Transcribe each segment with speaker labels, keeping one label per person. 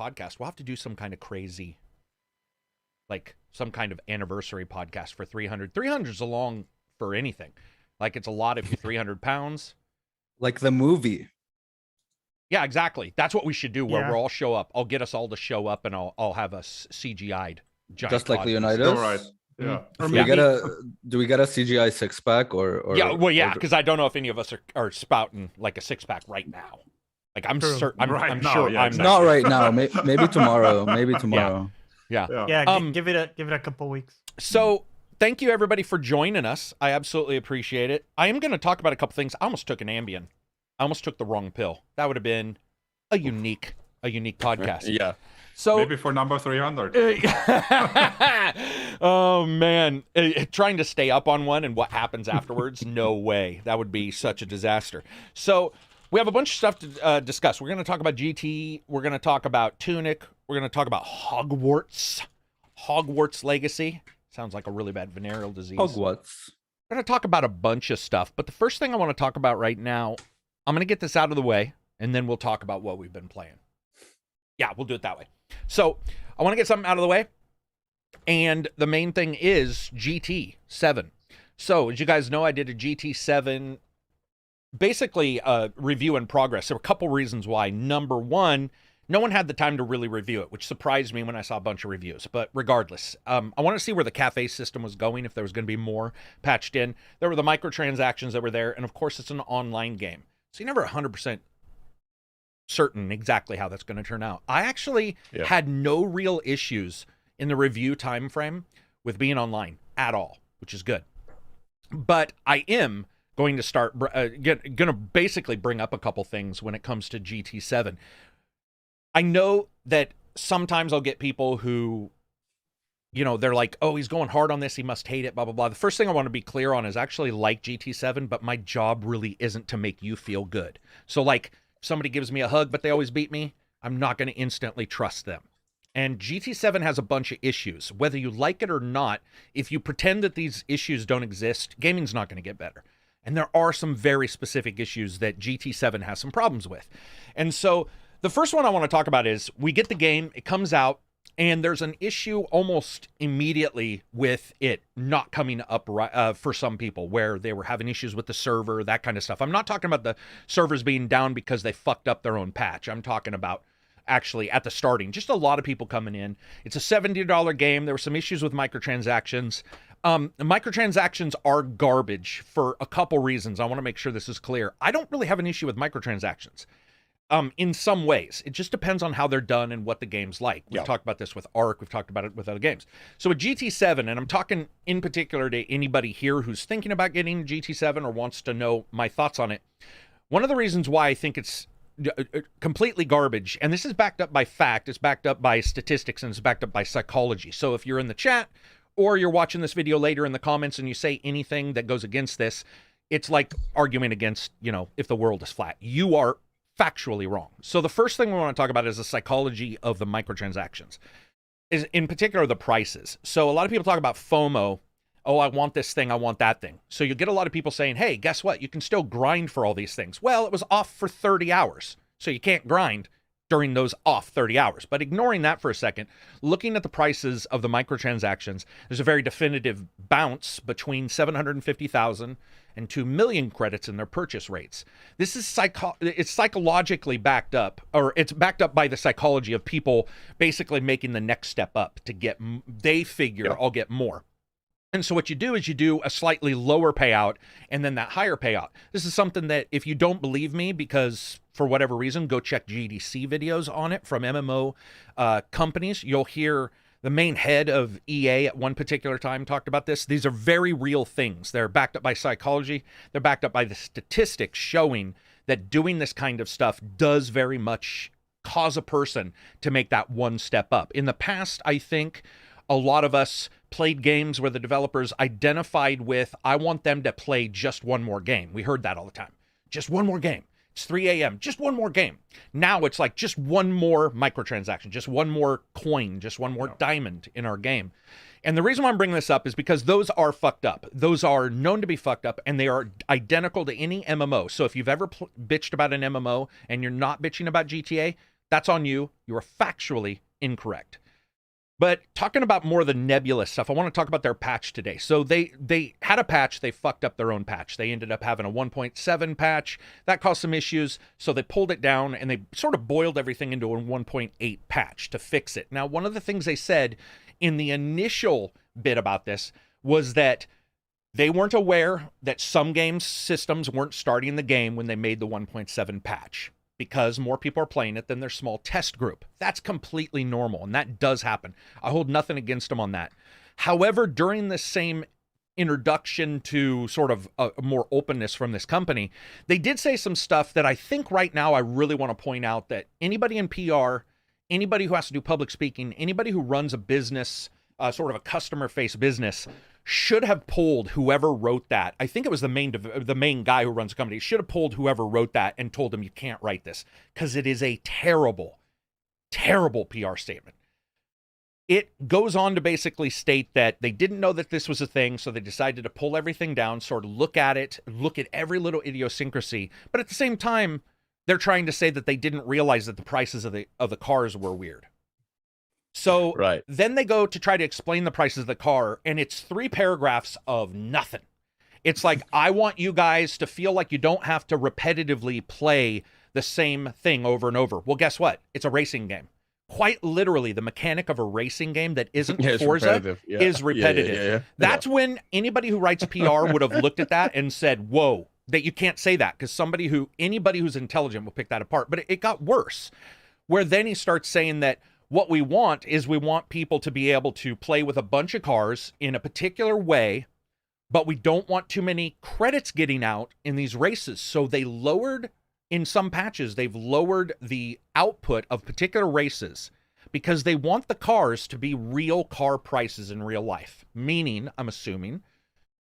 Speaker 1: podcast. We'll have to do some kind of crazy, like some kind of anniversary podcast for 300. 300 is long for anything. Like it's a lot if you're 300 pounds.
Speaker 2: Like the movie.
Speaker 1: Yeah, exactly. That's what we should do, where
Speaker 3: Yeah.
Speaker 1: we'll all show up. I'll get us all to show up, and I'll have us CGI'd. Giant
Speaker 2: Just like
Speaker 1: codpiece.
Speaker 2: Leonidas.
Speaker 4: All right. Yeah.
Speaker 3: Or
Speaker 2: Do
Speaker 3: maybe
Speaker 2: we get a CGI six pack or
Speaker 1: Yeah, well, yeah,
Speaker 2: or-
Speaker 1: because I don't know if any of us are spouting like a six pack right now. Like I'm
Speaker 3: True.
Speaker 1: certain, I'm
Speaker 4: Right now,
Speaker 1: sure
Speaker 4: yeah,
Speaker 1: I'm
Speaker 4: exactly.
Speaker 2: not right now. Maybe tomorrow. Maybe tomorrow.
Speaker 1: Yeah.
Speaker 3: yeah,
Speaker 1: Um,
Speaker 3: give it a couple weeks.
Speaker 1: So thank you everybody for joining us. I absolutely appreciate it. I am going to talk about a couple things. I almost took an Ambien. I almost took the wrong pill. That would have been a unique podcast.
Speaker 2: Yeah.
Speaker 1: So
Speaker 4: Maybe for number 300.
Speaker 1: oh man, trying to stay up on one and what happens afterwards? No way. That would be such a disaster. So we have a bunch of stuff to discuss. We're going to talk about GT. We're going to talk about Tunic. We're going to talk about Hogwarts Legacy. Sounds like a really bad venereal disease.
Speaker 2: Hogwarts.
Speaker 1: We're going to talk about a bunch of stuff, but the first thing I want to talk about right now, I'm going to get this out of the way, and then we'll talk about what we've been playing. Yeah, we'll do it that way. So I want to get something out of the way, and the main thing is GT7. So as you guys know, I did a GT7, basically a review in progress. There were a couple reasons why. Number one, no one had the time to really review it, which surprised me when I saw a bunch of reviews. But regardless, I want to see where the cafe system was going, if there was going to be more patched in. There were the microtransactions that were there, and of course, it's an online game. So you're never 100% certain exactly how that's going to turn out. I actually had no real issues in the review time frame with being online at all, which is good. But I am going to start, going to basically bring up a couple things when it comes to GT7. I know that sometimes I'll get people who, you know, they're like, oh, he's going hard on this, he must hate it, blah, blah, blah. The first thing I want to be clear on is I actually like GT7, but my job really isn't to make you feel good. So, like, somebody gives me a hug, but they always beat me, I'm not going to instantly trust them. And GT7 has a bunch of issues. Whether you like it or not, if you pretend that these issues don't exist, gaming's not going to get better. And there are some very specific issues that GT7 has some problems with. And so the first one I want to talk about is we get the game, it comes out, and there's an issue almost immediately with it not coming up for some people, where they were having issues with the server, that kind of stuff. I'm not talking about the servers being down because they fucked up their own patch. I'm talking about actually at the starting, just a lot of people coming in. It's a $70 game. There were some issues with microtransactions. Microtransactions are garbage for a couple reasons. I want to make sure this is clear. I don't really have an issue with microtransactions. In some ways, it just depends on how they're done and what the game's like. We've talked about this with Ark. We've talked about it with other games. So with GT7, and I'm talking in particular to anybody here who's thinking about getting GT7 or wants to know my thoughts on it. One of the reasons why I think it's completely garbage, and this is backed up by fact, it's backed up by statistics, and it's backed up by psychology. So if you're in the chat or you're watching this video later in the comments and you say anything that goes against this, it's like arguing against, you know, if the world is flat. You are factually wrong. So the first thing we want to talk about is the psychology of the microtransactions, is in particular the prices. So a lot of people talk about FOMO. Oh, I want this thing, I want that thing. So you get a lot of people saying, hey, guess what? You can still grind for all these things. Well, it was off for 30 hours, so you can't grind during those off 30 hours. But ignoring that for a second, looking at the prices of the microtransactions, there's a very definitive bounce between 750,000 and 2 million credits in their purchase rates. This is it's psychologically backed up, or it's backed up by the psychology of people basically making the next step up to get, they figure I'll get more. And so what you do is you do a slightly lower payout and then that higher payout. This is something that if you don't believe me, because for whatever reason, go check GDC videos on it from MMO companies. You'll hear the main head of EA at one particular time talked about this. These are very real things. They're backed up by psychology. They're backed up by the statistics showing that doing this kind of stuff does very much cause a person to make that one step up. In the past, I think a lot of us played games where the developers identified with, I want them to play just one more game. We heard that all the time. Just one more game. It's 3 a.m. Just one more game. Now it's like just one more microtransaction, just one more coin, just one more diamond in our game. And the reason why I'm bringing this up is because those are fucked up. Those are known to be fucked up, and they are identical to any MMO. So if you've ever bitched about an MMO and you're not bitching about GTA, That's on you. You are factually incorrect. But talking about more of the nebulous stuff, I want to talk about their patch today. So they had a patch. They fucked up their own patch. They ended up having a 1.7 patch. That caused some issues. So they pulled it down and they sort of boiled everything into a 1.8 patch to fix it. Now, one of the things they said in the initial bit about this was that they weren't aware that some game systems weren't starting the game when they made the 1.7 patch, because more people are playing it than their small test group. That's completely normal, and that does happen. I hold nothing against them on that. However, during the same introduction to sort of a more openness from this company, they did say some stuff that I think right now I really want to point out, that anybody in PR, anybody who has to do public speaking, anybody who runs a business, sort of a customer-faced business, should have pulled whoever wrote that. I think it was the main guy who runs the company. Should have pulled whoever wrote that and told him, you can't write this, because it is a terrible, terrible PR statement. It goes on to basically state that they didn't know that this was a thing, so they decided to pull everything down, sort of look at it, look at every little idiosyncrasy. But at the same time, they're trying to say that they didn't realize that the prices of the cars were weird. So then they go to try to explain the prices of the car, and it's 3 paragraphs of nothing. It's like, I want you guys to feel like you don't have to repetitively play the same thing over and over. Well, guess what? It's a racing game. Quite literally, the mechanic of a racing game that isn't Forza is repetitive.
Speaker 3: Yeah.
Speaker 1: That's when anybody who writes PR would have looked at that and said, whoa, that you can't say that, because anybody who's intelligent will pick that apart. But it got worse, where then he starts saying that what we want people to be able to play with a bunch of cars in a particular way, but we don't want too many credits getting out in these races. So they lowered, in some patches, they've lowered the output of particular races because they want the cars to be real car prices in real life. Meaning, I'm assuming,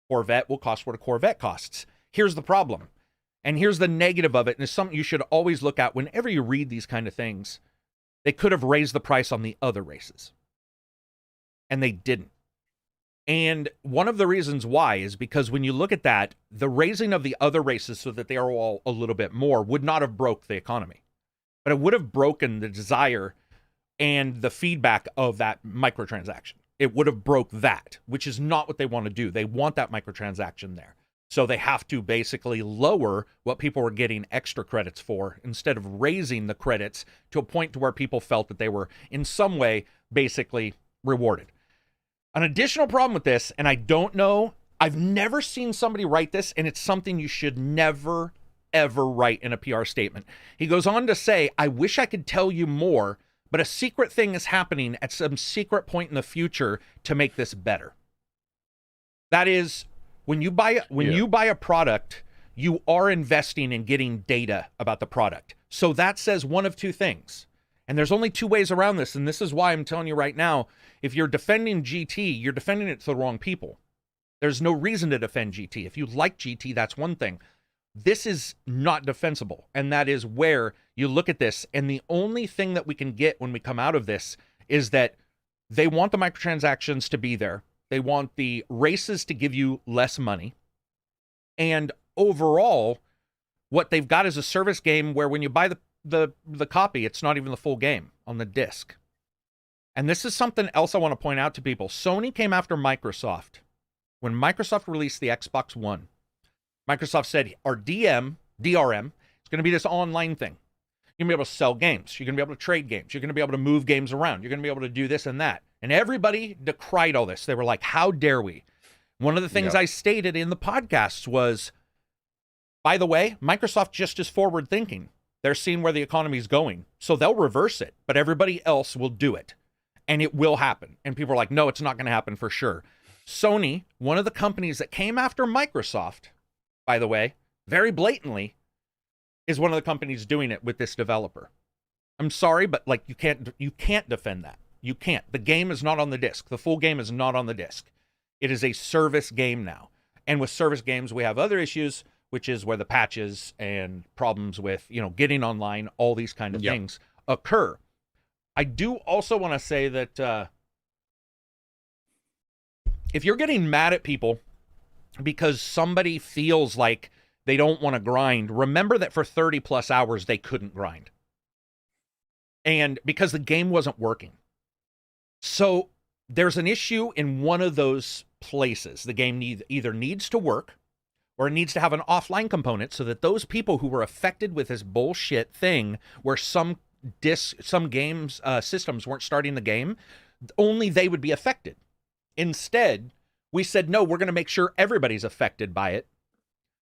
Speaker 1: Corvette will cost what a Corvette costs. Here's the problem, and here's the negative of it, and it's something you should always look at whenever you read these kind of things. They could have raised the price on the other races, and they didn't. And one of the reasons why is because when you look at that, the raising of the other races so that they are all a little bit more would not have broke the economy, but it would have broken the desire and the feedback of that microtransaction. It would have broke that, which is not what they want to do. They want that microtransaction there. So they have to basically lower what people were getting extra credits for instead of raising the credits to a point to where people felt that they were in some way basically rewarded. An additional problem with this, and I don't know, I've never seen somebody write this, and it's something you should never, ever write in a PR statement. He goes on to say, I wish I could tell you more, but a secret thing is happening at some secret point in the future to make this better. That is, when you buy a product, you are investing in getting data about the product. So that says one of two things. And there's only 2 ways around this, and this is why I'm telling you right now, if you're defending GT, you're defending it to the wrong people. There's no reason to defend GT. If you like GT, that's one thing. This is not defensible, and that is where you look at this, and the only thing that we can get when we come out of this is that they want the microtransactions to be there. They want the races to give you less money. And overall, what they've got is a service game where when you buy the copy, it's not even the full game on the disc. And this is something else I want to point out to people. Sony came after Microsoft. When Microsoft released the Xbox One, Microsoft said, our DRM is going to be this online thing. You're going to be able to sell games. You're going to be able to trade games. You're going to be able to move games around. You're going to be able to do this and that. And everybody decried all this. They were like, how dare we? One of the things I stated in the podcasts was, by the way, Microsoft just is forward thinking. They're seeing where the economy is going. So they'll reverse it, but everybody else will do it. And it will happen. And people are like, no, it's not going to happen for sure. Sony, one of the companies that came after Microsoft, by the way, very blatantly, is one of the companies doing it with this developer. I'm sorry, but like you can't defend that. You can't. The game is not on the disc. The full game is not on the disc. It is a service game now. And with service games, we have other issues, which is where the patches and problems with, getting online, all these kind of things occur. I do also want to say that if you're getting mad at people because somebody feels like they don't want to grind, remember that for 30 plus hours, they couldn't grind. and because the game wasn't working. So there's an issue in one of those places. The game either needs to work or it needs to have an offline component so that those people who were affected with this bullshit thing where some games systems weren't starting the game, only they would be affected. Instead, we said, no, we're going to make sure everybody's affected by it.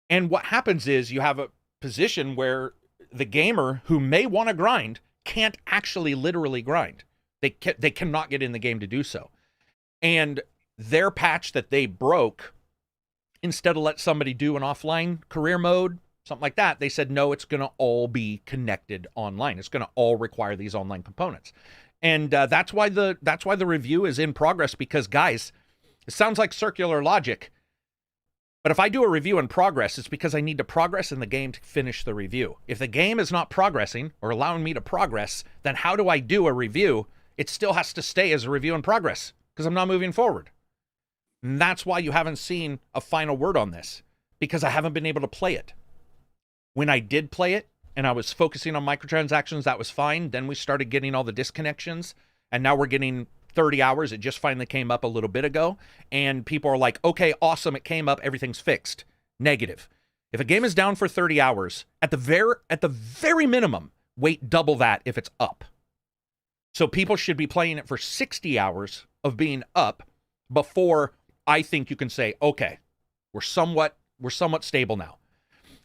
Speaker 1: And what happens is you have a position where the gamer who may want to grind can't actually literally grind. They cannot get in the game to do so. And their patch that they broke, instead of let somebody do an offline career mode, something like that, they said, no, it's going to all be connected online. It's going to all require these online components. And that's why the review is in progress, because, guys, it sounds like circular logic, but if I do a review in progress, it's because I need to progress in the game to finish the review. If the game is not progressing or allowing me to progress, then how do I do a review? It still has to stay as a review in progress because I'm not moving forward. And that's why you haven't seen a final word on this, because I haven't been able to play it. When I did play it and I was focusing on microtransactions, that was fine. Then we started getting all the disconnections, and now we're getting 30 hours. It just finally came up a little bit ago, and people are like, okay, awesome, it came up, everything's fixed. Negative. If a game is down for 30 hours, at the very minimum, wait double that if it's up. So people should be playing it for 60 hours of being up before I think you can say, okay, we're somewhat stable now.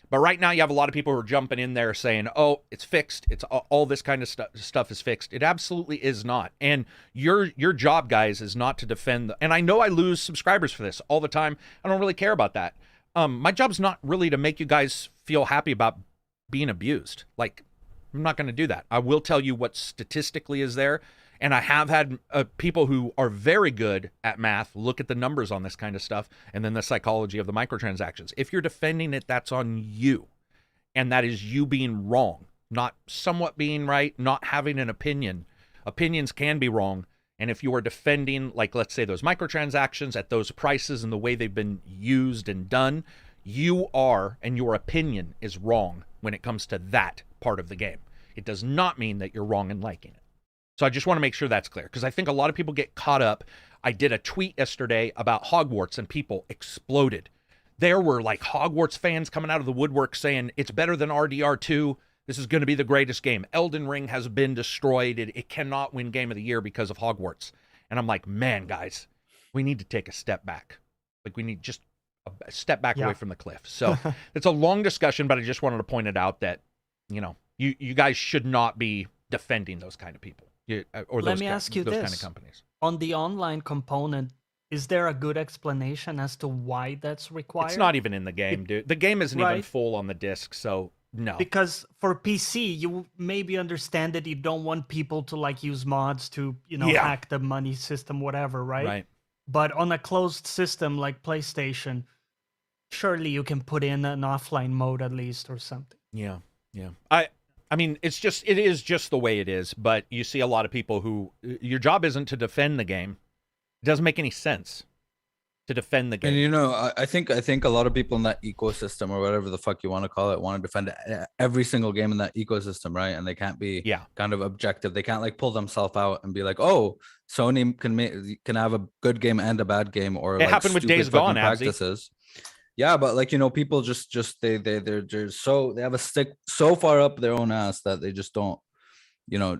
Speaker 1: But right now you have a lot of people who are jumping in there saying, oh, it's fixed. It's all this kind of stuff is fixed. It absolutely is not. And your job, guys, is not to defend. And I know I lose subscribers for this all the time. I don't really care about that. My job's not really to make you guys feel happy about being abused. Like, I'm not going to do that. I will tell you what statistically is there. And I have had people who are very good at math look at the numbers on this kind of stuff and then the psychology of the microtransactions. If you're defending it, that's on you. And that is you being wrong, not somewhat being right, not having an opinion. Opinions can be wrong. And if you are defending, like, let's say those microtransactions at those prices and the way they've been used and done, you are, and your opinion is wrong when it comes to that part of the game. It does not mean that you're wrong in liking it. So I just want to make sure that's clear, because I think a lot of people get caught up. I did a tweet yesterday about Hogwarts and people exploded. There were like Hogwarts fans coming out of the woodwork saying it's better than RDR2. This is going to be the greatest game. Elden Ring has been destroyed. It cannot win Game of the Year because of Hogwarts. And I'm like, man, guys, we need to take a step back. Like, we need just a step back away from the cliff. So it's a long discussion, but I just wanted to point it out that, you know, you guys should not be defending those kind of people. Or
Speaker 3: Let me ask you
Speaker 1: those
Speaker 3: this.
Speaker 1: kind of companies.
Speaker 3: On the online component, is there a good explanation as to why that's required?
Speaker 1: It's not even in the game, dude. The game isn't even
Speaker 3: Right.
Speaker 1: full on the disc, so no.
Speaker 3: Because for PC, you maybe understand that you don't want people to like use mods to, you know,
Speaker 1: Yeah.
Speaker 3: hack the money system, whatever, right?
Speaker 1: Right.
Speaker 3: But on a closed system like PlayStation, surely you can put in an offline mode at least or something.
Speaker 1: Yeah. Yeah. I mean, it is just the way it is, but you see a lot of people who, your job isn't to defend the game. It doesn't make any sense to defend the game.
Speaker 2: And you know, I think a lot of people in that ecosystem, or whatever the fuck you want to call it, want to defend every single game in that ecosystem, right? And they can't be kind of objective. They can't like pull themselves out and be like, oh, Sony can have a good game and a bad game, or
Speaker 1: It
Speaker 2: like
Speaker 1: happened with
Speaker 2: stupid
Speaker 1: Days
Speaker 2: fucking
Speaker 1: Gone, Abzy.
Speaker 2: practices. Yeah, but like, you know, people they have a stick so far up their own ass that they just don't, you know,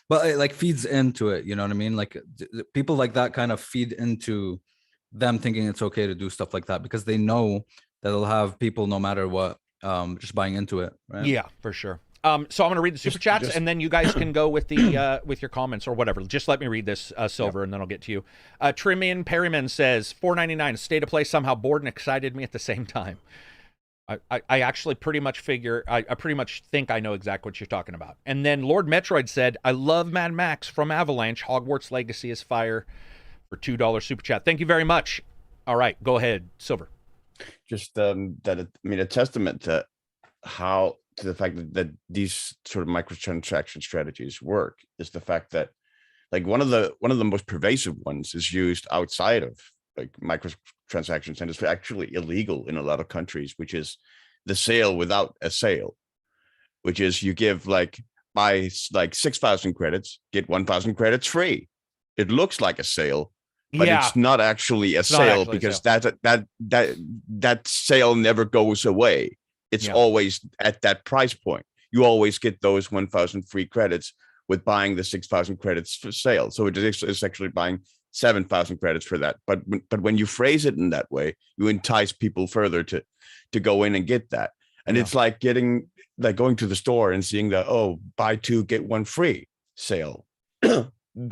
Speaker 2: but it like feeds into it, you know what I mean? Like people like that kind of feed into them thinking it's okay to do stuff like that because they know that it'll have people no matter what just buying into it, right?
Speaker 1: Yeah, for sure. So I'm going to read the super chats, and then you guys can go with the with your comments or whatever. Just let me read this, Silver, and then I'll get to you. Trimian Perryman says, $4.99, state of play somehow bored and excited me at the same time. I actually pretty much I pretty much think I know exactly what you're talking about. And then Lord Metroid said, I love Mad Max from Avalanche. Hogwarts Legacy is fire, for $2 super chat. Thank you very much. All right, go ahead, Silver.
Speaker 5: Just a testament to the fact that these sort of microtransaction strategies work is the fact that like one of the most pervasive ones is used outside of like microtransactions, and it's actually illegal in a lot of countries, which is the sale without a sale, which is you give like buy like 6,000 credits, get 1,000 credits free. It looks like a sale, but
Speaker 1: yeah.
Speaker 5: it's not actually a
Speaker 1: not
Speaker 5: sale
Speaker 1: actually a
Speaker 5: because
Speaker 1: sale.
Speaker 5: that sale never goes away. It's
Speaker 1: Yeah.
Speaker 5: always at that price point. You always get those 1,000 free credits with buying the 6,000 credits for sale. So it's actually buying 7,000 credits for that. But when you phrase it in that way, you entice people further to go in and get that. And
Speaker 1: Yeah.
Speaker 5: it's like going to the store and seeing the, oh, buy two, get one free sale.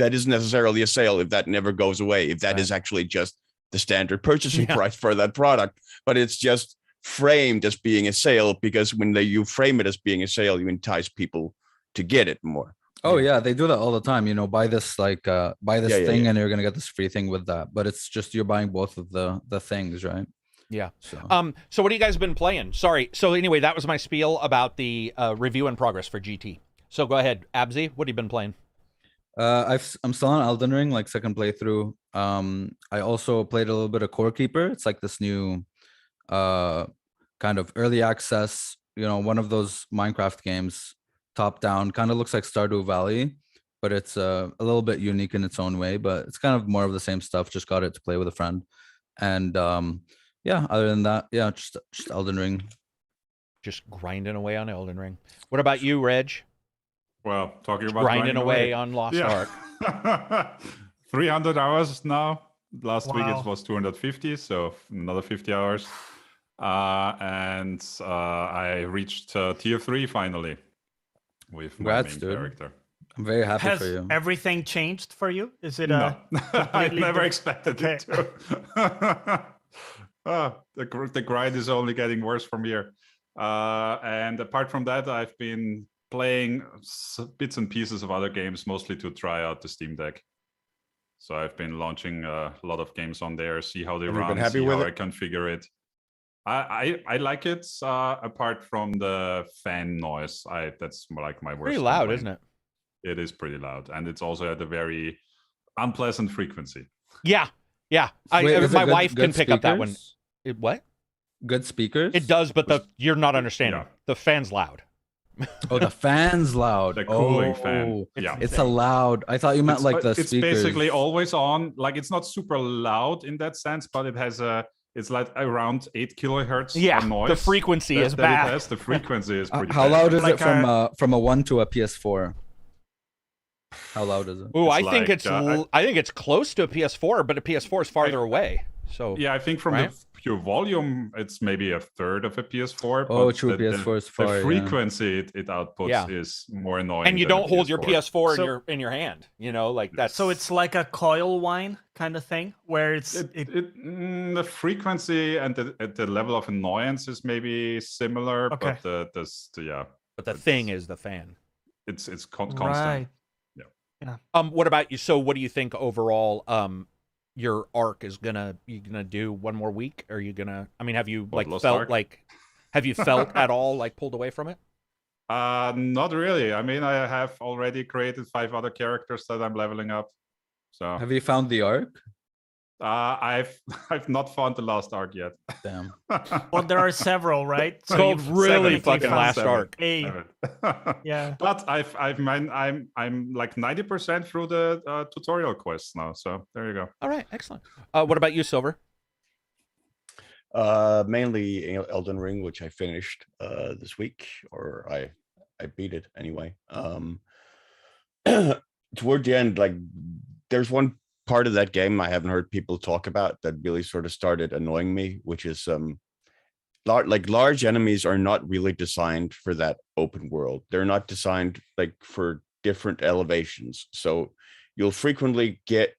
Speaker 5: That isn't necessarily a sale if that never goes away, if that is actually just the standard purchasing price for that product, but it's just framed as being a sale because when you frame it as being a sale, you entice people to get it more.
Speaker 2: Oh yeah, they do that all the time. You know, buy this buy this thing and you're gonna get this free thing with that. But it's just you're buying both of the things, right?
Speaker 1: Yeah.
Speaker 2: So
Speaker 1: so what have you guys been playing? Sorry. So anyway, that was my spiel about the review in progress for GT. So go ahead, Abzi. What have you been playing?
Speaker 2: I'm still on Elden Ring, like second playthrough. I also played a little bit of Core Keeper. It's like this new kind of early access, you know, one of those Minecraft games, top down, kind of looks like Stardew Valley, but it's a little bit unique in its own way, but it's kind of more of the same stuff. Just got it to play with a friend. And yeah, other than that, yeah, just Elden Ring.
Speaker 1: Just grinding away on Elden Ring. What about you, Reg?
Speaker 4: Well, talking about
Speaker 1: grinding away on Lost Ark.
Speaker 4: 300 hours now. Last week
Speaker 3: Wow.
Speaker 4: it was 250, so another 50 hours. And I reached tier 3 finally with
Speaker 2: Congrats,
Speaker 4: my main
Speaker 2: dude.
Speaker 4: character.
Speaker 2: I'm very happy
Speaker 3: Has
Speaker 2: for you.
Speaker 3: everything changed for you? Is it
Speaker 4: No, I
Speaker 3: completely
Speaker 4: never
Speaker 3: different?
Speaker 4: expected
Speaker 3: Okay.
Speaker 4: it to. The grind is only getting worse from here. And apart from that, I've been playing bits and pieces of other games, mostly to try out the Steam Deck. So I've been launching a lot of games on there, see how they
Speaker 5: Have you been
Speaker 4: run,
Speaker 5: happy
Speaker 4: see
Speaker 5: with
Speaker 4: how
Speaker 5: it?
Speaker 4: I configure it. I like it, apart from the fan noise. That's like my worst.
Speaker 1: Pretty loud,
Speaker 4: complaint.
Speaker 1: isn't it?
Speaker 4: It is pretty loud, and it's also at a very unpleasant frequency.
Speaker 1: Yeah. Yeah.
Speaker 2: Wait, is it
Speaker 1: my
Speaker 2: good-
Speaker 1: wife can
Speaker 2: good
Speaker 1: pick up that one.
Speaker 2: speakers?
Speaker 1: What?
Speaker 2: Good speakers?
Speaker 1: It does, but you're not understanding.
Speaker 4: Yeah.
Speaker 1: The fan's loud.
Speaker 2: Oh, the fan's loud.
Speaker 4: The cooling fan. Yeah.
Speaker 2: It's a loud. I thought you meant like the
Speaker 4: it's
Speaker 2: speakers.
Speaker 4: basically always on. Like, it's not super loud in that sense, but it has it's like around 8 kilohertz.
Speaker 1: Yeah,
Speaker 4: noise
Speaker 1: the frequency is
Speaker 4: that
Speaker 1: bad.
Speaker 4: It has. The frequency is pretty
Speaker 2: How
Speaker 4: bad.
Speaker 2: loud is
Speaker 3: Like
Speaker 2: it from a 1 to a PS4? How loud is it?
Speaker 1: Ooh,
Speaker 4: It's
Speaker 1: I think it's close to a PS4, but a PS4 is farther away. So
Speaker 4: Yeah, I think from
Speaker 1: Right?
Speaker 4: the pure volume, it's maybe a third of a PS4.
Speaker 2: Oh,
Speaker 4: but
Speaker 2: true, PS4 is far,
Speaker 4: The
Speaker 2: yeah.
Speaker 4: frequency it outputs
Speaker 1: Yeah.
Speaker 4: is more annoying.
Speaker 1: and you
Speaker 4: than a
Speaker 1: don't hold your PS4
Speaker 3: So-
Speaker 1: in your hand. You know, like that's
Speaker 3: So it's like a coil wine kind of thing, where it's
Speaker 4: The frequency and the level of annoyance is maybe similar,
Speaker 3: Okay.
Speaker 4: but
Speaker 1: but the thing is the fan.
Speaker 4: it's constant.
Speaker 3: right.
Speaker 1: What about you? So what do you think overall your arc is you gonna do one more week? Or are you gonna have you
Speaker 4: What, Lost
Speaker 1: felt
Speaker 4: Ark?
Speaker 1: have you felt at all like pulled away from it?
Speaker 4: Not really. I mean, I have already created 5 other characters that I'm leveling up. So
Speaker 2: Have you found the arc?
Speaker 4: I've not found the last arc yet.
Speaker 2: Damn.
Speaker 3: Well, there are several, right?
Speaker 1: It's called
Speaker 3: you've
Speaker 1: really
Speaker 3: technically
Speaker 1: fucking
Speaker 3: found
Speaker 1: Last Arc.
Speaker 3: Hey, yeah.
Speaker 4: But I'm like 90% through the tutorial quests now. So there you go.
Speaker 1: All right, excellent. What about you, Silver?
Speaker 5: Mainly Elden Ring, which I finished this week, or I beat it anyway. Toward the end, like there's one part of that game I haven't heard people talk about that really sort of started annoying me, which is large enemies are not really designed for that open world. They're not designed like for different elevations. So you'll frequently get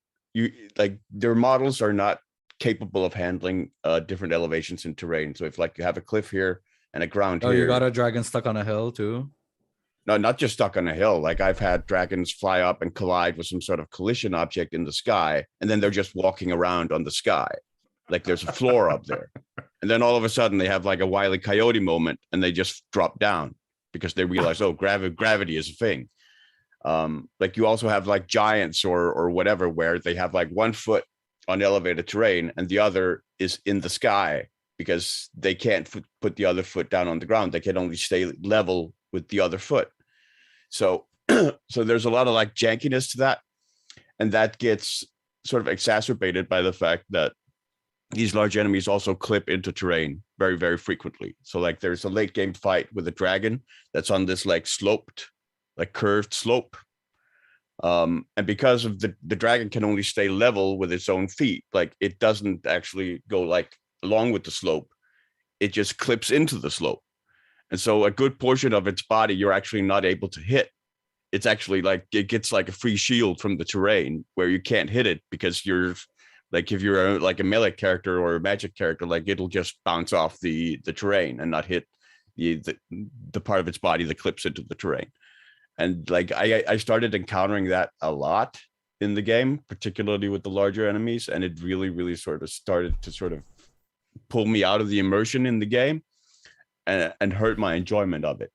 Speaker 5: their models are not capable of handling different elevations in terrain. So if like you have a cliff here and a ground
Speaker 2: Oh,
Speaker 5: here.
Speaker 2: you got a dragon stuck on a hill too?
Speaker 5: No, not just stuck on a hill. Like I've had dragons fly up and collide with some sort of collision object in the sky, and then they're just walking around on the sky. Like there's a floor up there. And then all of a sudden they have like a Wile E. Coyote moment and they just drop down because they realize, oh, gravity is a thing. Like you also have like giants or whatever, where they have like 1 foot on elevated terrain and the other is in the sky because they can't put the other foot down on the ground. They can only stay level with the other foot. So so there's a lot of like jankiness to that, and that gets sort of exacerbated by the fact that these large enemies also clip into terrain very, very frequently. So like there's a late game fight with a dragon that's on this like sloped, like curved slope. And because of the dragon can only stay level with its own feet, like it doesn't actually go like along with the slope. It just clips into the slope. And so a good portion of its body you're actually not able to hit. It's actually like it gets like a free shield from the terrain where you can't hit it because you're like, if you're like a melee character or a magic character, like it'll just bounce off the terrain and not hit the part of its body that clips into the terrain. And like I started encountering that a lot in the game, particularly with the larger enemies, and it really, really sort of started to sort of pull me out of the immersion in the game and hurt my enjoyment of it.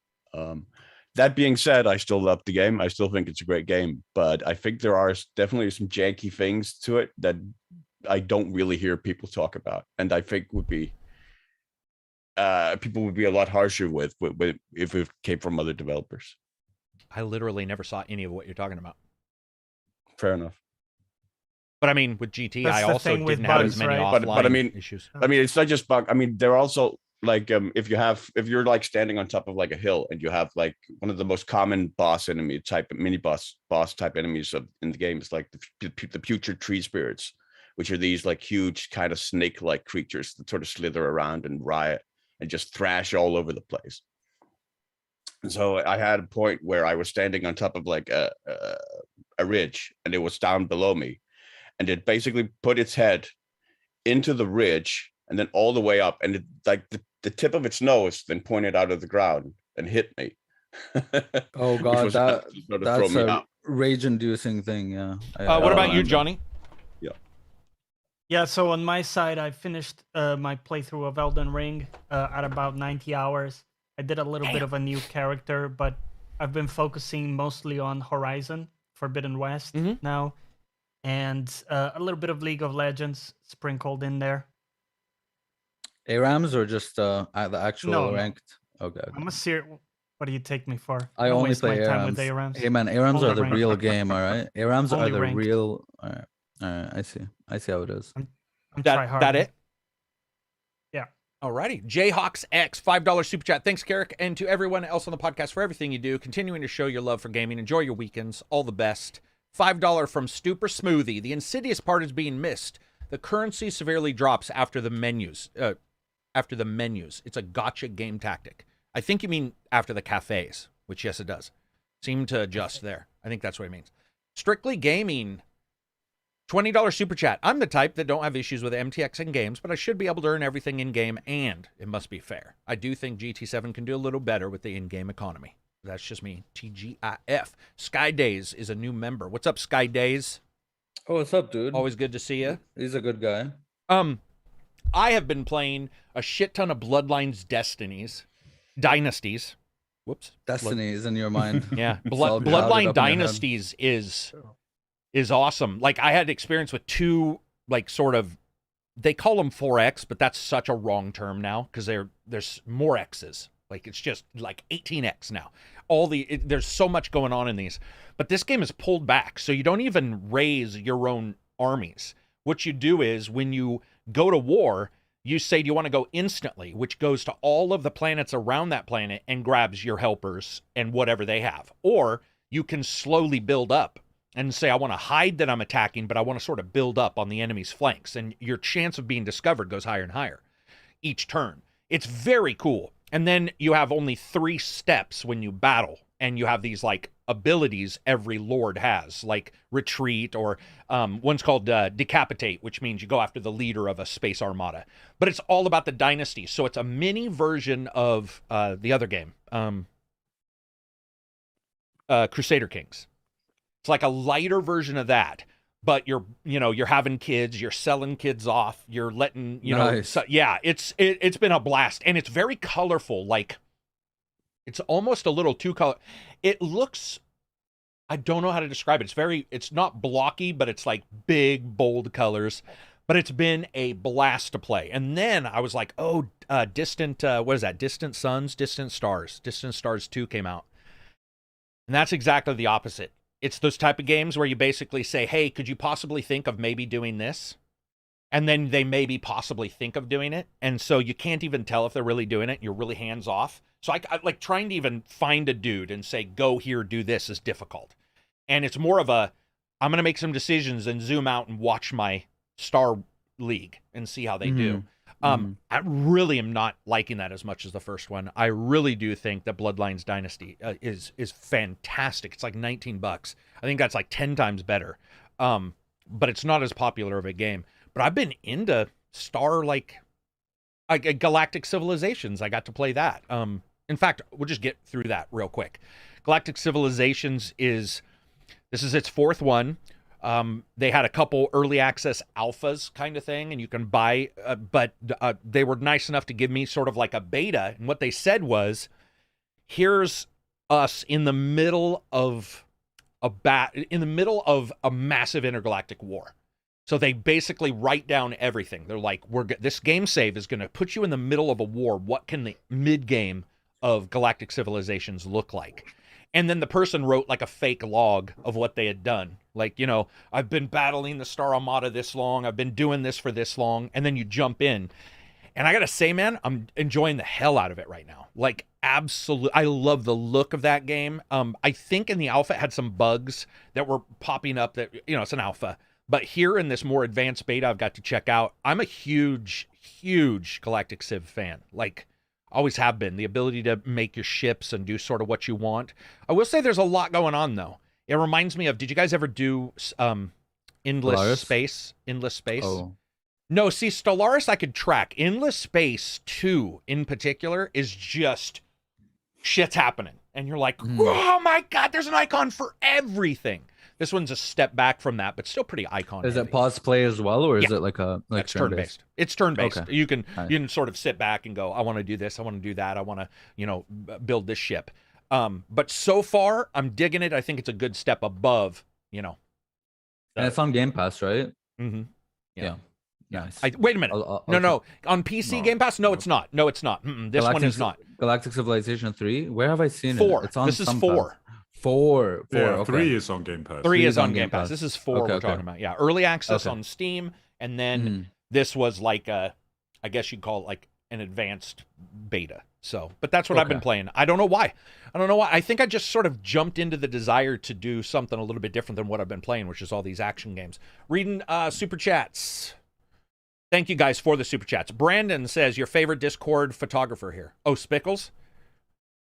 Speaker 5: That being said, I still love the game. I still think it's a great game, but I think there are definitely some janky things to it that I don't really hear people talk about, and I think would be people would be a lot harsher with if it came from other developers.
Speaker 1: I literally never saw any of what you're talking about.
Speaker 5: Fair enough.
Speaker 1: But I mean, with GT,
Speaker 3: That's
Speaker 1: I
Speaker 3: the
Speaker 1: also
Speaker 3: thing with
Speaker 1: didn't have
Speaker 3: bugs,
Speaker 1: as many
Speaker 3: right?
Speaker 1: offline
Speaker 5: But I mean-
Speaker 1: issues.
Speaker 5: I mean, it's not just bug. I mean, they're also like if you're like standing on top of like a hill and you have like one of the most common boss enemy type mini boss type enemies in the game is like the putrid tree spirits, which are these like huge kind of snake like creatures that sort of slither around and riot and just thrash all over the place. And so I had a point where I was standing on top of like a ridge, and it was down below me, and it basically put its head into the ridge and then all the way up, and it, like the tip of its nose then pointed out of the ground and hit me.
Speaker 2: Oh
Speaker 5: Which
Speaker 2: god,
Speaker 5: was enough to sort of throw
Speaker 2: that's
Speaker 5: me
Speaker 2: a
Speaker 5: out.
Speaker 2: rage-inducing thing. Yeah.
Speaker 1: What about you,
Speaker 2: remember.
Speaker 1: Johnny?
Speaker 3: Yeah, so on my side, I finished my playthrough of Elden Ring at about 90 hours. I did a little bit of a new character, but I've been focusing mostly on Horizon Forbidden West now, and a little bit of League of Legends sprinkled in there.
Speaker 2: ARAMs or just the actual
Speaker 3: No.
Speaker 2: ranked? Okay.
Speaker 3: I'm a serious. What do you take me for?
Speaker 2: I
Speaker 3: don't
Speaker 2: only
Speaker 3: waste
Speaker 2: play
Speaker 3: my time with
Speaker 2: ARAMs.
Speaker 3: ARAMs.
Speaker 2: Hey man, ARAMs
Speaker 3: Only
Speaker 2: are the
Speaker 3: ranked.
Speaker 2: real game, all right? ARAMs are
Speaker 3: Only
Speaker 2: the
Speaker 3: ranked.
Speaker 2: real. All right. I see how it is.
Speaker 3: I'm try hard.
Speaker 1: That it?
Speaker 3: Yeah.
Speaker 1: Alrighty. Jayhawks X, $5 super chat. Thanks, Karak, and to everyone else on the podcast for everything you do, continuing to show your love for gaming. Enjoy your weekends. All the best. $5 from Stupor Smoothie. The insidious part is being missed. The currency severely drops after the menus. It's a gotcha game tactic. I think you mean after the cafes, which yes, it does. Seem to adjust there. I think that's what it means. Strictly Gaming. $20 super chat. I'm the type that don't have issues with MTX in games, but I should be able to earn everything in game, and it must be fair. I do think GT7 can do a little better with the in-game economy. That's just me. TGIF. Sky Days is a new member. What's up, Sky Days?
Speaker 2: Oh, what's up, dude?
Speaker 1: Always good to see you.
Speaker 2: He's a good guy.
Speaker 1: I have been playing a shit ton of Bloodlines Dynasties. Whoops.
Speaker 2: Destiny is in your mind.
Speaker 1: Yeah.
Speaker 2: It's all clouded up
Speaker 1: Bloodline
Speaker 2: in your head.
Speaker 1: Dynasties is awesome. Like I had experience with two, like sort of, they call them 4X, but that's such a wrong term now because there's more X's. Like it's just like 18X now. There's so much going on in these, but this game is pulled back, so you don't even raise your own armies. What you do is when you go to war, you say, do you want to go instantly, which goes to all of the planets around that planet and grabs your helpers and whatever they have. Or you can slowly build up and say, I want to hide that I'm attacking, but I want to sort of build up on the enemy's flanks. And your chance of being discovered goes higher and higher each turn. It's very cool. And then you have only 3 steps when you battle. And you have these like abilities every lord has, like retreat, or one's called decapitate, which means you go after the leader of a space armada. But it's all about the dynasty. So it's a mini version of the other game, Crusader Kings. It's like a lighter version of that, but you're having kids, you're selling kids off, you're letting,
Speaker 2: Nice.
Speaker 1: yeah, it's been a blast, and it's very colorful. Like it's almost a little too color. It looks, I don't know how to describe it. It's not blocky, but it's like big, bold colors, but it's been a blast to play. And then I was like, what is that? Distant Suns, Distant Stars 2 came out. And that's exactly the opposite. It's those type of games where you basically say, hey, could you possibly think of maybe doing this? And then they maybe possibly think of doing it. And so you can't even tell if they're really doing it. You're really hands off. So I like trying to even find a dude and say, go here, do this is difficult. And it's more of a, I'm going to make some decisions and zoom out and watch my Star League and see how they do. I really am not liking that as much as the first one. I really do think that Bloodlines Dynasty is fantastic. It's like $19. I think that's like 10 times better. But it's not as popular of a game. But I've been into Star like Galactic Civilizations. I got to play that. In fact, we'll just get through that real quick. Galactic Civilizations this is its fourth one. They had a couple early access alphas kind of thing, and you can buy, but they were nice enough to give me sort of like a beta. And what they said was, here's us in the middle of a massive intergalactic war. So they basically write down everything. They're like, this game save is going to put you in the middle of a war. What can the mid game of Galactic Civilizations look like? And then the person wrote like a fake log of what they had done. Like, I've been battling the Star Armada this long. I've been doing this for this long. And then you jump in. And I got to say, man, I'm enjoying the hell out of it right now. Like, absolutely. I love the look of that game. I think in the alpha it had some bugs that were popping up that, it's an alpha. But here in this more advanced beta I've got to check out, I'm a huge, huge Galactic Civ fan. Like, always have been. The ability to make your ships and do sort of what you want. I will say there's a lot going on, though. It reminds me of, did you guys ever do Endless Space? Endless Space? Oh. No, see, Stellaris I could track. Endless Space 2, in particular, is just shit's happening. And you're like, oh my God, there's an icon for everything. This one's a step back from that, but still pretty icon.
Speaker 2: Is it pause play as well, or is it like
Speaker 1: it's turn-based? It's turn-based. Okay. You can sort of sit back and go, I want to do this, I want to do that, I want to, build this ship. But so far, I'm digging it. I think it's a good step above, And
Speaker 2: it's on Game Pass, right?
Speaker 1: Mm-hmm.
Speaker 2: Yeah. Nice.
Speaker 1: Wait a minute. No. On PC Game Pass? No, it's not. No, it's not. This one is not.
Speaker 2: Galactic Civilization 3? Where have I seen
Speaker 1: 4.
Speaker 2: It? It's on
Speaker 1: this is 4.
Speaker 2: 4.
Speaker 4: Yeah,
Speaker 2: Okay.
Speaker 4: 3 is on Game Pass.
Speaker 1: 3 is on Game Pass. This is 4 we're talking about. Yeah, early access on Steam, and then this was like I guess you'd call it like an advanced beta. So, but that's what I've been playing. I don't know why. I think I just sort of jumped into the desire to do something a little bit different than what I've been playing, which is all these action games. Reading super chats. Thank you guys for the super chats. Brandon says, your favorite Discord photographer here. Oh, Spickles?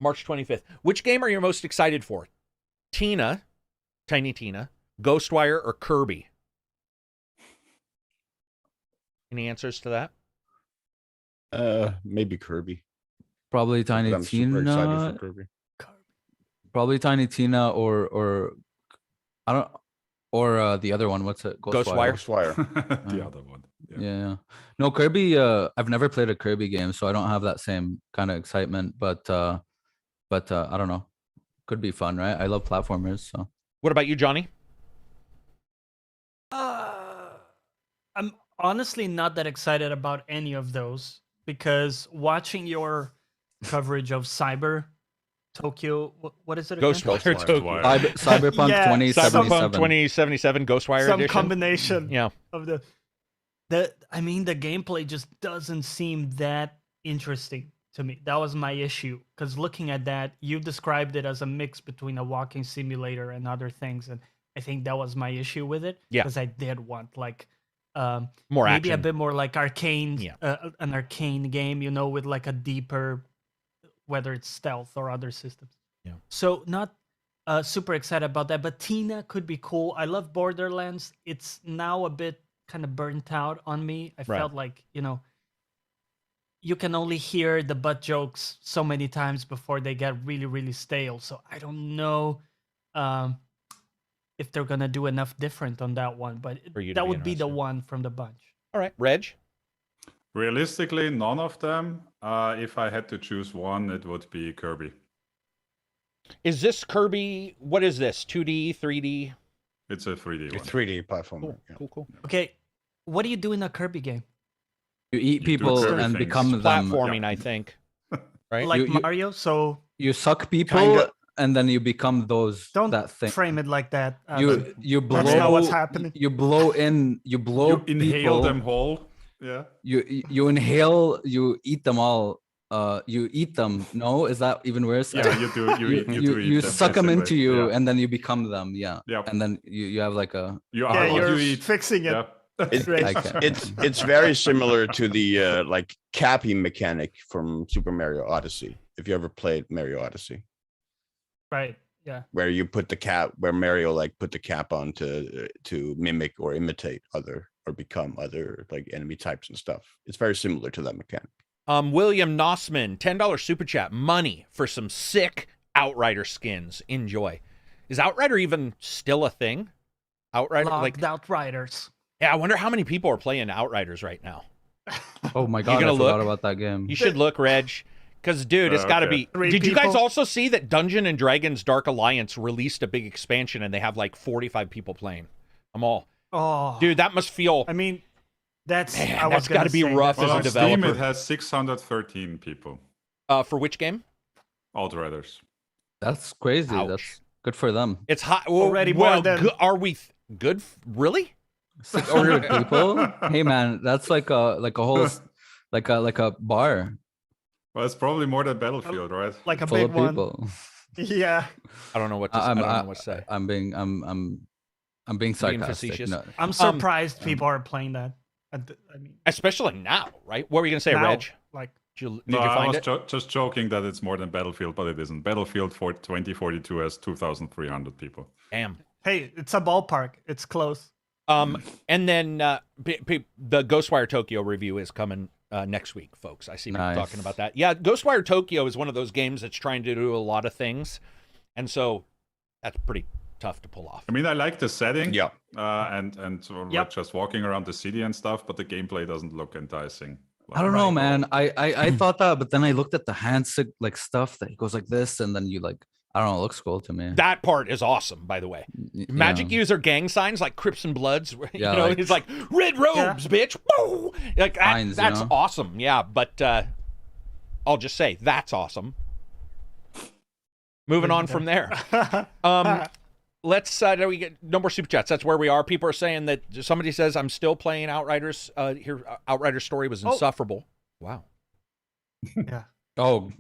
Speaker 1: March 25th. Which game are you most excited for? Tiny Tina, Ghostwire, or Kirby? Any answers to
Speaker 5: that? Maybe Kirby.
Speaker 2: Probably Tiny
Speaker 5: I'm
Speaker 2: Tina.
Speaker 5: super excited for Kirby.
Speaker 2: Probably Tiny Tina or I don't the other one. What's it?
Speaker 1: Ghostwire.
Speaker 4: The other one.
Speaker 2: Yeah. No, Kirby. I've never played a Kirby game, so I don't have that same kind of excitement. But I don't know. Could be fun, right? I love platformers. So.
Speaker 1: What about you, Johnny?
Speaker 3: I'm honestly not that excited about any of those because watching your coverage of Cyber Tokyo, what is it again?
Speaker 1: Ghostwire Tokyo.
Speaker 2: Cyberpunk 2077.
Speaker 1: Cyberpunk 2077 Ghostwire
Speaker 3: Some
Speaker 1: edition.
Speaker 3: Combination of the gameplay just doesn't seem that interesting to me. That was my issue, because looking at that, you described it as a mix between a walking simulator and other things, and I think that was my issue with it.
Speaker 1: Yeah,
Speaker 3: because I did want like
Speaker 1: more
Speaker 3: maybe
Speaker 1: action.
Speaker 3: A bit more like arcane, an arcane game, with like a deeper, whether it's stealth or other systems.
Speaker 1: Yeah.
Speaker 3: So not super excited about that, but Tina could be cool. I love Borderlands. It's now a bit kind of burnt out on me. I felt like, you can only hear the butt jokes so many times before they get really, really stale. So I don't know if they're going to do enough different on that one, but that would be the one from the bunch.
Speaker 1: All right, Reg?
Speaker 4: Realistically, none of them. If I had to choose one, it would be Kirby.
Speaker 1: Is this Kirby? What is this? 2D, 3D?
Speaker 4: It's a 3D one.
Speaker 5: 3D platform.
Speaker 1: Cool.
Speaker 3: Okay, what do you do in a Kirby game?
Speaker 2: You eat people and become them.
Speaker 1: Platforming, I think. Right?
Speaker 3: Like Mario, so...
Speaker 2: You suck people and then you become those
Speaker 3: Don't
Speaker 2: that thing.
Speaker 3: frame it like that.
Speaker 2: You blow.
Speaker 3: That's not what's happening.
Speaker 2: You blow in. You blow.
Speaker 4: You inhale
Speaker 2: people,
Speaker 4: them whole. Yeah.
Speaker 2: You inhale. You eat them all. You eat them. No, is that even worse?
Speaker 4: Yeah, you do.
Speaker 2: You suck them into
Speaker 4: basically.
Speaker 2: you,
Speaker 4: Yeah.
Speaker 2: and then you become them. Yeah.
Speaker 4: Yeah.
Speaker 2: And then you have like a.
Speaker 4: You
Speaker 3: Yeah,
Speaker 4: are what
Speaker 3: you're
Speaker 4: you eat.
Speaker 3: fixing it.
Speaker 4: Yeah.
Speaker 5: It's very similar to the like capping mechanic from Super Mario Odyssey. If you ever played Mario Odyssey,
Speaker 3: Right. Yeah.
Speaker 5: where you put the cap, where Mario like put the cap on to mimic or imitate other or become other like enemy types and stuff. It's very similar to that mechanic.
Speaker 1: William Nossman, $10 super chat, money for some sick Outrider skins. Enjoy. Is Outrider even still a thing? Outrider,
Speaker 3: Logged Outriders.
Speaker 1: Yeah, I wonder how many people are playing Outriders right now.
Speaker 2: Oh my god! I
Speaker 1: gonna
Speaker 2: forgot
Speaker 1: look?
Speaker 2: about that game.
Speaker 1: You should look, Reg. Because, dude, it's got to
Speaker 4: Okay.
Speaker 1: be...
Speaker 3: 3
Speaker 1: Did you guys
Speaker 3: people?
Speaker 1: also see that Dungeon and Dragons Dark Alliance released a big expansion and they have like 45 people playing? I'm all...
Speaker 3: Oh,
Speaker 1: Dude, that must feel...
Speaker 3: I mean, that's
Speaker 1: Man,
Speaker 3: I was
Speaker 1: that's gotta
Speaker 3: gonna
Speaker 1: be
Speaker 3: say,
Speaker 1: rough
Speaker 3: that's
Speaker 1: as a
Speaker 4: Well, on
Speaker 1: developer.
Speaker 4: Steam, it has 613 people.
Speaker 1: For which game?
Speaker 4: Outriders.
Speaker 2: That's crazy.
Speaker 1: Ouch.
Speaker 2: That's good for them.
Speaker 1: It's hot.
Speaker 3: Already more than-
Speaker 1: Are we good? Really?
Speaker 2: 600 people. Hey man, that's like a whole like a bar
Speaker 4: Well, it's probably more than Battlefield, right?
Speaker 3: like a
Speaker 2: full
Speaker 3: big
Speaker 2: of
Speaker 3: one.
Speaker 2: people.
Speaker 3: Yeah,
Speaker 1: I don't know what to, I don't know what to say.
Speaker 2: I'm being sarcastic.
Speaker 1: facetious?
Speaker 2: No.
Speaker 3: I'm surprised people are playing that. I mean,
Speaker 1: Especially now, right? What were you going to say,
Speaker 3: now,
Speaker 1: Reg?
Speaker 3: like,
Speaker 1: Did
Speaker 4: No,
Speaker 1: you
Speaker 4: I
Speaker 1: find
Speaker 4: was
Speaker 1: it?
Speaker 4: just joking that it's more than Battlefield, but it isn't. Battlefield for 2042 has 2,300 people.
Speaker 1: Damn.
Speaker 3: hey, it's a ballpark. It's close.
Speaker 1: And then the Ghostwire Tokyo review is coming next week, folks. I see people
Speaker 2: Nice.
Speaker 1: talking about that. Yeah, Ghostwire Tokyo is one of those games that's trying to do a lot of things, and so that's pretty tough to pull off.
Speaker 4: I mean, I like the setting,
Speaker 5: Yeah.
Speaker 4: and sort of
Speaker 3: Yep.
Speaker 4: like just walking around the city and stuff, but the gameplay doesn't look enticing.
Speaker 2: I don't know,
Speaker 3: Right.
Speaker 2: man. I thought that, but then I looked at the hand like stuff that goes like this, and then you like I don't know. It looks cool to me.
Speaker 1: That part is awesome, by the way. Magic user gang signs like Crips and Bloods. You
Speaker 2: Yeah,
Speaker 1: know,
Speaker 2: like-
Speaker 1: he's like red robes, bitch. Woo! Like
Speaker 2: Signs, you
Speaker 1: that's
Speaker 2: know?
Speaker 1: awesome. Yeah, but I'll just say that's awesome. Moving on from there. Let's we get no more super chats. That's where we are. People are saying that somebody says I'm still playing Outriders. Here, Outrider story was insufferable. Wow.
Speaker 3: Yeah.
Speaker 2: Oh,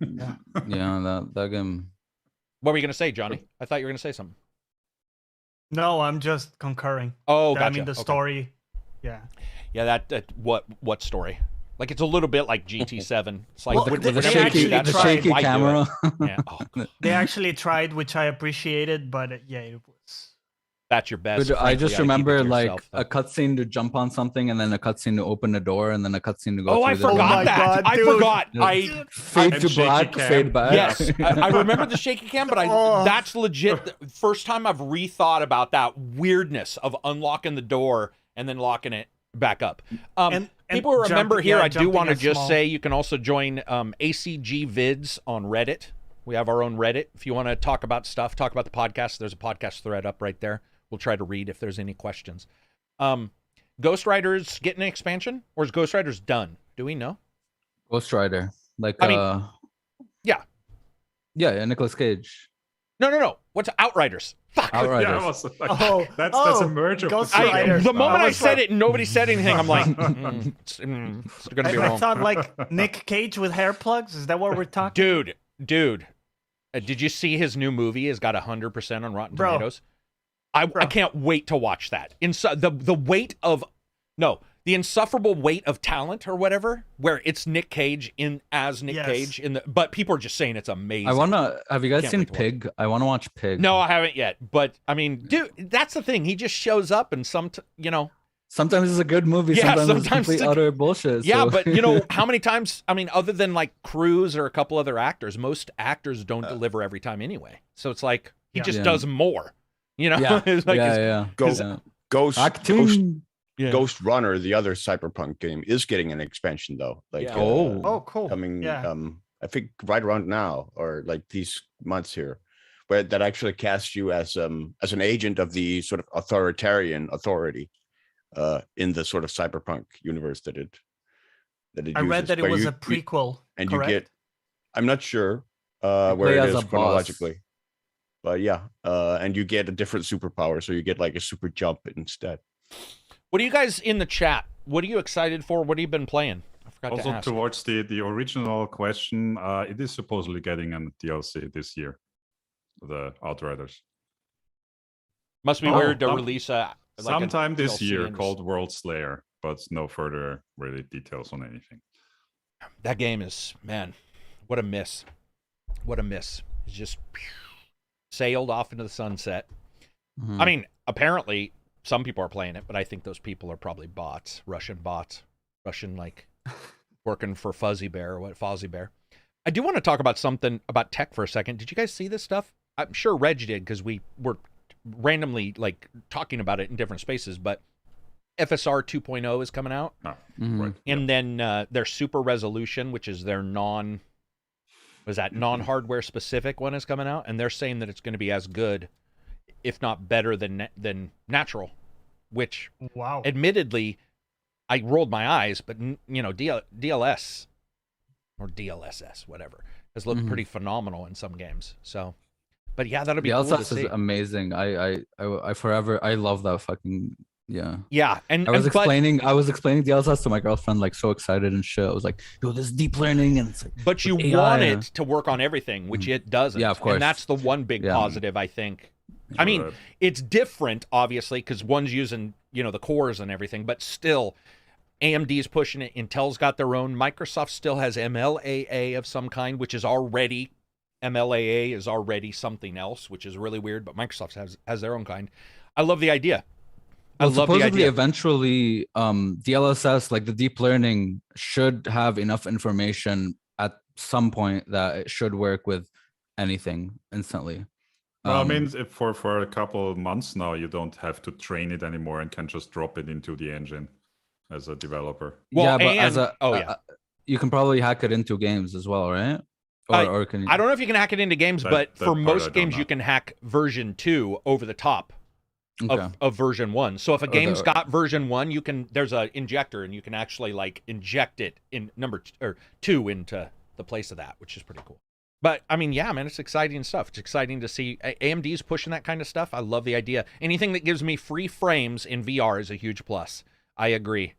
Speaker 2: yeah. That game.
Speaker 1: What were you gonna say, Johnny? I thought you were gonna say something.
Speaker 3: No, I'm just concurring.
Speaker 1: Oh, gotcha.
Speaker 3: I mean, the
Speaker 1: Okay.
Speaker 3: story. Yeah.
Speaker 1: Yeah, that what story? Like it's a little bit like GT7. It's like
Speaker 3: Well,
Speaker 1: would-
Speaker 3: they
Speaker 1: whenever
Speaker 2: The
Speaker 1: you
Speaker 3: actually
Speaker 1: do that
Speaker 2: shaky, the
Speaker 1: stuff,
Speaker 2: shaky
Speaker 1: why do it?
Speaker 2: camera.
Speaker 1: Yeah. Oh,
Speaker 3: They actually tried, which I appreciated, but yeah, it was.
Speaker 1: that's your best.
Speaker 2: Dude, I
Speaker 1: Frankly,
Speaker 2: just
Speaker 1: I'd keep it
Speaker 2: remember
Speaker 1: to
Speaker 2: like
Speaker 1: yourself,
Speaker 2: a
Speaker 1: though.
Speaker 2: cutscene to jump on something, and then a cutscene to open the door, and then a cutscene to go.
Speaker 1: Oh, I
Speaker 2: through the
Speaker 1: forgot
Speaker 3: my
Speaker 1: that.
Speaker 3: God,
Speaker 1: I
Speaker 3: dude.
Speaker 1: forgot.
Speaker 2: Yeah. Fade
Speaker 4: And
Speaker 2: to
Speaker 4: shaky
Speaker 2: black,
Speaker 4: cam.
Speaker 2: fade back.
Speaker 1: Yes, I remember the shaky cam, but
Speaker 3: Oh.
Speaker 1: that's legit. The first time I've rethought about that weirdness of unlocking the door and then locking it back up.
Speaker 3: And
Speaker 1: People who remember
Speaker 3: jumping-
Speaker 1: here,
Speaker 3: yeah,
Speaker 1: I do
Speaker 3: jumping
Speaker 1: want to
Speaker 3: is
Speaker 1: just
Speaker 3: small.
Speaker 1: say you can also join ACG Vids on Reddit. We have our own Reddit. If you want to talk about stuff, talk about the podcast, there's a podcast thread up right there. We'll try to read if there's any questions. Ghost Riders getting an expansion, or is Ghost Riders done? Do we know?
Speaker 2: Ghost Rider, like
Speaker 1: I mean, yeah.
Speaker 2: yeah, Nicolas Cage.
Speaker 1: No. What's Outriders? Fuck.
Speaker 2: Outriders.
Speaker 4: Yeah, I was like,
Speaker 3: Oh,
Speaker 4: that's a
Speaker 3: oh,
Speaker 4: merge of
Speaker 3: Ghost
Speaker 4: the two
Speaker 3: Rider.
Speaker 4: games.
Speaker 1: The moment I
Speaker 3: was
Speaker 1: said
Speaker 3: like-
Speaker 1: it and nobody said anything, I'm like, it's going to be
Speaker 3: I
Speaker 1: wrong.
Speaker 3: thought like Nick Cage with hair plugs. Is that what we're talking?
Speaker 1: Dude, did you see his new movie has got 100% on Rotten
Speaker 3: Bro.
Speaker 1: Tomatoes? I can't wait to watch that. The weight of the insufferable weight of talent or whatever, where it's Nick Cage as Nick
Speaker 3: Yes.
Speaker 1: Cage but people are just saying it's amazing.
Speaker 2: Have you guys
Speaker 1: Can't
Speaker 2: seen
Speaker 1: wait to watch
Speaker 2: Pig? I want to watch Pig.
Speaker 1: No, I haven't yet. But I mean, dude, that's the thing. He just shows up and
Speaker 2: Sometimes it's a good movie.
Speaker 1: Yeah,
Speaker 2: sometimes it's
Speaker 1: sometimes
Speaker 2: complete
Speaker 1: it's-
Speaker 2: utter bullshit.
Speaker 1: yeah,
Speaker 2: so-
Speaker 1: but how many times? I mean, other than like Cruise or a couple other actors, most actors don't deliver every time anyway. So it's like he
Speaker 3: Yeah.
Speaker 1: just
Speaker 2: Yeah.
Speaker 1: does more.
Speaker 2: yeah,
Speaker 1: It's like
Speaker 2: yeah.
Speaker 5: Ghost
Speaker 1: Yeah.
Speaker 5: Ghost Runner, the other Cyberpunk game, is getting an expansion though. Like
Speaker 1: Yeah.
Speaker 3: Oh, cool.
Speaker 5: coming
Speaker 3: Yeah.
Speaker 5: I think right around now or like these months here, where that actually casts you as an agent of the sort of authoritarian authority in the sort of cyberpunk universe that it
Speaker 3: I read
Speaker 5: uses,
Speaker 3: that it
Speaker 5: where
Speaker 3: was
Speaker 5: you-
Speaker 3: a prequel.
Speaker 5: and
Speaker 3: correct?
Speaker 5: you get I'm not sure
Speaker 2: play
Speaker 5: where it
Speaker 2: as
Speaker 5: is
Speaker 2: a boss.
Speaker 5: chronologically. But yeah, and you get a different superpower, so you get like a super jump instead.
Speaker 1: What are you guys in the chat? What are you excited for? What have you been playing? I forgot to
Speaker 4: Also,
Speaker 1: ask.
Speaker 4: towards the original question, it is supposedly getting a DLC this year, the Outriders.
Speaker 1: Must be
Speaker 4: Oh,
Speaker 1: weird to
Speaker 4: some-
Speaker 1: release a
Speaker 4: Sometime this
Speaker 1: DLC
Speaker 4: year
Speaker 1: and
Speaker 4: called World Slayer, but no further really details on anything.
Speaker 1: that game is, man, what a miss. What a miss. It's just sailed off into the sunset.
Speaker 2: Mhm.
Speaker 1: I mean, apparently some people are playing it, but I think those people are probably bots, Russian, like working for Fuzzy Bear or what, Fozzie Bear. I do want to talk about something about tech for a second. Did you guys see this stuff? I'm sure Reg did because we were randomly like talking about it in different spaces, but FSR 2.0 is coming out.
Speaker 4: Oh,
Speaker 2: Mhm.
Speaker 4: right.
Speaker 1: And then their super resolution, which is their non-hardware specific one, is coming out, and they're saying that it's going to be as good, if not better than natural. Which,
Speaker 3: Wow.
Speaker 1: admittedly, I rolled my eyes, but DLS or DLSS, whatever, has looked
Speaker 2: Mhm.
Speaker 1: pretty phenomenal in some games. So, but yeah, that'll be
Speaker 2: The
Speaker 1: cool to
Speaker 2: LSS is
Speaker 1: see.
Speaker 2: amazing. I forever I love that fucking yeah.
Speaker 1: Yeah,
Speaker 2: I was explaining the LSS to my girlfriend, like so excited and shit. I was like, yo, this is deep learning, and it's like,
Speaker 1: but you
Speaker 2: with AI,
Speaker 1: want it to work on everything, which it doesn't.
Speaker 2: Yeah, of course.
Speaker 1: And that's the one big
Speaker 2: Yeah.
Speaker 1: positive, I think. I mean,
Speaker 4: Right.
Speaker 1: it's different, obviously, because one's using, the cores and everything, but still, AMD's pushing it. Intel's got their own. Microsoft still has MLAA of some kind, which is already, MLAA is already something else, which is really weird, but Microsoft has their own kind. I love the idea. I
Speaker 2: Well,
Speaker 1: love the
Speaker 2: supposedly,
Speaker 1: idea.
Speaker 2: eventually, DLSS, like the deep learning, should have enough information at some point that it should work with anything instantly.
Speaker 4: Well, I mean, if for a couple of months now, you don't have to train it anymore and can just drop it into the engine as a developer.
Speaker 1: Well,
Speaker 2: yeah, but as
Speaker 1: and-
Speaker 2: a you can probably hack it into games as well, right? Or can you?
Speaker 1: I don't know if you can hack it into games,
Speaker 4: That-
Speaker 1: but
Speaker 4: that
Speaker 1: for
Speaker 4: part I
Speaker 1: most
Speaker 4: don't
Speaker 1: games,
Speaker 4: know.
Speaker 1: you can hack version 2 over the top
Speaker 2: Okay.
Speaker 1: of version 1. So if a
Speaker 2: Or
Speaker 1: game's
Speaker 2: the-
Speaker 1: got version 1, there's a injector, and you can actually like inject it in number 2 into the place of that, which is pretty cool. But I mean, yeah, man, it's exciting stuff. It's exciting to see AMD's pushing that kind of stuff. I love the idea. Anything that gives me free frames in VR is a huge plus. I agree.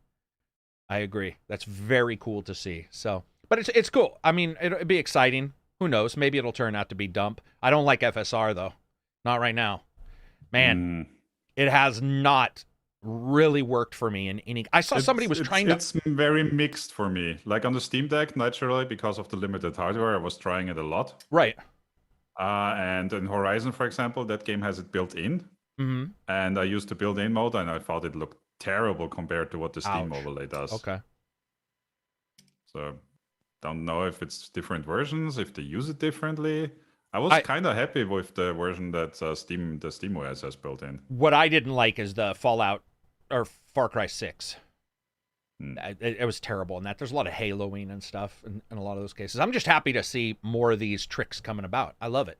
Speaker 1: That's very cool to see. So, but it's cool. I mean, it'd be exciting. Who knows? Maybe it'll turn out to be dump. I don't like FSR though. Not right now. Man, it has not really worked for me in any. I saw somebody was trying to.
Speaker 4: It's very mixed for me. Like on the Steam Deck, naturally, because of the limited hardware, I was trying it a lot.
Speaker 1: Right.
Speaker 4: And in Horizon, for example, that game has it built in.
Speaker 1: Mm-hmm.
Speaker 4: And I used the built-in mode, and I thought it looked terrible compared to what the Steam
Speaker 1: Ouch.
Speaker 4: overlay does.
Speaker 1: Okay.
Speaker 4: So, don't know if it's different versions, if they use it differently. I was kind of happy with the version that the Steam OS has built in.
Speaker 1: What I didn't like is the Fallout or Far Cry 6. It was terrible in that. There's a lot of haloing and stuff in a lot of those cases. I'm just happy to see more of these tricks coming about. I love it.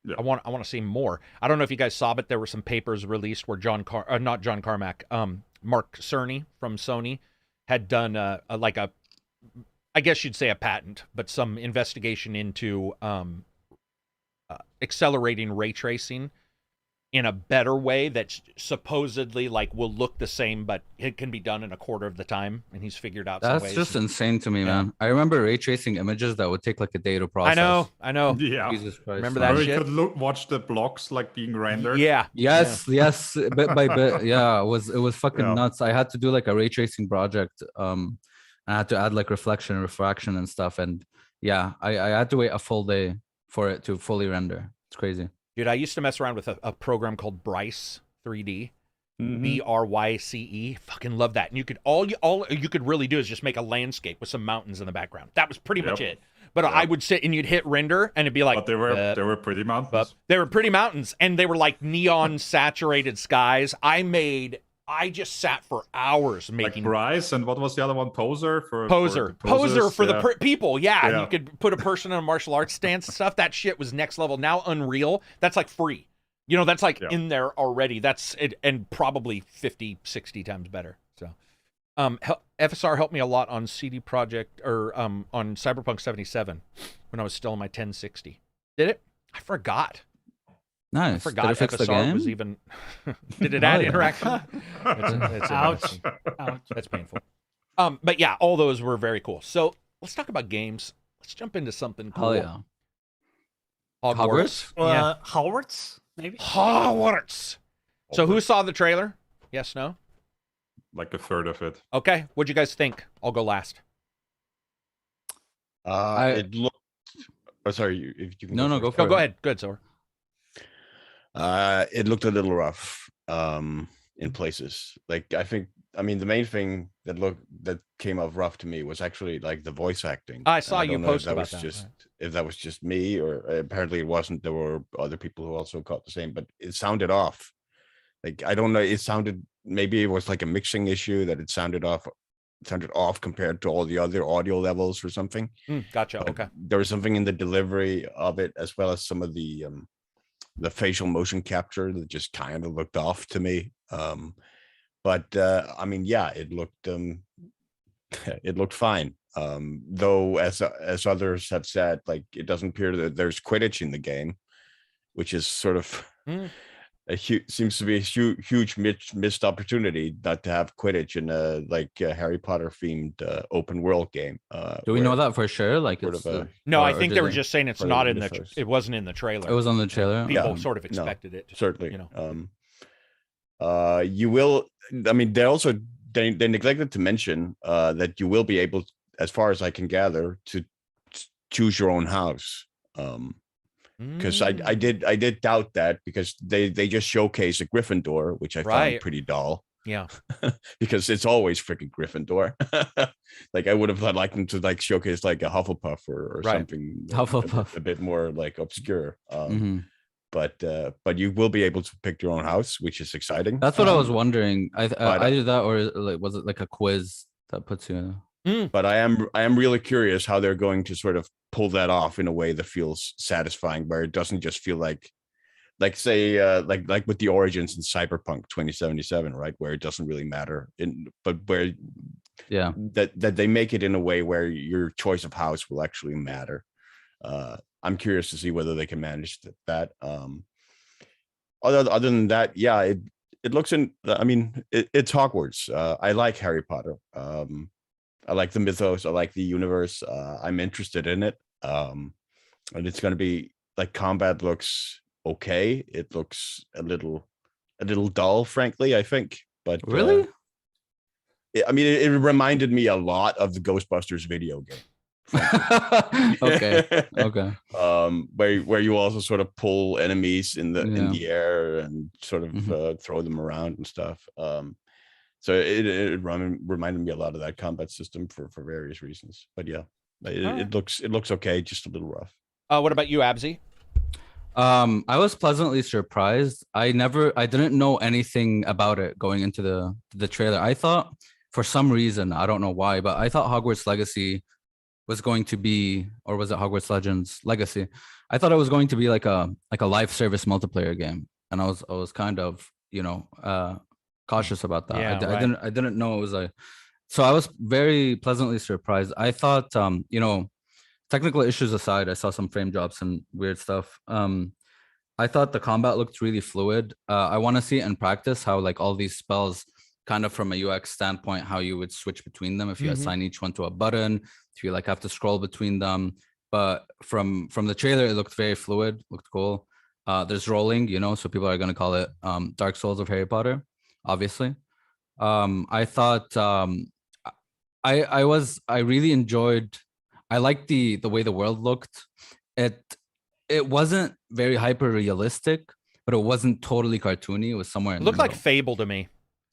Speaker 4: Yeah.
Speaker 1: I want to see more. I don't know if you guys saw, but there were some papers released where Mark Cerny from Sony had done I guess you'd say a patent, but some investigation into accelerating ray tracing in a better way that supposedly like will look the same, but it can be done in a quarter of the time. And he's figured out some
Speaker 2: That's
Speaker 1: ways.
Speaker 2: just insane to me, man. I remember ray tracing images that would take like a day to process.
Speaker 1: I know.
Speaker 4: Yeah.
Speaker 2: Jesus Christ.
Speaker 1: Remember
Speaker 2: man.
Speaker 1: that
Speaker 4: Or
Speaker 1: shit?
Speaker 4: you could watch the blocks like being rendered.
Speaker 1: Yeah.
Speaker 2: Yes, bit by bit. Yeah, it was fucking
Speaker 4: Yeah.
Speaker 2: nuts. I had to do like a ray tracing project. I had to add like reflection and refraction and stuff. And yeah, I had to wait a full day for it to fully render. It's crazy.
Speaker 1: Dude, I used to mess around with a program called Bryce 3D.
Speaker 4: Mhm.
Speaker 1: BRYCE. Fucking love that. And you could all you could really do is just make a landscape with some mountains in the background. That was pretty much it. But I would sit and you'd hit render and it'd be like,
Speaker 4: But they were pretty mountains.
Speaker 1: they were pretty mountains and they were like neon saturated skies. I just sat for hours
Speaker 4: Like
Speaker 1: making
Speaker 4: Bryce, and what was the other one? Poser for
Speaker 1: Poser
Speaker 4: the poses?
Speaker 1: for the people. Yeah.
Speaker 4: Yeah.
Speaker 1: You could put a person in a martial arts stance and stuff. That shit was next level. Now Unreal, that's like free. That's like in there already. That's it, and probably 50, 60 times better. So, FSR helped me a lot on CD Projekt or on Cyberpunk 77 when I was still on my 1060. Did it? I forgot.
Speaker 2: Nice.
Speaker 1: I forgot
Speaker 2: Did it fix the
Speaker 1: FSR was
Speaker 2: game?
Speaker 1: even. Did it
Speaker 2: Oh,
Speaker 1: add
Speaker 2: yeah.
Speaker 1: interaction? It's
Speaker 3: Ouch.
Speaker 1: interesting.
Speaker 3: Ouch.
Speaker 1: That's painful. But yeah, all those were very cool. So let's talk about games. Let's jump into something cool.
Speaker 2: Hell yeah.
Speaker 1: Hogwarts.
Speaker 3: Hogwarts, maybe.
Speaker 1: Hogwarts. So who saw the trailer? Yes, no?
Speaker 4: Like a third of it.
Speaker 1: Okay. What'd you guys think? I'll go last.
Speaker 5: It looked. Oh, sorry. If you can.
Speaker 2: No,
Speaker 5: first.
Speaker 2: go for
Speaker 1: Oh,
Speaker 2: it.
Speaker 1: go ahead. Good, Zor.
Speaker 5: It looked a little rough in places. Like I mean the main thing that came off rough to me was actually like the voice acting.
Speaker 1: I
Speaker 5: And
Speaker 1: saw you
Speaker 5: don't know
Speaker 1: post about
Speaker 5: was
Speaker 1: that.
Speaker 5: just
Speaker 1: Right.
Speaker 5: if that was just me or apparently it wasn't. There were other people who also caught the same, but it sounded off. Like I don't know, it sounded, maybe it was like a mixing issue that it sounded off compared to all the other audio levels or something.
Speaker 1: Gotcha.
Speaker 5: But
Speaker 1: Okay.
Speaker 5: there was something in the delivery of it, as well as some of the facial motion capture that just kind of looked off to me. But I mean, yeah, it looked it looked fine. Though, as others have said, like it doesn't appear that there's Quidditch in the game, which is sort of seems to be a huge missed opportunity not to have Quidditch in a Harry Potter themed open world game.
Speaker 2: Do we know that for sure? Like,
Speaker 5: sort
Speaker 2: it's
Speaker 5: of a-
Speaker 1: No, I
Speaker 2: or
Speaker 1: think
Speaker 2: did
Speaker 1: they were just saying it's
Speaker 5: put it
Speaker 1: not
Speaker 5: in
Speaker 1: in
Speaker 5: the
Speaker 1: the.
Speaker 5: first?
Speaker 1: It wasn't in the trailer.
Speaker 2: it was on the trailer.
Speaker 1: People
Speaker 5: Yeah.
Speaker 1: sort of
Speaker 5: No,
Speaker 1: expected it.
Speaker 5: certainly.
Speaker 1: You know.
Speaker 5: You will. I mean, they neglected to mention that you will be able, as far as I can gather, to choose your own house. Because I did doubt that, because they just showcase a Gryffindor, which I
Speaker 1: Right.
Speaker 5: found pretty dull.
Speaker 1: Yeah.
Speaker 5: Because it's always freaking Gryffindor. Like I would have liked them to like showcase like a Hufflepuff or
Speaker 1: Right.
Speaker 5: something
Speaker 2: Hufflepuff.
Speaker 5: a bit more like obscure.
Speaker 2: Mhm.
Speaker 5: But you will be able to pick your own house, which is exciting.
Speaker 2: That's what I was wondering.
Speaker 5: but,
Speaker 2: Either that or like, was it like a quiz that puts you?
Speaker 5: But I am really curious how they're going to sort of pull that off in a way that feels satisfying, where it doesn't just feel like say like with the Origins in Cyberpunk 2077, right, where it doesn't really matter, but where
Speaker 2: Yeah.
Speaker 5: that they make it in a way where your choice of house will actually matter. I'm curious to see whether they can manage that. Other than that, yeah, it looks in. I mean, it's Hogwarts. I like Harry Potter. I like the mythos. I like the universe. I'm interested in it. And it's going to be like, combat looks okay. It looks a little dull, frankly, I think. But
Speaker 2: Really?
Speaker 5: I mean, it reminded me a lot of the Ghostbusters video game.
Speaker 2: Okay. Okay.
Speaker 5: Where you also sort of pull enemies in the air and sort of
Speaker 2: Mhm.
Speaker 5: throw them around and stuff. So it reminded me a lot of that combat system for various reasons. But yeah, it looks okay, just a little rough.
Speaker 1: What about you, Abzy?
Speaker 2: I was pleasantly surprised. I didn't know anything about it going into the trailer. I thought, for some reason, I don't know why, but I thought Hogwarts Legacy was going to be, or was it Hogwarts Legends Legacy? I thought it was going to be like a live service multiplayer game, and I was kind of cautious about that.
Speaker 1: Yeah,
Speaker 2: I didn't know it was so I was very pleasantly surprised. I thought technical issues aside, I saw some frame drops and weird stuff. I thought the combat looked really fluid. I want to see it in practice, how like all these spells, kind of from a UX standpoint, how you would switch between them if you assign each one to a button, if you like have to scroll between them. But from the trailer, it looked very fluid, looked cool. There's rolling, so people are going to call it Dark Souls of Harry Potter, obviously. I thought I really enjoyed. I liked the way the world looked. It wasn't very hyper realistic, but it wasn't totally cartoony. It was somewhere in
Speaker 1: It looked
Speaker 2: the
Speaker 1: like
Speaker 2: middle.
Speaker 1: Fable to me,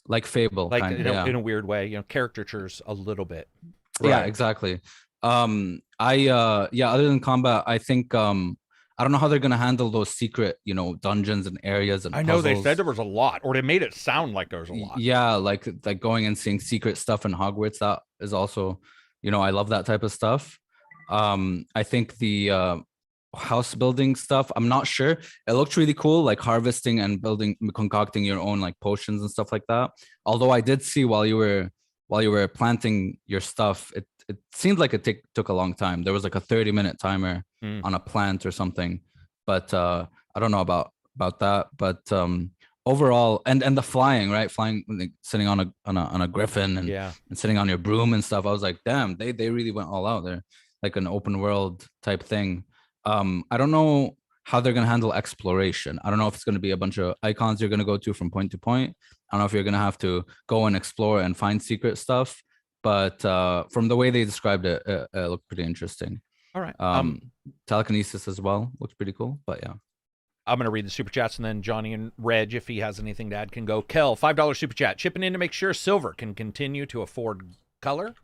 Speaker 2: Like Fable,
Speaker 1: like
Speaker 2: kind
Speaker 1: in,
Speaker 2: of,
Speaker 1: in a weird way. Caricatures a little bit.
Speaker 2: Yeah, exactly. Other than combat, I think I don't know how they're gonna handle those secret, dungeons and areas and
Speaker 1: I know they
Speaker 2: puzzles.
Speaker 1: said there was a lot, or they made it sound like there was a lot.
Speaker 2: Yeah, like going and seeing secret stuff in Hogwarts. That is also, I love that type of stuff. I think the house building stuff, I'm not sure. It looked really cool, like harvesting and concocting your own like potions and stuff like that. Although I did see while you were planting your stuff, it seemed like it took a long time. There was like a 30-minute timer on a plant or something. But I don't know about about that. But overall, and the flying, right? Flying, like, sitting on a griffin and,
Speaker 1: Yeah.
Speaker 2: and sitting on your broom and stuff. I was like, damn, they really went all out there, like an open world type thing. I don't know how they're gonna handle exploration. I don't know if it's gonna be a bunch of icons you're gonna go to from point to point. I don't know if you're gonna have to go and explore and find secret stuff. But from the way they described it, it looked pretty interesting.
Speaker 1: All right.
Speaker 2: Telekinesis as well looks pretty cool. But yeah.
Speaker 1: I'm going to read the super chats, and then Johnny and Reg, if he has anything to add, can go. Kel, $5 super chat, chipping in to make sure silver can continue to afford color.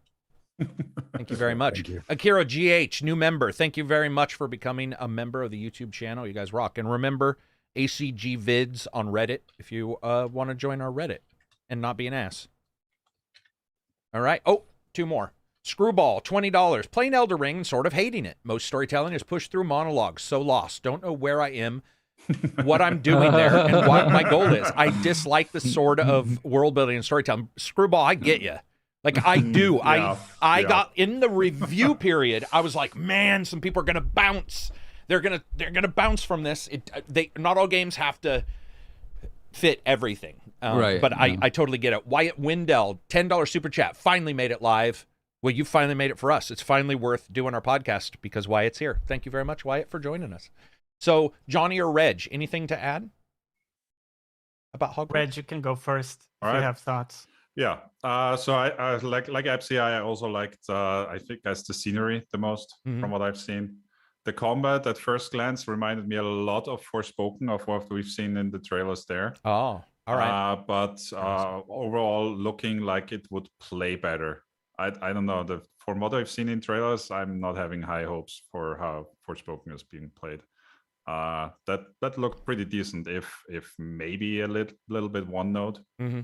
Speaker 1: Thank you very much. Akira GH, new member. Thank you very much for becoming a member of the YouTube channel. You guys rock. And remember, ACG vids on Reddit if you want to join our Reddit and not be an ass. All right. Oh, two more. Screwball, $20. Playing Elder Ring and sort of hating it. Most storytelling is pushed through monologues. So lost. Don't know where I am, what I'm doing there, and what my goal is. I dislike the sort of world building and storytelling. Screwball, I get you. Like, I do.
Speaker 4: Yeah,
Speaker 1: I got in the review period. I was like, man, some people are gonna bounce. They're gonna bounce from this. Not all games have to fit everything.
Speaker 2: Right.
Speaker 1: But I totally get it. Wyatt Windell, $10 super chat. Finally made it live. Well, you finally made it for us. It's finally worth doing our podcast because Wyatt's here. Thank you very much, Wyatt, for joining us. So, Johnny or Reg, anything to add about Hogwarts?
Speaker 3: Reg, you can go first if
Speaker 4: All
Speaker 3: you
Speaker 4: right.
Speaker 3: have thoughts.
Speaker 4: Yeah. So I like Epsi, I also liked I think that's the scenery the most from what I've seen. The combat at first glance reminded me a lot of Forspoken, of what we've seen in the trailers there.
Speaker 1: Oh, all right.
Speaker 4: But overall looking like it would play better. I don't know. From what I've seen in trailers, I'm not having high hopes for how Forspoken is being played. That looked pretty decent, if maybe a little bit one note.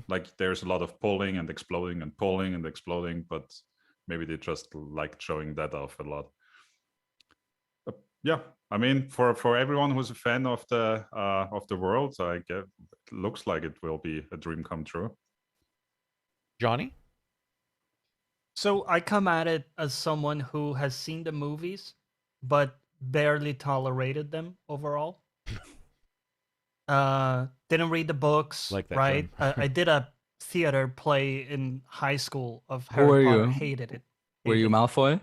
Speaker 4: Like there's a lot of pulling and exploding and pulling and exploding, but maybe they just like showing that off a lot. Yeah, I mean, for everyone who's a fan of the world, I guess it looks like it will be a dream come true.
Speaker 1: Johnny?
Speaker 3: So I come at it as someone who has seen the movies, but barely tolerated them overall. Didn't read the books,
Speaker 1: Like that,
Speaker 3: right? I did a theater play in high school of
Speaker 2: Who were
Speaker 3: Harry Potter.
Speaker 2: you?
Speaker 3: Hated it.
Speaker 2: Were you
Speaker 3: Hated it.
Speaker 2: Malfoy?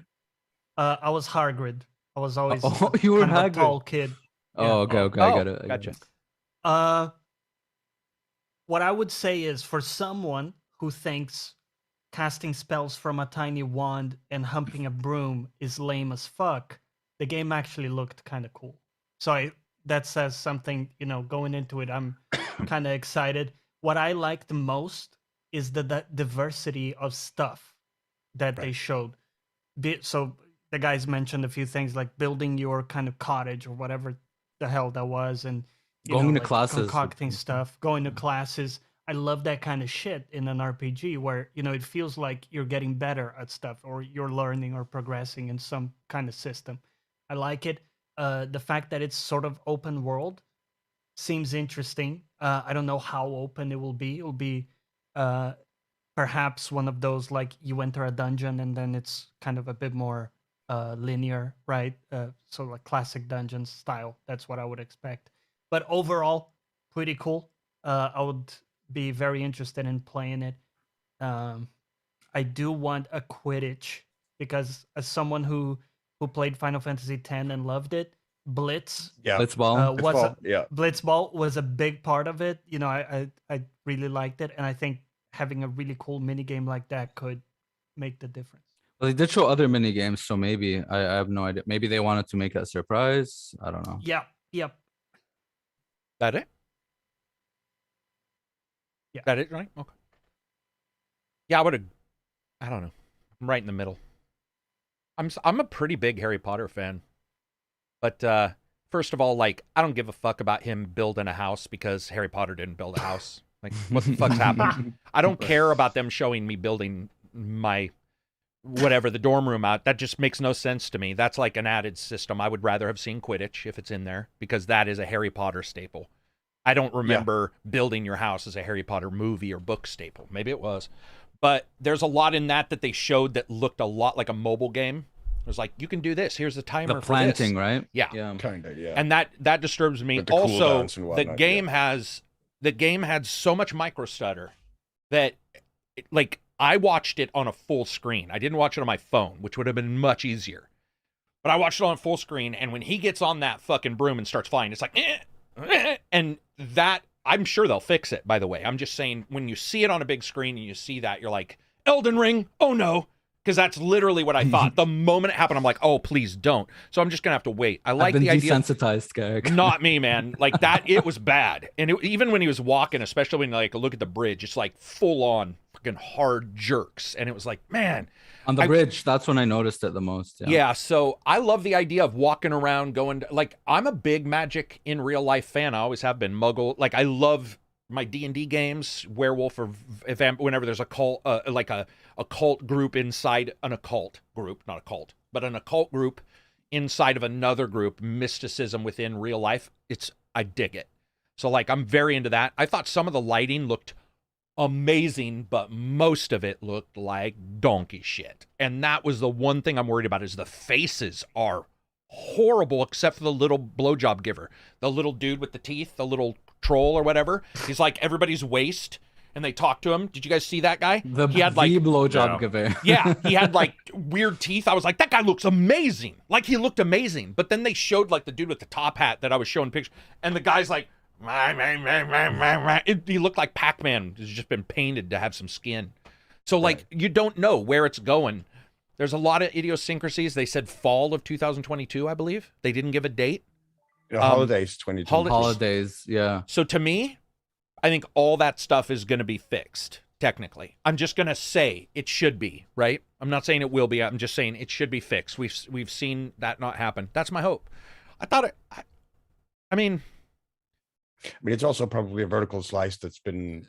Speaker 3: I was Hagrid. I was always
Speaker 2: Oh, you were
Speaker 3: kind of a
Speaker 2: Hagrid.
Speaker 3: tall kid.
Speaker 2: Oh, okay, okay, I got it. I got
Speaker 1: Gotcha.
Speaker 2: it.
Speaker 3: What I would say is, for someone who thinks casting spells from a tiny wand and humping a broom is lame as fuck, the game actually looked kind of cool. So that says something, going into it, I'm kind of excited. What I liked the most is the diversity of stuff that they showed. So the guys mentioned a few things like building your kind of cottage or whatever the hell that was, and
Speaker 2: Going to classes.
Speaker 3: concocting stuff, going to classes. I love that kind of shit in an RPG where, it feels like you're getting better at stuff or you're learning or progressing in some kind of system. I like it. The fact that it's sort of open world seems interesting. I don't know how open it will be. It will be perhaps one of those, like, you enter a dungeon and then it's kind of a bit more linear, right? So like classic dungeons style. That's what I would expect. But overall, pretty cool. I would be very interested in playing it. I do want a Quidditch because, as someone who played Final Fantasy X and loved it, Blitz
Speaker 5: Yeah.
Speaker 2: Blitzball.
Speaker 3: Blitzball was a big part of it. I really liked it, and I think having a really cool mini game like that could make the difference.
Speaker 2: Well, they did show other mini games, so maybe I have no idea. Maybe they wanted to make that surprise. I don't know.
Speaker 3: Yep.
Speaker 1: That it?
Speaker 3: Yeah.
Speaker 1: That it, right? Okay. Yeah, I don't know. I'm right in the middle. I'm a pretty big Harry Potter fan. But first of all, like, I don't give a fuck about him building a house because Harry Potter didn't build a house. Like, what the fuck's happened? I don't care about them showing me building my whatever, the dorm room out. That just makes no sense to me. That's like an added system. I would rather have seen Quidditch if it's in there because that is a Harry Potter staple. I don't remember building your house as a Harry Potter movie or book staple. Maybe it was. But there's a lot in that they showed that looked a lot like a mobile game. was like, you can do this. Here's the timer
Speaker 2: The
Speaker 1: for
Speaker 2: planting,
Speaker 1: this.
Speaker 2: right?
Speaker 1: Yeah.
Speaker 2: Yeah.
Speaker 5: Kinda, yeah.
Speaker 1: And that disturbs me.
Speaker 5: With the
Speaker 1: Also,
Speaker 5: cooldowns and
Speaker 1: the
Speaker 5: whatnot,
Speaker 1: game had so much micro stutter that, like, I watched it on a full screen. I didn't watch it on my phone, which would have been much easier. But I watched it on full screen, and when he gets on that fucking broom and starts flying, it's like, and that, I'm sure they'll fix it, by the way. I'm just saying, when you see it on a big screen and you see that, you're like, Elden Ring, oh no. Because that's literally what I thought. The moment it happened, I'm like, oh, please don't. So I'm just going to have to wait. I like
Speaker 2: I've been
Speaker 1: the idea.
Speaker 2: desensitized, Karak.
Speaker 1: Not me, man. Like that, it was bad. And even when he was walking, especially when like look at the bridge, it's like full on fucking hard jerks. And it was like, man.
Speaker 2: On the bridge, that's when I noticed it the most.
Speaker 1: Yeah, so I love the idea of walking around, going to, like, I'm a big Magic in real life fan. I always have been. Muggle. Like, I love my D&D games, werewolf or whenever there's a cult, like a cult group inside an occult group, not a cult, but an occult group inside of another group, mysticism within real life. I dig it. So like, I'm very into that. I thought some of the lighting looked amazing, but most of it looked like donkey shit. And that was the one thing I'm worried about is the faces are horrible, except for the little blowjob giver, the little dude with the teeth, the little troll or whatever. He's like everybody's waist, and they talk to him. Did you guys see that guy? He had like
Speaker 2: blowjob giver.
Speaker 1: Yeah, he had like weird teeth. I was like, that guy looks amazing. Like he looked amazing. But then they showed like the dude with the top hat that I was showing pictures, and the guy's like, he looked like Pac-Man. He's just been painted to have some skin. So like you don't know where it's going. There's a lot of idiosyncrasies. They said fall of 2022, I believe. They didn't give a date.
Speaker 5: Holidays 22.
Speaker 2: Holidays, yeah.
Speaker 1: So to me, I think all that stuff is going to be fixed, technically. I'm just going to say it should be, right? I'm not saying it will be. I'm just saying it should be fixed. We've seen that not happen. That's my hope. I mean,
Speaker 5: it's also probably a vertical slice that's been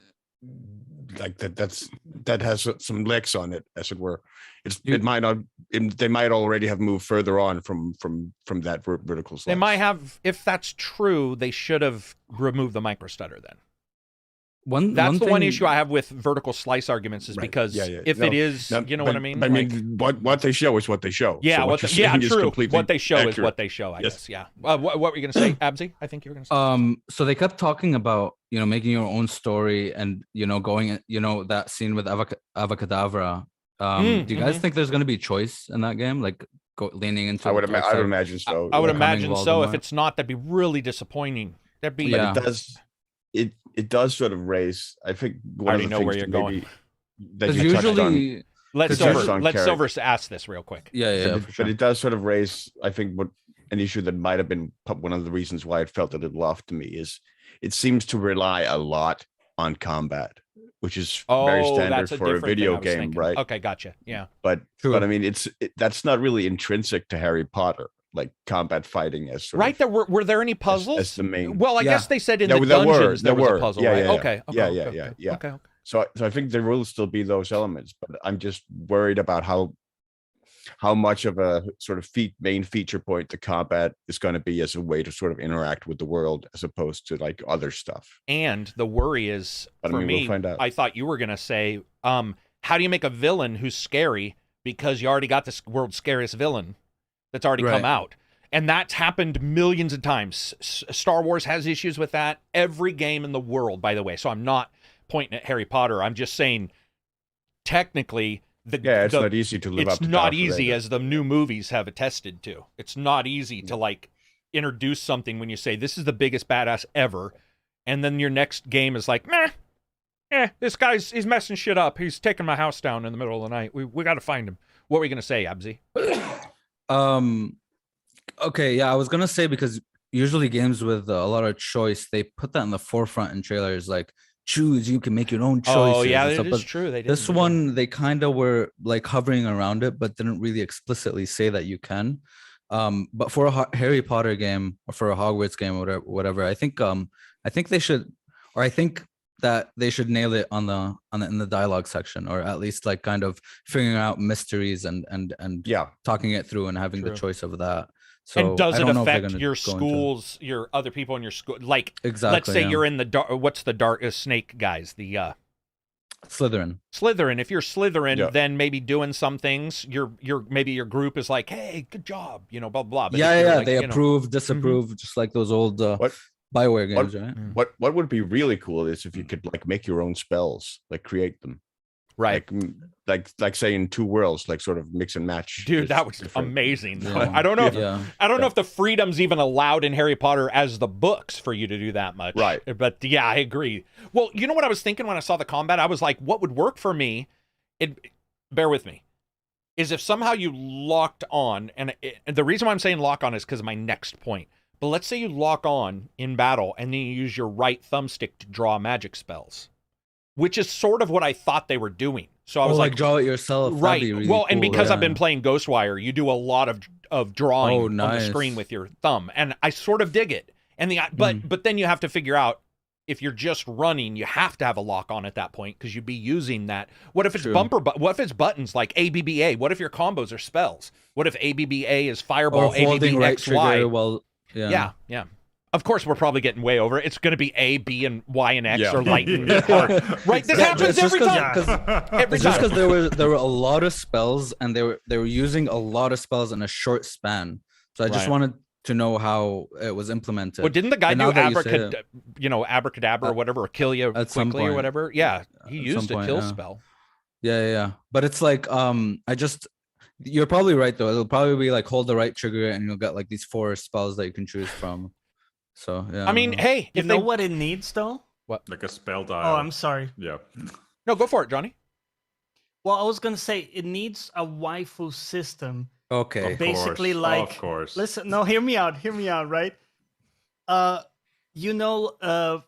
Speaker 5: like that has some legs on it, as it were. It might not. They might already have moved further on from that vertical slice.
Speaker 1: They might have. If that's true, they should have removed the micro stutter then. That's the one issue I have with vertical slice arguments is because if it is, you know what I mean?
Speaker 5: I mean, what they show is what they show.
Speaker 1: Yeah,
Speaker 5: so
Speaker 1: true. What they show
Speaker 5: accurate.
Speaker 1: is what they show, I guess, yeah. What were you going to say, Abzi? I think you were going to say.
Speaker 2: So they kept talking about, making your own story and, going, that scene with Avacadabra. Do you guys think there's going to be choice in that game? Like leaning into
Speaker 5: I would imagine so.
Speaker 1: I would imagine so. If it's not, that'd be really disappointing. But
Speaker 5: it does sort of raise. I think
Speaker 1: I already know where you're going.
Speaker 5: That you usually
Speaker 1: let's Silver ask this real quick.
Speaker 2: Yeah,
Speaker 5: but it does sort of raise. I think an issue that might have been one of the reasons why it felt a little off to me is it seems to rely a lot on combat, which is very standard for a video game, right?
Speaker 1: Okay, gotcha. Yeah,
Speaker 5: but I mean, that's not really intrinsic to Harry Potter. Like combat fighting as sort
Speaker 1: of, were there any puzzles?
Speaker 5: As the main.
Speaker 1: Well, I guess they said in the dungeons there was a puzzle, right? Okay.
Speaker 5: Okay. So I think there will still be those elements, but I'm just worried about how much of a sort of main feature point the combat is going to be as a way to sort of interact with the world as opposed to like other stuff.
Speaker 1: And the worry is, for me, we'll find out. I thought you were going to say, how do you make a villain who's scary because you already got this world's scariest villain that's already come out? And that's happened millions of times. Star Wars has issues with that. Every game in the world, by the way. So I'm not pointing at Harry Potter. I'm just saying, technically,
Speaker 5: it's not easy to live up to.
Speaker 1: It's not easy, as the new movies have attested to. It's not easy to like introduce something when you say this is the biggest badass ever, and then your next game is like, this guy's he's messing shit up. He's taking my house down in the middle of the night. We got to find him. What were you gonna say, Abzi?
Speaker 2: Okay, yeah, I was gonna say, because usually games with a lot of choice, they put that in the forefront in trailers, like choose, you can make your own choices.
Speaker 1: Oh yeah, it is true. They did.
Speaker 2: This one, they kind of were like hovering around it, but didn't really explicitly say that you can. But for a Harry Potter game or for a Hogwarts game or whatever, I think they should, or I think that they should nail it in the dialogue section, or at least like kind of figuring out mysteries and talking it through and having the choice of that. So
Speaker 1: and does it affect your schools, your other people in your school? Like,
Speaker 2: exactly,
Speaker 1: let's say you're in the dark. What's the dark snake guys? The
Speaker 2: Slytherin.
Speaker 1: Slytherin. If you're Slytherin,
Speaker 5: Yeah.
Speaker 1: then maybe doing some things, maybe your group is like, hey, good job, you know, blah blah. But
Speaker 2: Yeah,
Speaker 1: if you're
Speaker 2: yeah.
Speaker 1: like,
Speaker 2: They
Speaker 1: you know,
Speaker 2: approve, disapprove, just like those old
Speaker 5: What
Speaker 2: Bioware games, right?
Speaker 5: what would be really cool is if you could like make your own spells, like create them.
Speaker 1: right,
Speaker 5: Like say in Two Worlds, like sort of mix and match.
Speaker 1: dude,
Speaker 5: this
Speaker 1: that was
Speaker 5: different-
Speaker 1: amazing.
Speaker 2: Yeah.
Speaker 1: I don't know. If,
Speaker 2: Yeah.
Speaker 1: I don't know if the freedom's even allowed in Harry Potter as the books for you to do that much.
Speaker 5: Right.
Speaker 1: But yeah, I agree. Well, you know what I was thinking when I saw the combat? I was like, what would work for me? Bear with me. Is if somehow you locked on, and the reason why I'm saying lock on is because of my next point. But let's say you lock on in battle and then you use your right thumbstick to draw magic spells, which is sort of what I thought they were doing. So I was
Speaker 2: like draw it yourself. That'd
Speaker 1: right.
Speaker 2: be really
Speaker 1: Well, and
Speaker 2: cool,
Speaker 1: because I've
Speaker 2: yeah.
Speaker 1: been playing Ghostwire, you do a lot of drawing on the
Speaker 2: nice.
Speaker 1: screen with your thumb, and I sort of dig it. And but then you have to figure out if you're just running, you have to have a lock on at that point because you'd be using that. What if it's
Speaker 2: True.
Speaker 1: what if it's buttons like ABBA? What if your combos are spells? What if ABBA is fireball,
Speaker 2: Or holding
Speaker 1: ABB
Speaker 2: right
Speaker 1: XY?
Speaker 2: trigger while
Speaker 1: Yeah. Of course, we're probably getting way over it. It's going to be A, B, and Y and X
Speaker 5: Yeah.
Speaker 1: or lightning.
Speaker 4: Yeah.
Speaker 1: Right? This
Speaker 2: Yeah,
Speaker 1: happens
Speaker 2: it's just
Speaker 1: every
Speaker 2: 'cause-
Speaker 1: time.
Speaker 2: 'cause-
Speaker 1: Every
Speaker 2: It's just
Speaker 1: time.
Speaker 2: because there were a lot of spells and they were using a lot of spells in a short span. So I just
Speaker 1: Right.
Speaker 2: wanted to know how it was implemented.
Speaker 1: Well, didn't the guy
Speaker 2: And
Speaker 1: do
Speaker 2: now that you say
Speaker 1: abracadabra or whatever, or kill you
Speaker 2: at some
Speaker 1: quickly or
Speaker 2: point.
Speaker 1: whatever? Yeah, he
Speaker 2: At
Speaker 1: used
Speaker 2: some
Speaker 1: a
Speaker 2: point,
Speaker 1: kill
Speaker 2: yeah.
Speaker 1: spell.
Speaker 2: Yeah. But it's like you're probably right though. It'll probably be like hold the right trigger and you'll get like these 4 spells that you can choose from. So yeah.
Speaker 1: I mean, hey,
Speaker 3: You
Speaker 1: if
Speaker 3: know
Speaker 1: they
Speaker 3: what it needs though?
Speaker 4: Like a spell dial.
Speaker 3: Oh, I'm sorry.
Speaker 4: Yeah.
Speaker 1: no, go for it, Johnny.
Speaker 3: Well, I was gonna say it needs a waifu system.
Speaker 2: Okay.
Speaker 4: Of
Speaker 3: Basically,
Speaker 4: course,
Speaker 3: like,
Speaker 4: of course.
Speaker 3: Listen, no, hear me out, right?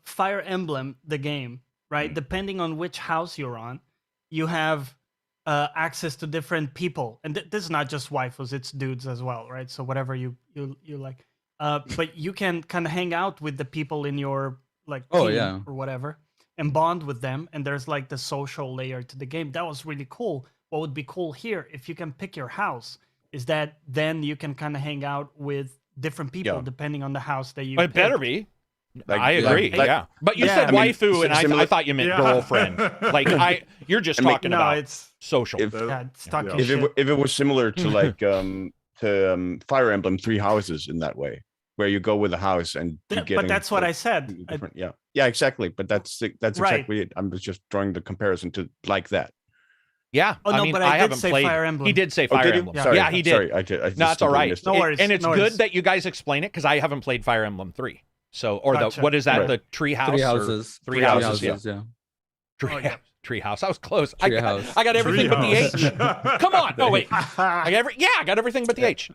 Speaker 3: Fire Emblem, the game, right? Depending on which house you're on, you have access to different people, and this is not just waifus; it's dudes as well, right? So whatever you like, but you can kind of hang out with the people in your like
Speaker 2: Oh,
Speaker 3: team
Speaker 2: yeah.
Speaker 3: or whatever, and bond with them. And there's like the social layer to the game. That was really cool. What would be cool here if you can pick your house is that then you can kind of hang out with different people
Speaker 5: Yeah.
Speaker 3: depending on the house that you.
Speaker 1: It better
Speaker 3: picked.
Speaker 1: be.
Speaker 5: Like-
Speaker 1: I agree.
Speaker 5: like-
Speaker 1: yeah, but you
Speaker 3: Yeah,
Speaker 1: said
Speaker 3: I mean,
Speaker 1: waifu, and
Speaker 5: similar-
Speaker 1: I thought you meant
Speaker 4: Yeah.
Speaker 1: girlfriend. Like you're just
Speaker 5: I mean,
Speaker 1: talking
Speaker 3: No,
Speaker 1: about
Speaker 3: it's
Speaker 1: social.
Speaker 5: If-
Speaker 3: yeah, it's talking
Speaker 4: Yeah.
Speaker 3: shit.
Speaker 5: if it was similar to like Fire Emblem 3 Houses in that way, where you go with a house and you get
Speaker 3: But that's what I said.
Speaker 5: different, yeah, exactly. But that's
Speaker 3: Right.
Speaker 5: exactly it. I'm just drawing the comparison to like that.
Speaker 1: Yeah.
Speaker 3: Oh, no,
Speaker 1: I mean,
Speaker 3: but I did
Speaker 1: haven't
Speaker 3: say
Speaker 1: played.
Speaker 3: Fire Emblem.
Speaker 1: He did say
Speaker 5: Oh,
Speaker 1: Fire
Speaker 5: did he?
Speaker 1: Emblem.
Speaker 3: Sorry.
Speaker 1: Yeah, he did.
Speaker 5: Sorry, I just
Speaker 1: No, it's all
Speaker 5: completely
Speaker 1: right.
Speaker 5: missed
Speaker 3: No
Speaker 5: it.
Speaker 3: worries.
Speaker 1: And it's
Speaker 3: no
Speaker 1: good
Speaker 3: worries.
Speaker 1: that you guys explain it because I haven't played Fire Emblem 3. So, or
Speaker 3: Gotcha.
Speaker 1: what is that?
Speaker 5: Right.
Speaker 1: The tree house?
Speaker 2: 3
Speaker 1: or-
Speaker 2: houses.
Speaker 1: Three houses,
Speaker 2: yeah.
Speaker 1: Tree,
Speaker 3: Oh, yeah.
Speaker 1: tree house. I was close.
Speaker 2: Tree
Speaker 1: I
Speaker 2: house.
Speaker 1: got everything but the H.
Speaker 4: Treehouse.
Speaker 1: Come on. Oh wait. I got everything but the H.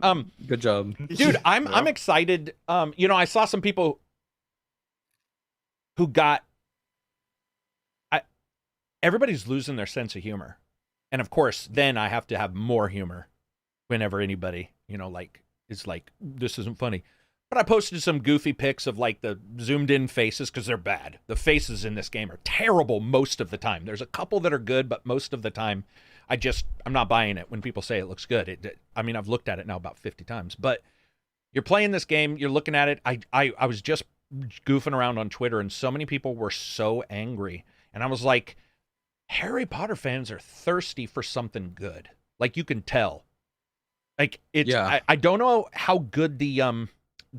Speaker 2: Good job.
Speaker 1: Dude, I'm excited. I saw some people who got. Everybody's losing their sense of humor, and of course, then I have to have more humor whenever anybody, is like, this isn't funny. But I posted some goofy pics of like the zoomed in faces because they're bad. The faces in this game are terrible most of the time. There's a couple that are good, but most of the time, I'm not buying it when people say it looks good. I've looked at it now about 50 times. But you're playing this game, you're looking at it. I was just goofing around on Twitter, and so many people were so angry. And I was like, Harry Potter fans are thirsty for something good. Like, you can tell. Like, it's
Speaker 2: Yeah.
Speaker 1: I don't know how good the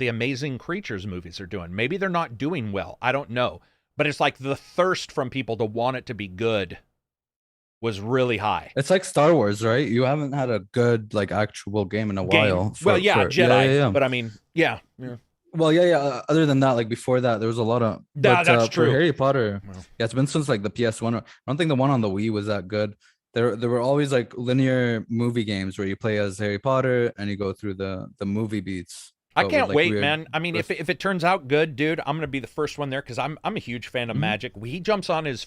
Speaker 1: Amazing Creatures movies are doing. Maybe they're not doing well. I don't know. But it's like the thirst from people to want it to be good was really high.
Speaker 2: It's like Star Wars, right? You haven't had a good like actual game in a while.
Speaker 1: Jedi. But I mean, yeah.
Speaker 2: Well, yeah. Other than that, like before that, there was a lot of.
Speaker 1: Yeah, that's
Speaker 2: for
Speaker 1: true.
Speaker 2: Harry Potter,
Speaker 1: Well.
Speaker 2: yeah, it's been since like the PS1. I don't think the one on the Wii was that good. There were always like linear movie games where you play as Harry Potter and you go through the movie beats.
Speaker 1: I
Speaker 2: but with,
Speaker 1: can't
Speaker 2: like,
Speaker 1: wait,
Speaker 2: weird
Speaker 1: man. I mean, if it turns out good, dude, I'm gonna be the first one there because I'm a huge fan of magic. He jumps on his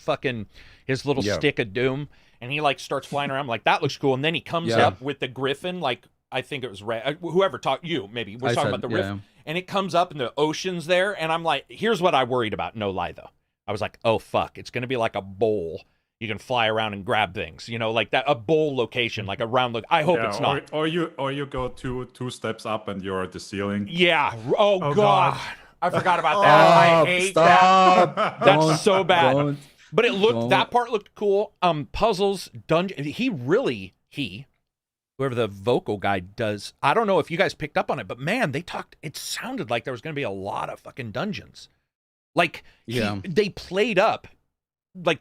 Speaker 1: little
Speaker 5: Yeah.
Speaker 1: stick of doom and he like starts flying around. I'm like, that looks cool. And then he comes
Speaker 2: Yeah.
Speaker 1: up with the griffin, like I think it was whoever talked you maybe was
Speaker 2: I
Speaker 1: talking
Speaker 2: said,
Speaker 1: about the griffin, and it comes up and the ocean's there, and I'm like, here's what I worried about. No lie though, I was like, oh fuck, it's gonna be like a bowl. You can fly around and grab things, like that, a bowl location, like a round look. I hope
Speaker 4: Yeah,
Speaker 1: it's not.
Speaker 4: or you go two steps up and you're at the ceiling.
Speaker 1: Yeah. Oh,
Speaker 3: Oh,
Speaker 1: God.
Speaker 3: God.
Speaker 1: I forgot about that. I hate that.
Speaker 2: Stop!
Speaker 1: That's
Speaker 2: Don't-
Speaker 1: so bad.
Speaker 2: don't.
Speaker 1: But it looked,
Speaker 2: So-
Speaker 1: that part looked cool. Puzzles, dungeon. Whoever the vocal guy does, I don't know if you guys picked up on it, but man, it sounded like there was going to be a lot of fucking dungeons. Like, they played up like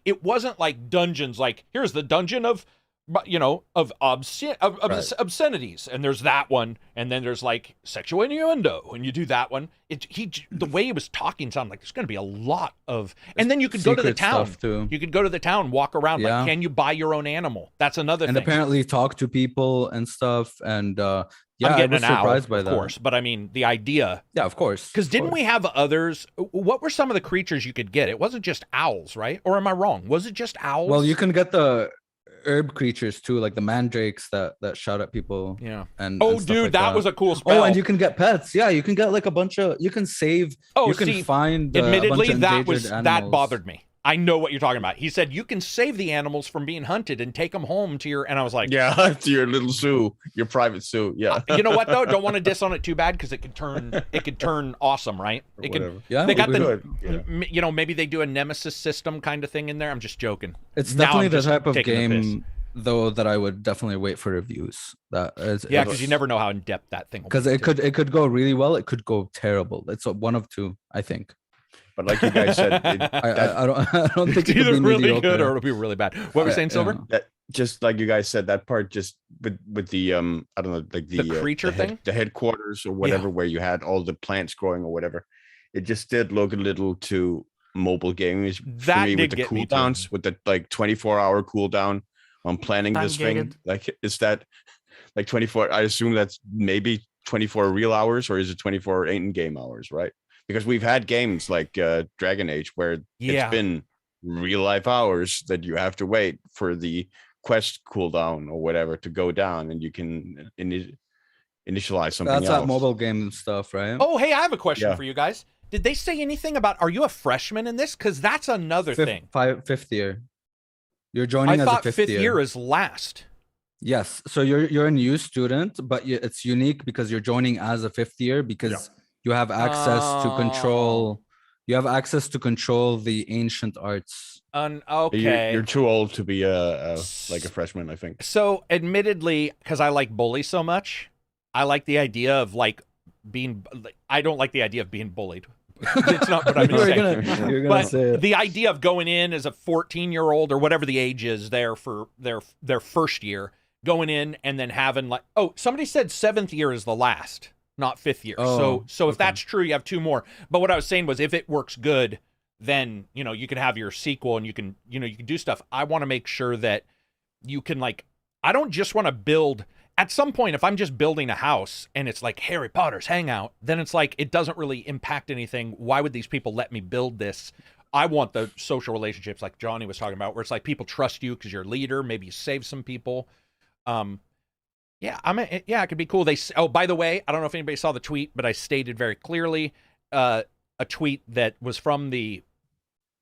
Speaker 1: it wasn't like dungeons, like here's the dungeon of, you know, of obscenities, and there's that one, and then there's like sexual innuendo, and you do that one. The way he was talking sounded like there's going to be a lot of, and then you could go to the town
Speaker 2: too.
Speaker 1: You could go to the town, walk around. Like, can you buy your own animal? That's another
Speaker 2: and
Speaker 1: thing.
Speaker 2: apparently talk to people and stuff. And
Speaker 1: I'm
Speaker 2: I
Speaker 1: getting
Speaker 2: was
Speaker 1: an owl,
Speaker 2: surprised by
Speaker 1: of
Speaker 2: that.
Speaker 1: course, but I mean the idea.
Speaker 2: Yeah, of course.
Speaker 1: Because didn't we have others? What were some of the creatures you could get? It wasn't just owls, right? Or am I wrong? Was it just owls?
Speaker 2: Well, you can get the herb creatures too, like the mandrakes that shout at people.
Speaker 1: Yeah.
Speaker 2: And
Speaker 1: oh,
Speaker 2: stuff
Speaker 1: dude,
Speaker 2: like
Speaker 1: that was a cool spell.
Speaker 2: Oh, and you can get pets. Yeah, you can get like a bunch of. You can save.
Speaker 1: Oh,
Speaker 2: you can
Speaker 1: see,
Speaker 2: find.
Speaker 1: admittedly,
Speaker 2: a bunch of endangered
Speaker 1: that
Speaker 2: animals.
Speaker 1: bothered me. I know what you're talking about. He said you can save the animals from being hunted and take them home to your. And I was like,
Speaker 5: Yeah, to your little zoo, your private zoo. Yeah.
Speaker 1: You know what though? Don't want to diss on it too bad because it could turn awesome, right?
Speaker 5: Or
Speaker 1: It could.
Speaker 5: whatever.
Speaker 2: Yeah,
Speaker 1: They got
Speaker 5: we
Speaker 1: the,
Speaker 5: could, yeah.
Speaker 1: you know, maybe they do a nemesis system kind of thing in there. I'm just joking.
Speaker 2: It's
Speaker 1: Now
Speaker 2: definitely
Speaker 1: I'm
Speaker 2: the
Speaker 1: just
Speaker 2: type of
Speaker 1: taking the piss.
Speaker 2: game though that I would definitely wait for reviews. That is,
Speaker 1: Yeah, because you never know how in depth that thing will be.
Speaker 2: because it could go really well. It could go terrible. It's one of two, I think.
Speaker 5: But like you guys said,
Speaker 2: I don't think
Speaker 1: It's
Speaker 2: it could
Speaker 1: either
Speaker 2: be
Speaker 1: really
Speaker 2: mediocre.
Speaker 1: good or it'll be really bad. What were you saying, Silver?
Speaker 5: that just like you guys said, that part just with the I don't know, like
Speaker 1: The creature thing?
Speaker 5: the headquarters or whatever, where you had all the plants growing or whatever. It just did look a little too mobile gaming for
Speaker 1: That
Speaker 5: me,
Speaker 1: did
Speaker 5: with the
Speaker 1: get me too.
Speaker 5: cooldowns, with the like 24-hour cooldown on planning this thing.
Speaker 3: Time-gated.
Speaker 5: Like, is that like 24? I assume that's maybe 24 real hours, or is it 24 in-game hours, right? Because we've had games like Dragon Age where
Speaker 1: Yeah.
Speaker 5: it's been real life hours that you have to wait for the quest cooldown or whatever to go down, and you can initialize something
Speaker 2: That's
Speaker 5: else.
Speaker 2: that mobile game stuff, right?
Speaker 1: Oh, hey, I have a question
Speaker 5: Yeah.
Speaker 1: for you guys. Did they say anything about? Are you a freshman in this? Because that's another thing.
Speaker 2: Fifth year. You're joining
Speaker 1: I
Speaker 2: as
Speaker 1: thought
Speaker 2: a fifth year.
Speaker 1: is last.
Speaker 2: Yes, so you're a new student, but it's unique because you're joining as a fifth year because you have access to
Speaker 1: Oh.
Speaker 2: control. You have access to control the ancient arts.
Speaker 1: Okay.
Speaker 5: You're too old to be like a freshman, I think.
Speaker 1: So, admittedly, because I like bully so much, I like the idea of like being. I don't like the idea of being bullied. It's not what I'm
Speaker 2: You're
Speaker 1: saying.
Speaker 2: gonna
Speaker 1: But
Speaker 2: say it.
Speaker 1: the idea of going in as a 14-year-old or whatever the age is there for their first year, going in and then having like, oh, somebody said 7th year is the last, not 5th year.
Speaker 2: Oh,
Speaker 1: So if
Speaker 2: okay.
Speaker 1: that's true, you have 2 more. But what I was saying was, if it works good, then you can have your sequel and you can do stuff. I want to make sure that you can, like, I don't just want to build. At some point, if I'm just building a house and it's like Harry Potter's hangout, then it's like it doesn't really impact anything. Why would these people let me build this? I want the social relationships like Johnny was talking about, where it's like people trust you because you're a leader. Maybe you save some people. Yeah, it could be cool. By the way, I don't know if anybody saw the tweet, but I stated very clearly a tweet that was from the,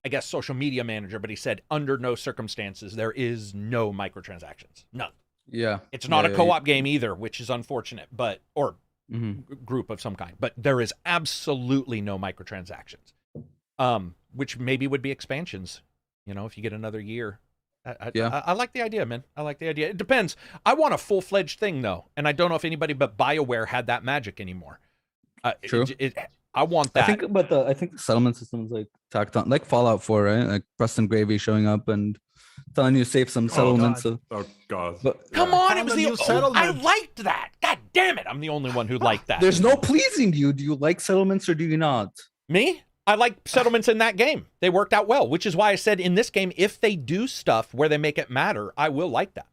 Speaker 1: I guess, social media manager, but he said, under no circumstances, there is no microtransactions. None.
Speaker 2: Yeah,
Speaker 1: It's not
Speaker 2: Yeah,
Speaker 1: a co-op game either, which is unfortunate, or
Speaker 2: Mhm.
Speaker 1: group of some kind. But there is absolutely no microtransactions, which maybe would be expansions. If you get another year. I like the idea, man. I like the idea. It depends. I want a full-fledged thing, though, and I don't know if anybody but BioWare had that magic anymore.
Speaker 2: True.
Speaker 1: I want that.
Speaker 2: I think the settlement system is like tacked on, like Fallout 4, right? Like Preston Gravy showing up and telling you save some settlements.
Speaker 4: Oh God.
Speaker 2: But
Speaker 1: Come on, it
Speaker 3: Found
Speaker 1: was
Speaker 3: a
Speaker 1: the
Speaker 3: new settlement.
Speaker 1: I liked that. God damn it, I'm the only one who liked that.
Speaker 2: there's no pleasing you. Do you like settlements or do you not?
Speaker 1: Me? I like settlements in that game. They worked out well, which is why I said in this game, if they do stuff where they make it matter, I will like that.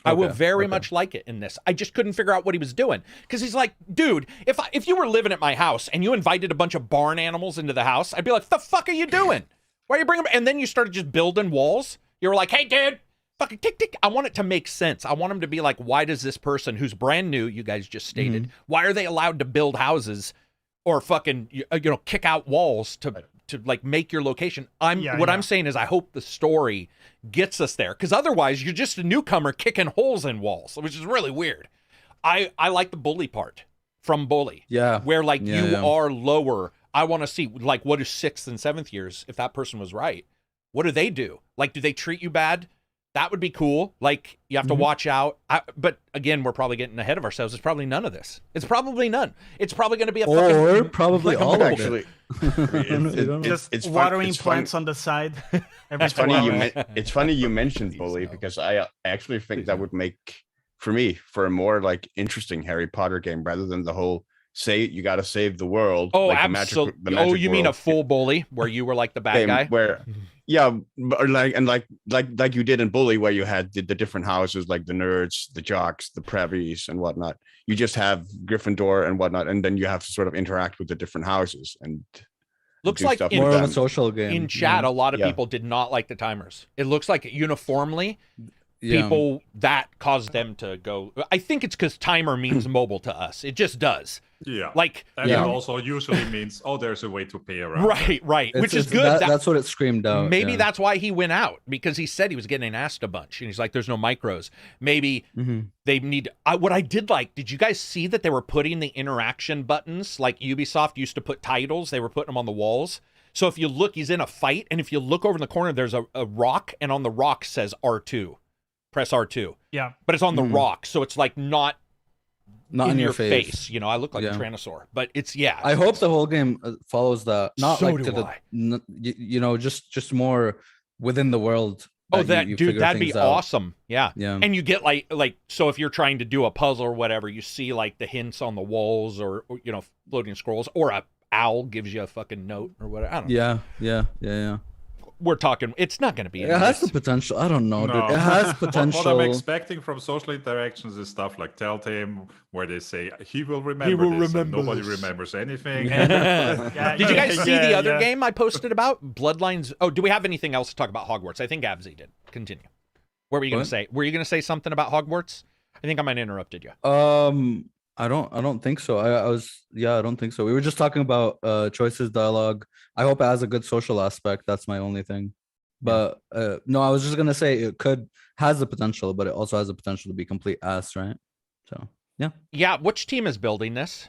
Speaker 1: I will
Speaker 2: Okay,
Speaker 1: very
Speaker 2: okay.
Speaker 1: much like it in this. I just couldn't figure out what he was doing. Because he's like, dude, if you were living at my house and you invited a bunch of barn animals into the house, I'd be like, the fuck are you doing? Why are you bringing them? And then you started just building walls. You were like, hey, dude, fucking tick, tick. I want it to make sense. I want him to be like, why does this person who's brand new, you guys just stated, why are they allowed to build houses or fucking, kick out walls to like make your location? I'm saying is I hope the story gets us there, because otherwise you're just a newcomer kicking holes in walls, which is really weird. I like the bully part from Bully.
Speaker 2: Yeah.
Speaker 1: Where like
Speaker 2: Yeah,
Speaker 1: you
Speaker 2: yeah.
Speaker 1: are lower. I want to see like what is 6th and 7th years if that person was right. What do they do? Like, do they treat you bad? That would be cool. Like, you have to watch out. But again, we're probably getting ahead of ourselves. It's probably none of this. It's probably none. It's probably going to be a
Speaker 2: Or probably
Speaker 1: like a
Speaker 2: all of
Speaker 1: mobile.
Speaker 2: it.
Speaker 5: Actually,
Speaker 3: Just
Speaker 5: fun-
Speaker 3: watering
Speaker 5: it's fun-
Speaker 3: plants on the side. every
Speaker 5: It's funny
Speaker 3: 2
Speaker 5: you
Speaker 3: hours.
Speaker 5: it's funny you mentioned
Speaker 1: Please
Speaker 5: bully
Speaker 1: no.
Speaker 5: because I actually think that would make for a more like interesting Harry Potter game rather than the whole you got to save the world.
Speaker 1: Oh,
Speaker 5: like
Speaker 1: absolutely.
Speaker 5: the magic
Speaker 1: You mean a
Speaker 5: world
Speaker 1: full bully where you were like the bad
Speaker 5: game
Speaker 1: guy?
Speaker 5: where or like you did in Bully where you had the different houses like the nerds, the jocks, the previes and whatnot. You just have Gryffindor and whatnot, and then you have to sort of interact with the different houses and
Speaker 1: Looks
Speaker 5: do
Speaker 1: like
Speaker 5: stuff
Speaker 1: in,
Speaker 2: More
Speaker 5: with
Speaker 2: of a
Speaker 5: them.
Speaker 2: social game.
Speaker 1: in chat, a lot of
Speaker 5: Yeah.
Speaker 1: people did not like the timers. It looks like uniformly,
Speaker 2: Yeah.
Speaker 1: people that caused them to go. I think it's because timer means mobile to us. It just does.
Speaker 4: Yeah.
Speaker 1: Like,
Speaker 4: And
Speaker 2: Yeah.
Speaker 4: it also usually means, there's a way to pay around.
Speaker 1: right, which is
Speaker 2: It's-
Speaker 1: good.
Speaker 2: that's what it screamed out.
Speaker 1: Maybe
Speaker 2: yeah.
Speaker 1: that's why he went out, because he said he was getting asked a bunch, and he's like, "There's no micros." Maybe they need. What I did like. Did you guys see that they were putting the interaction buttons like Ubisoft used to put titles? They were putting them on the walls. So if you look, he's in a fight, and if you look over in the corner, there's a rock, and on the rock says R2. Press R2.
Speaker 3: Yeah.
Speaker 1: But it's on the rock, so it's like not
Speaker 2: Not
Speaker 1: in
Speaker 2: your face.
Speaker 1: You know, I look like a
Speaker 2: Yeah.
Speaker 1: Tyrannosaur, but it's yeah.
Speaker 2: I hope the whole game follows that. Not
Speaker 1: So
Speaker 2: like
Speaker 1: do
Speaker 2: to the,
Speaker 1: I.
Speaker 2: you know, just more within the world.
Speaker 1: Oh,
Speaker 2: you
Speaker 1: dude,
Speaker 2: figure
Speaker 1: that'd be
Speaker 2: things out.
Speaker 1: awesome. Yeah.
Speaker 2: Yeah.
Speaker 1: And you get like so if you're trying to do a puzzle or whatever, you see like the hints on the walls or you know, floating scrolls, or a owl gives you a fucking note or whatever. I don't know.
Speaker 2: Yeah.
Speaker 1: We're talking. It's not going to be.
Speaker 2: It has the potential. I don't know,
Speaker 4: No.
Speaker 2: dude. It has
Speaker 4: What
Speaker 2: potential.
Speaker 4: I'm expecting from social interactions is stuff like Telltale, where they say he will remember
Speaker 1: will
Speaker 4: this, and
Speaker 1: remember
Speaker 4: nobody
Speaker 1: this.
Speaker 4: remembers anything.
Speaker 3: Yeah,
Speaker 1: Did you guys see the other
Speaker 3: yeah.
Speaker 1: game I posted about Bloodlines? Oh, do we have anything else to talk about Hogwarts? I think Absy did. Continue. What were you going to
Speaker 2: What?
Speaker 1: say? Were you going to say something about Hogwarts? I think I might have interrupted you.
Speaker 2: I don't think so. I don't think so. We were just talking about choices, dialogue. I hope it has a good social aspect. That's my only thing. But no, I was just gonna say it has the potential, but it also has the potential to be complete ass, right? So yeah.
Speaker 1: Yeah, which team is building this,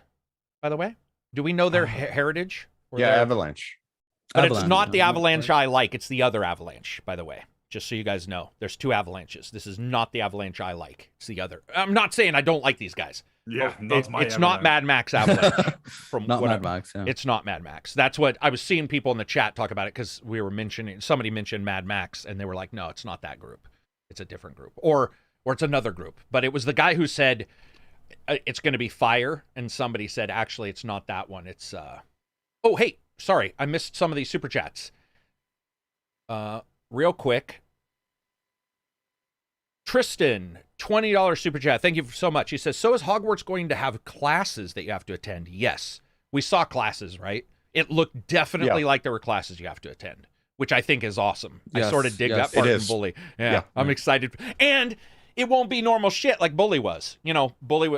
Speaker 1: by the way? Do we know their heritage? Or
Speaker 5: Yeah,
Speaker 1: their-
Speaker 5: Avalanche.
Speaker 1: But it's
Speaker 2: Avalanche,
Speaker 1: not the
Speaker 2: yeah.
Speaker 1: Avalanche I like. It's the other Avalanche, by the way. Just so you guys know. There's two Avalanches. This is not the Avalanche I like. It's the other. I'm not saying I don't like these guys.
Speaker 4: Yeah,
Speaker 1: Oh,
Speaker 4: not my
Speaker 1: it's not
Speaker 4: Avalanche.
Speaker 1: Mad Max Avalanche. From
Speaker 2: Not
Speaker 1: what
Speaker 2: Mad Max. Yeah.
Speaker 1: It's not Mad Max. That's what I was seeing people in the chat talk about it, because we were mentioning, somebody mentioned Mad Max, and they were like, no, it's not that group. It's a different group. Or it's another group. But it was the guy who said it's going to be Fire, and somebody said, actually, it's not that one. It's, oh, hey, sorry. I missed some of these super chats. Real quick. Tristan, $20 super chat. Thank you so much. He says, so is Hogwarts going to have classes that you have to attend? Yes. We saw classes, right? It looked definitely like there were classes you have to attend, which I think is awesome. I
Speaker 2: Yes,
Speaker 1: sort of dig
Speaker 2: yes.
Speaker 1: that part
Speaker 5: It
Speaker 1: in
Speaker 5: is.
Speaker 1: Bully. Yeah,
Speaker 5: Yeah.
Speaker 1: I'm excited. And it won't be normal shit like Bully was. You know, Bully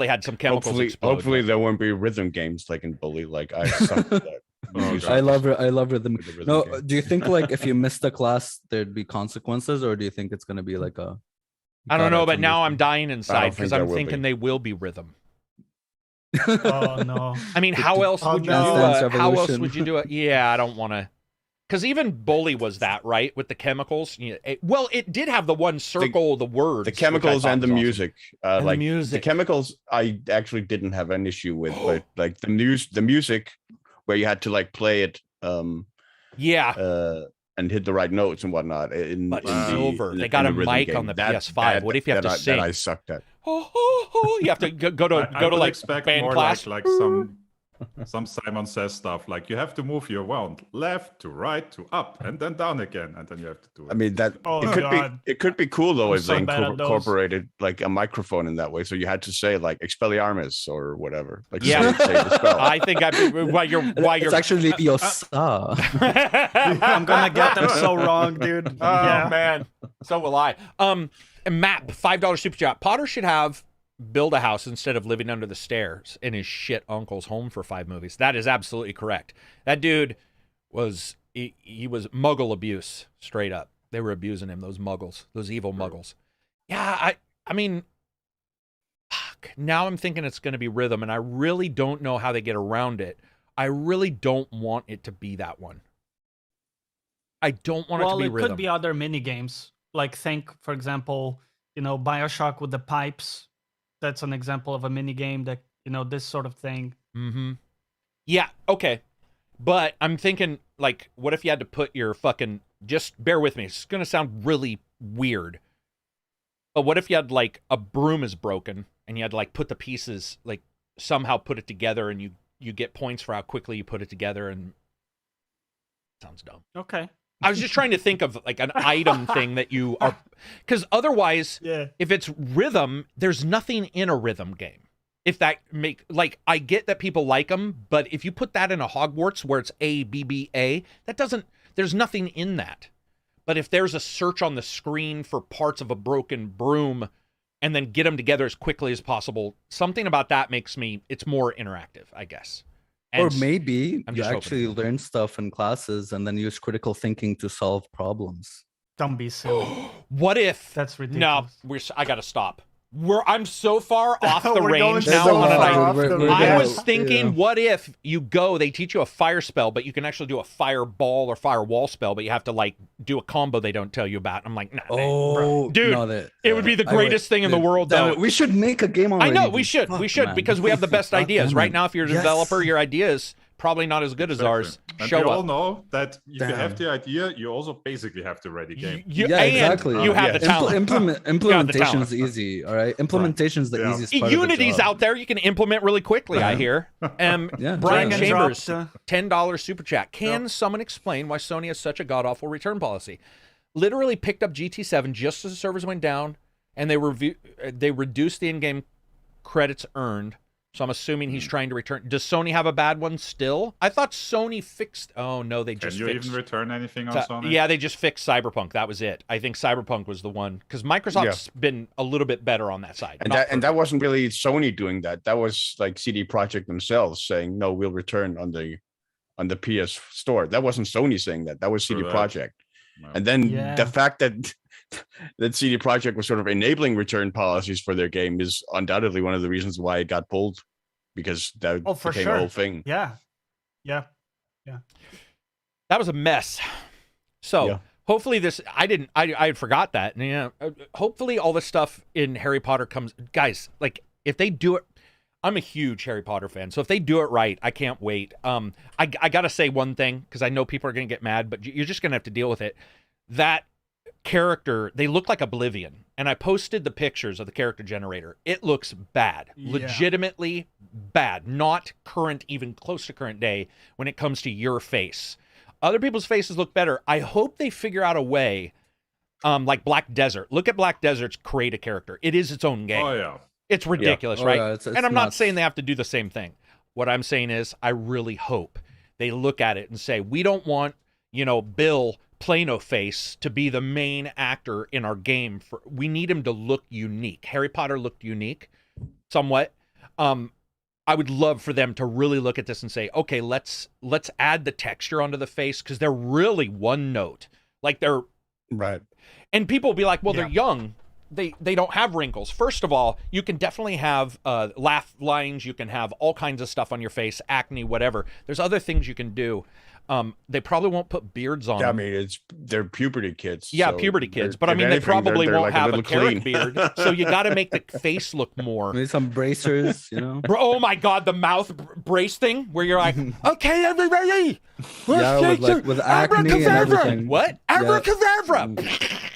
Speaker 1: had some chemicals
Speaker 5: Hopefully,
Speaker 1: explode.
Speaker 5: hopefully there won't be rhythm games like in Bully. Like I sucked at that.
Speaker 4: Oh,
Speaker 5: Usually
Speaker 2: I
Speaker 4: God.
Speaker 2: love rhythm.
Speaker 5: with the rhythm
Speaker 2: No,
Speaker 5: game.
Speaker 2: do you think like if you missed a class there'd be consequences, or do you think it's gonna be like a
Speaker 1: I don't know,
Speaker 2: gotta
Speaker 1: but now I'm
Speaker 2: attend
Speaker 1: dying inside because
Speaker 5: think there
Speaker 1: I'm
Speaker 5: will
Speaker 1: thinking
Speaker 5: be.
Speaker 1: they will be rhythm.
Speaker 2: this?
Speaker 3: Oh no.
Speaker 1: I mean, how else
Speaker 3: Oh,
Speaker 1: would you
Speaker 3: no.
Speaker 1: do
Speaker 2: Dance
Speaker 1: it? How else
Speaker 2: Revolution.
Speaker 1: would you do it? Yeah, I don't want to. Because even Bully was that, right? With the chemicals. Well, it did have the one circle, the words.
Speaker 5: The
Speaker 1: which I
Speaker 5: chemicals
Speaker 1: thought
Speaker 5: and the
Speaker 1: was awesome.
Speaker 5: music.
Speaker 1: And the
Speaker 5: Like
Speaker 1: music.
Speaker 5: chemicals, I actually didn't have an issue with, but like the music, where you had to like play it,
Speaker 1: Yeah,
Speaker 5: and hit the right notes and whatnot.
Speaker 1: But Silver, they got a mic on the PS5. What if you have to sing?
Speaker 5: That I sucked at.
Speaker 1: You have to go to
Speaker 4: I would
Speaker 1: like
Speaker 4: expect
Speaker 1: band
Speaker 4: more
Speaker 1: class.
Speaker 4: like some Simon Says stuff, like you have to move your wand left to right to up and then down again, and then you have to do it.
Speaker 5: I mean that
Speaker 3: Oh,
Speaker 5: it could
Speaker 3: God.
Speaker 5: be cool though
Speaker 3: I'm
Speaker 5: if
Speaker 3: so
Speaker 5: they
Speaker 3: bad at those.
Speaker 5: incorporated like a microphone in that way, so you had to say like Expelliarmus or whatever. Like
Speaker 1: Yeah.
Speaker 5: say the spell.
Speaker 1: I think why you're
Speaker 2: It's actually Yosa.
Speaker 3: I'm gonna get them so wrong, dude.
Speaker 1: Oh
Speaker 3: Yeah.
Speaker 1: man, so will I. Map $5 super chat. Potter should build a house instead of living under the stairs in his shit uncle's home for 5 movies. That is absolutely correct. That dude was he was Muggle abuse straight up. They were abusing him. Those Muggles, those evil Muggles. Yeah, I mean, fuck. Now I'm thinking it's going to be rhythm, and I really don't know how they get around it. I really don't want it to be that one. I don't want it to
Speaker 3: Well,
Speaker 1: be
Speaker 3: it
Speaker 1: rhythm.
Speaker 3: could be other mini games. Like think, for example, BioShock with the pipes. That's an example of a mini game that this sort of thing.
Speaker 1: Mm-hmm. Yeah, okay. But I'm thinking, like, what if you had to put your fucking... Just bear with me. It's going to sound really weird. But what if you had, like, a broom is broken, and you had to, like, put the pieces, like, somehow put it together, and you get points for how quickly you put it together, and... Sounds dumb.
Speaker 3: Okay.
Speaker 1: I was just trying to think of, like, an item thing that you are... Because otherwise,
Speaker 3: Yeah.
Speaker 1: if it's rhythm, there's nothing in a rhythm game. If that like, I get that people like them, but if you put that in a Hogwarts where it's A, B, B, A, that doesn't, there's nothing in that. But if there's a search on the screen for parts of a broken broom and then get them together as quickly as possible, something about that makes me, it's more interactive, I guess.
Speaker 2: Or
Speaker 1: And
Speaker 2: maybe
Speaker 1: I'm
Speaker 2: you
Speaker 1: just hoping.
Speaker 2: actually learn stuff in classes and then use critical thinking to solve problems.
Speaker 3: Don't be silly.
Speaker 1: what if,
Speaker 3: That's
Speaker 1: no,
Speaker 3: ridiculous.
Speaker 1: I gotta stop. I'm so far off the
Speaker 3: We're going
Speaker 1: range
Speaker 3: so
Speaker 1: now on an
Speaker 3: far
Speaker 1: item.
Speaker 3: off the range.
Speaker 1: I
Speaker 2: Yeah,
Speaker 1: was thinking,
Speaker 2: yeah.
Speaker 1: what if you go, they teach you a fire spell, but you can actually do a fireball or firewall spell, but you have to, like, do a combo they don't tell you about. I'm like, nah,
Speaker 2: Oh,
Speaker 1: Dude,
Speaker 2: no,
Speaker 1: it would be the
Speaker 2: I would-
Speaker 1: greatest thing in the
Speaker 2: dude,
Speaker 1: world,
Speaker 2: damn
Speaker 1: though.
Speaker 2: it, we should make a game already.
Speaker 1: I know, we
Speaker 2: dude.
Speaker 1: should,
Speaker 2: Fuck,
Speaker 1: because we have the best
Speaker 2: God
Speaker 1: ideas.
Speaker 2: damn
Speaker 1: Right
Speaker 2: it.
Speaker 1: now, if you're a
Speaker 2: Yes.
Speaker 1: developer, your ideas probably not as good as ours.
Speaker 4: And
Speaker 1: Show
Speaker 4: we all
Speaker 1: up.
Speaker 4: know that if you
Speaker 2: Damn.
Speaker 4: have the idea, you also basically have the ready game.
Speaker 1: You,
Speaker 2: Yeah,
Speaker 1: and
Speaker 2: exactly.
Speaker 1: you have
Speaker 5: Yeah.
Speaker 1: the talent.
Speaker 2: Implementation is
Speaker 1: talent.
Speaker 2: easy, all right? Implementation is the
Speaker 4: Yeah.
Speaker 2: easiest part of the
Speaker 1: Unity's
Speaker 2: job.
Speaker 1: out there. You can implement really quickly, I
Speaker 2: Yeah.
Speaker 1: hear.
Speaker 2: Yeah,
Speaker 1: Brian
Speaker 3: Drag and
Speaker 1: Chambers,
Speaker 3: drop,
Speaker 1: $10 super chat. Can someone explain why Sony has such a god-awful return policy? Literally picked up GT7 just as the servers went down, and they reduced the in-game credits earned. So I'm assuming he's trying to return. Does Sony have a bad one still? I thought Sony fixed... Oh, no, they
Speaker 4: Can
Speaker 1: just
Speaker 4: you
Speaker 1: fixed...
Speaker 4: even return anything on Sony?
Speaker 1: Yeah, they just fixed Cyberpunk. That was it. I think Cyberpunk was the one. Because Microsoft's been a little bit better on that side.
Speaker 5: And
Speaker 1: Not
Speaker 5: that wasn't really Sony doing that. That was like CD Projekt themselves saying, no, we'll return on the PS store. That wasn't Sony saying that. That was CD
Speaker 4: True that.
Speaker 5: Projekt.
Speaker 4: No.
Speaker 5: And then
Speaker 3: Yeah.
Speaker 5: the fact that that CD Projekt was sort of enabling return policies for their game is undoubtedly one of the reasons why it got pulled, because that
Speaker 3: Oh, for
Speaker 5: became
Speaker 3: sure.
Speaker 5: a whole thing.
Speaker 3: Yeah.
Speaker 1: That was a mess. So
Speaker 5: Yeah.
Speaker 1: hopefully this, I forgot that. Yeah. Hopefully all this stuff in Harry Potter comes, guys, like if they do it, I'm a huge Harry Potter fan. So if they do it right, I can't wait. I got to say one thing, because I know people are going to get mad, but you're just going to have to deal with it. That character, they look like Oblivion. And I posted the pictures of the character generator. It looks bad,
Speaker 3: Yeah.
Speaker 1: legitimately bad, not current, even close to current day when it comes to your face. Other people's faces look better. I hope they figure out a way, like Black Desert. Look at Black Desert's create a character. It is its own game.
Speaker 4: Oh, yeah.
Speaker 1: It's ridiculous,
Speaker 2: Oh,
Speaker 1: right?
Speaker 2: yeah, it's
Speaker 1: and I'm not
Speaker 2: nuts.
Speaker 1: saying they have to do the same thing. What I'm saying is I really hope they look at it and say, we don't want, Bill Plano Face to be the main actor in our game. We need him to look unique. Harry Potter looked unique somewhat. I would love for them to really look at this and say, okay, let's add the texture onto the face, because they're really one note. Like they're
Speaker 5: Right.
Speaker 1: and people will be like, well,
Speaker 3: Yeah.
Speaker 1: they're young. They don't have wrinkles. First of all, you can definitely have laugh lines. You can have all kinds of stuff on your face, acne, whatever. There's other things you can do. They probably won't put beards on
Speaker 5: Yeah, I
Speaker 1: them.
Speaker 5: mean, they're puberty kids.
Speaker 1: Yeah,
Speaker 5: so
Speaker 1: puberty kids.
Speaker 5: they're-
Speaker 1: But I
Speaker 5: if
Speaker 1: mean, they
Speaker 5: anything,
Speaker 1: probably
Speaker 5: they're
Speaker 1: won't
Speaker 5: like
Speaker 1: have a
Speaker 5: little
Speaker 1: carrot
Speaker 5: clean.
Speaker 1: beard. So you got to make the face look more.
Speaker 2: Maybe some bracers,
Speaker 1: Bro, oh my God, the mouth brace thing where you're like, okay, everybody.
Speaker 2: Yeah, with acne and
Speaker 1: Abracadabra.
Speaker 2: everything.
Speaker 1: What?
Speaker 2: Yeah.
Speaker 1: Abracadabra.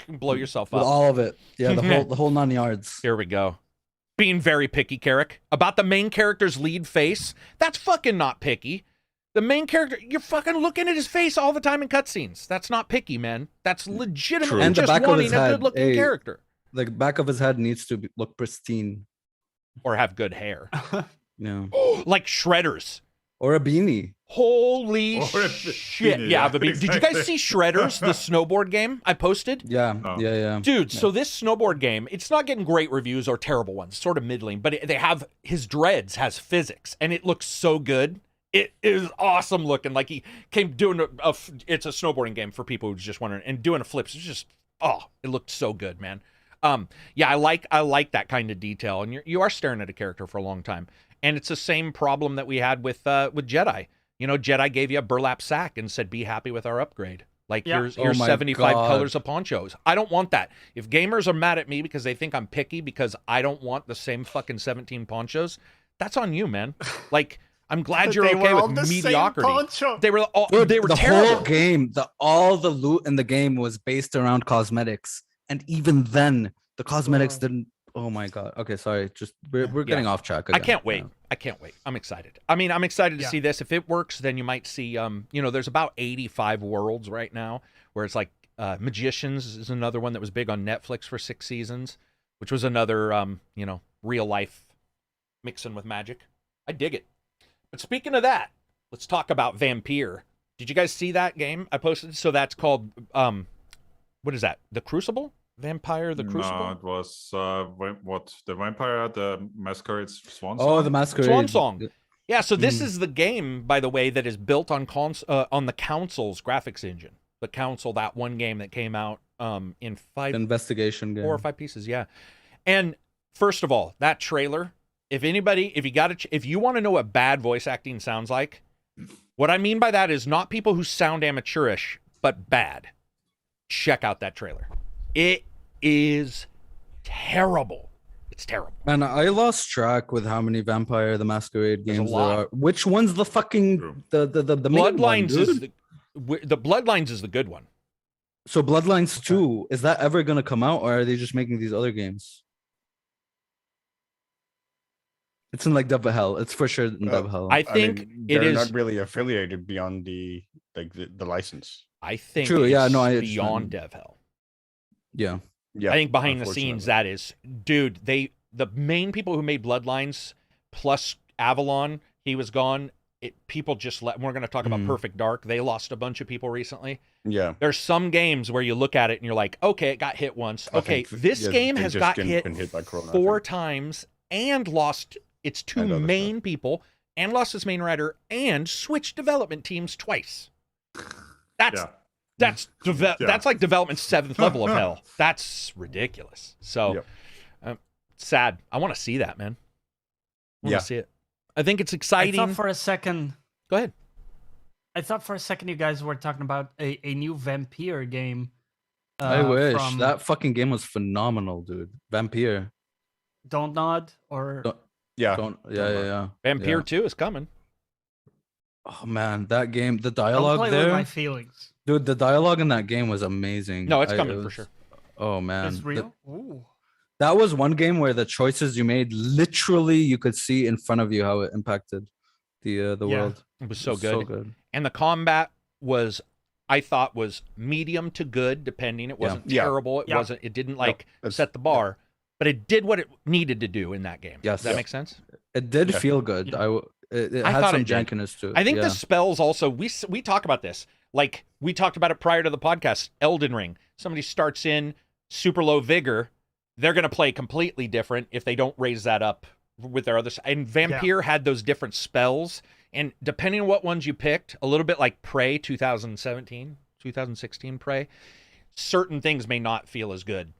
Speaker 1: Blow yourself
Speaker 2: with
Speaker 1: up.
Speaker 2: all of it. Yeah, the whole 9 yards.
Speaker 1: Here we go. Being very picky, Karak. About the main character's lead face. That's fucking not picky. The main character, you're fucking looking at his face all the time in cutscenes. That's not picky, man. That's legitimately
Speaker 2: And the
Speaker 1: just
Speaker 2: back of
Speaker 1: wanting
Speaker 2: his
Speaker 1: a
Speaker 2: head,
Speaker 1: good-looking
Speaker 2: hey.
Speaker 1: character.
Speaker 2: The back of his head needs to look pristine.
Speaker 1: Or have good hair.
Speaker 2: Yeah.
Speaker 1: Like Shredders.
Speaker 2: Or a beanie.
Speaker 1: Holy
Speaker 4: Or a
Speaker 1: shit.
Speaker 4: bikini,
Speaker 1: Yeah,
Speaker 4: yeah,
Speaker 1: the did you guys see Shredders, the snowboard game I posted?
Speaker 2: Yeah,
Speaker 4: Oh.
Speaker 2: yeah.
Speaker 1: Dude, so this snowboard game, it's not getting great reviews or terrible ones, sort of middling, but they have his dreads has physics, and it looks so good. It is awesome looking. Like he came doing it's a snowboarding game for people who's just wondering, and doing a flips. It's just it looked so good, man. Yeah, I like that kind of detail, and you are staring at a character for a long time, and it's the same problem that we had with Jedi. Jedi gave you a burlap sack and said, "Be happy with our upgrade." Like
Speaker 3: Yeah.
Speaker 1: here's
Speaker 2: Oh my
Speaker 1: 75
Speaker 2: God.
Speaker 1: colors of ponchos. I don't want that. If gamers are mad at me because they think I'm picky because I don't want the same fucking 17 ponchos, that's on you, man. Like I'm glad you're
Speaker 3: They
Speaker 1: okay
Speaker 3: were all
Speaker 1: with
Speaker 3: the same
Speaker 1: mediocrity.
Speaker 3: poncho.
Speaker 1: They were all
Speaker 2: Dude,
Speaker 1: they were
Speaker 2: the
Speaker 1: terrible.
Speaker 2: whole game, all the loot in the game was based around cosmetics, and even then, the cosmetics didn't. Oh my God. Okay, sorry. Just we're getting off track.
Speaker 1: I
Speaker 2: Again.
Speaker 1: can't wait.
Speaker 2: Yeah.
Speaker 1: I can't wait. I'm excited. I mean, I'm excited to
Speaker 3: Yeah.
Speaker 1: see this. If it works, then you might see there's about 85 worlds right now where it's like Magicians is another one that was big on Netflix for 6 seasons, which was another real life mixing with magic. I dig it. But speaking of that, let's talk about Vampire. Did you guys see that game I posted? So that's called what is that? The Crucible? Vampire the Crucible?
Speaker 4: No, it was the Vampire, the Masquerade's Swan
Speaker 2: Oh,
Speaker 4: Song?
Speaker 2: the masquerade.
Speaker 1: Swan Song. Yeah, so this
Speaker 2: Mm.
Speaker 1: is the game, by the way, that is built on the Council's graphics engine. The Council, that one game that came out in
Speaker 2: Investigation game.
Speaker 1: 4 or 5 pieces, yeah. And first of all, that trailer, if you want to know what bad voice acting sounds like, what I mean by that is not people who sound amateurish, but bad. Check out that trailer. It is terrible. It's terrible.
Speaker 2: Man, I lost track with how many Vampire the Masquerade
Speaker 1: There's a
Speaker 2: games there
Speaker 1: lot.
Speaker 2: are. Which one's the fucking
Speaker 4: True.
Speaker 2: the main one,
Speaker 1: Bloodlines is
Speaker 2: dude?
Speaker 1: the Bloodlines is the good one.
Speaker 2: So Bloodlines 2, is that ever gonna come out, or are they just making these other games? It's in like Devil Hell. It's for sure in Devil Hell.
Speaker 1: I think it
Speaker 5: they're
Speaker 1: is.
Speaker 5: not really affiliated beyond the license.
Speaker 1: I think
Speaker 2: True, yeah,
Speaker 1: it's
Speaker 2: no, I
Speaker 1: beyond
Speaker 2: understand.
Speaker 1: Dev Hell.
Speaker 2: Yeah.
Speaker 5: Yeah,
Speaker 1: I think behind the scenes
Speaker 5: unfortunately.
Speaker 1: that is, dude. The main people who made Bloodlines plus Avalon, he was gone. People just let. We're going to talk about
Speaker 2: Mhm.
Speaker 1: Perfect Dark. They lost a bunch of people recently.
Speaker 5: Yeah.
Speaker 1: There's some games where you look at it and you're like, okay, it got hit once.
Speaker 5: I
Speaker 1: Okay,
Speaker 5: think,
Speaker 1: this
Speaker 5: yeah,
Speaker 1: game
Speaker 5: they
Speaker 1: has
Speaker 5: just
Speaker 1: got
Speaker 5: been
Speaker 1: hit
Speaker 5: by Corona, I
Speaker 1: 4
Speaker 5: think.
Speaker 1: times and lost its 2
Speaker 5: And other
Speaker 1: main people and lost its main writer and switched development teams twice. That's
Speaker 4: Yeah.
Speaker 1: That's like development's 7th level of hell. That's ridiculous. So,
Speaker 5: Yep.
Speaker 1: sad. I want to see that, man. I want
Speaker 5: Yeah.
Speaker 1: to see it. I think it's
Speaker 3: I
Speaker 1: exciting.
Speaker 3: thought for a second
Speaker 1: Go ahead.
Speaker 3: you guys were talking about a new Vampire game.
Speaker 2: I wish
Speaker 3: from
Speaker 2: that fucking game was phenomenal, dude. Vampire.
Speaker 3: Don't Nod or
Speaker 2: Don't,
Speaker 5: Yeah.
Speaker 2: yeah.
Speaker 1: Vampire
Speaker 2: Yeah.
Speaker 1: 2 is coming.
Speaker 2: Oh man, that game, the
Speaker 3: don't
Speaker 2: dialogue
Speaker 3: play with
Speaker 2: there,
Speaker 3: my feelings.
Speaker 2: dude. The dialogue in that game was amazing.
Speaker 1: No, it's
Speaker 2: it
Speaker 1: coming for
Speaker 2: was-
Speaker 1: sure.
Speaker 2: Oh man,
Speaker 3: It's real. Ooh.
Speaker 2: that was one game where the choices you made, literally, you could see in front of you how it impacted the
Speaker 3: Yeah.
Speaker 2: world.
Speaker 1: It was so
Speaker 2: It
Speaker 1: good.
Speaker 2: So good.
Speaker 1: And the combat I thought was medium to good, depending. It wasn't
Speaker 5: Yeah.
Speaker 1: terrible.
Speaker 3: Yeah.
Speaker 1: It didn't like
Speaker 5: that's-
Speaker 1: set the bar, but it did what it needed to do in that game.
Speaker 2: Yes.
Speaker 1: Does that
Speaker 2: Yeah.
Speaker 1: make sense?
Speaker 2: It did
Speaker 5: Yeah.
Speaker 2: feel good.
Speaker 3: Yeah.
Speaker 2: It
Speaker 1: I
Speaker 2: had
Speaker 1: thought
Speaker 2: some
Speaker 1: it did.
Speaker 2: jankiness to it.
Speaker 1: I think
Speaker 2: yeah.
Speaker 1: the spells also, we talk about this. Like, we talked about it prior to the podcast, Elden Ring. Somebody starts in super low vigor, they're going to play completely different if they don't raise that up with their other. And Vampire had those different spells. And depending on what ones you picked, a little bit like Prey 2016 Prey, certain things may not feel as good,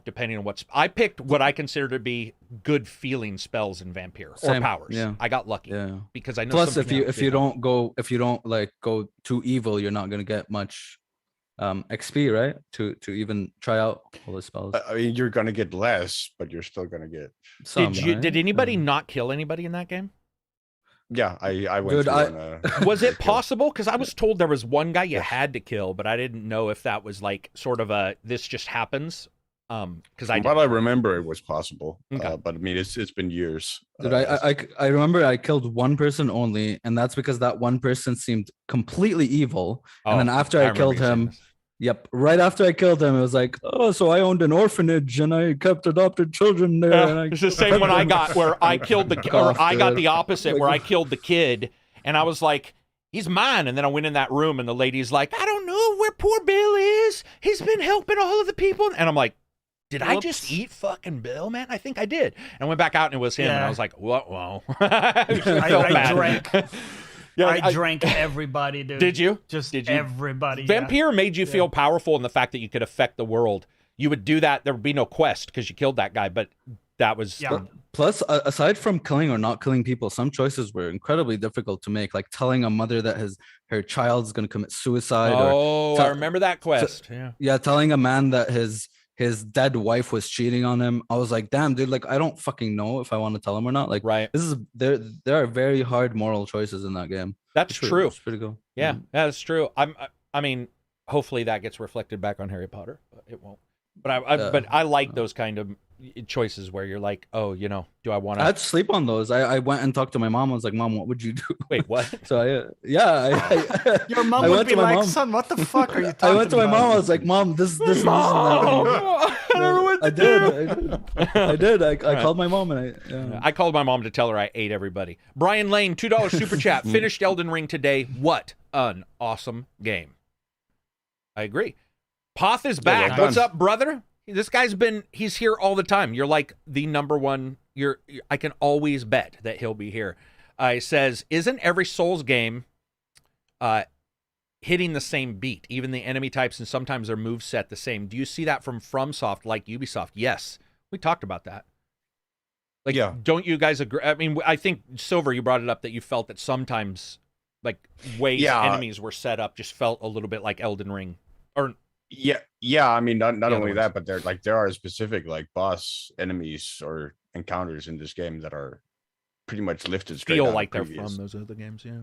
Speaker 1: depending on what's. I picked what I consider to be good feeling spells in Vampire or
Speaker 2: Same,
Speaker 1: powers.
Speaker 2: yeah.
Speaker 1: I got lucky
Speaker 2: Yeah.
Speaker 1: because I know.
Speaker 2: Plus,
Speaker 1: some
Speaker 2: if
Speaker 1: people
Speaker 2: you
Speaker 1: did not.
Speaker 2: if you don't like go too evil, you're not gonna get much XP, right? To even try out all the spells.
Speaker 5: I mean, you're gonna get less, but you're still gonna get.
Speaker 2: Some, right?
Speaker 1: Did anybody
Speaker 2: Yeah.
Speaker 1: not kill anybody in that game?
Speaker 5: Yeah, I went
Speaker 2: Dude,
Speaker 5: through
Speaker 2: I-
Speaker 5: on a.
Speaker 1: Was it possible? Because I was told there was one guy you had to kill, but I didn't know if that was like sort of a this just happens. Because I
Speaker 5: From what I
Speaker 1: didn't.
Speaker 5: remember, it was possible,
Speaker 1: Okay.
Speaker 5: but I mean, it's been years.
Speaker 2: Dude, I remember I killed one person only, and that's because that one person seemed completely evil. And then after I
Speaker 1: remember
Speaker 2: killed
Speaker 1: you saying
Speaker 2: him,
Speaker 1: this.
Speaker 2: Yep, right after I killed him, it was like, oh, so I owned an orphanage and I kept adopted children there. and I
Speaker 1: It's the same one I got where I killed the or I got the opposite where I killed the kid and I was like, he's mine. And then I went in that room and the lady's like, I don't know where poor Bill is. He's been helping all of the people. And I'm like, did I just
Speaker 3: Whoops.
Speaker 1: eat fucking Bill, man? I think I did. And I went back out and it was him. And I
Speaker 3: Yeah.
Speaker 1: was like, what? Whoa. I felt
Speaker 3: I
Speaker 1: bad.
Speaker 3: drank.
Speaker 1: Yeah,
Speaker 3: I drank everybody, dude.
Speaker 1: Did you?
Speaker 3: Just
Speaker 1: Did you?
Speaker 3: everybody. yeah.
Speaker 1: Vampire made you feel powerful in the fact that you could affect the world. You would do that. There would be no quest because you killed that guy, but that was
Speaker 3: Yeah.
Speaker 2: Plus, aside from killing or not killing people, some choices were incredibly difficult to make, like telling a mother that her child's going to commit suicide.
Speaker 1: Oh, I remember that quest.
Speaker 2: Yeah, telling a man that his dead wife was cheating on him. I was like, damn, dude, like I don't fucking know if I want to tell him or not. Like,
Speaker 1: right.
Speaker 2: There are very hard moral choices in that game.
Speaker 1: That's true.
Speaker 2: It's pretty cool.
Speaker 1: Yeah, that's true. I mean, hopefully that gets reflected back on Harry Potter, but it won't. But I like those kind of choices where you're like, oh, you know, do I want to?
Speaker 2: I had to sleep on those. I went and talked to my mom. I was like, Mom, what would you do?
Speaker 1: Wait, what?
Speaker 2: So
Speaker 3: Your mom would be like, son, what the fuck are you talking about?
Speaker 2: I went to my mom. I was like, Mom, this is
Speaker 1: Mom! I don't know what to do.
Speaker 2: I did. I called my mom and
Speaker 1: I called my mom to tell her I ate everybody. Brian Lane, $2 super chat. Finished Elden Ring today. What an awesome game. I agree. Poth is back.
Speaker 5: well
Speaker 1: What's up, brother? This guy's he's here all the time. You're like the number one. I can always bet that he'll be here. He says, isn't every Souls game hitting the same beat, even the enemy types and sometimes their moveset the same? Do you see that from FromSoft like Ubisoft? Yes. We talked about that. Like,
Speaker 5: yeah.
Speaker 1: Don't you guys agree? I mean, I think, Silver, you brought it up that you felt that sometimes like ways enemies were set up just felt a little bit like Elden Ring. Or
Speaker 5: yeah. I mean, not only that, but there are specific like boss enemies or encounters in this game that are pretty much lifted straight.
Speaker 1: Feel like they're from those other games, yeah.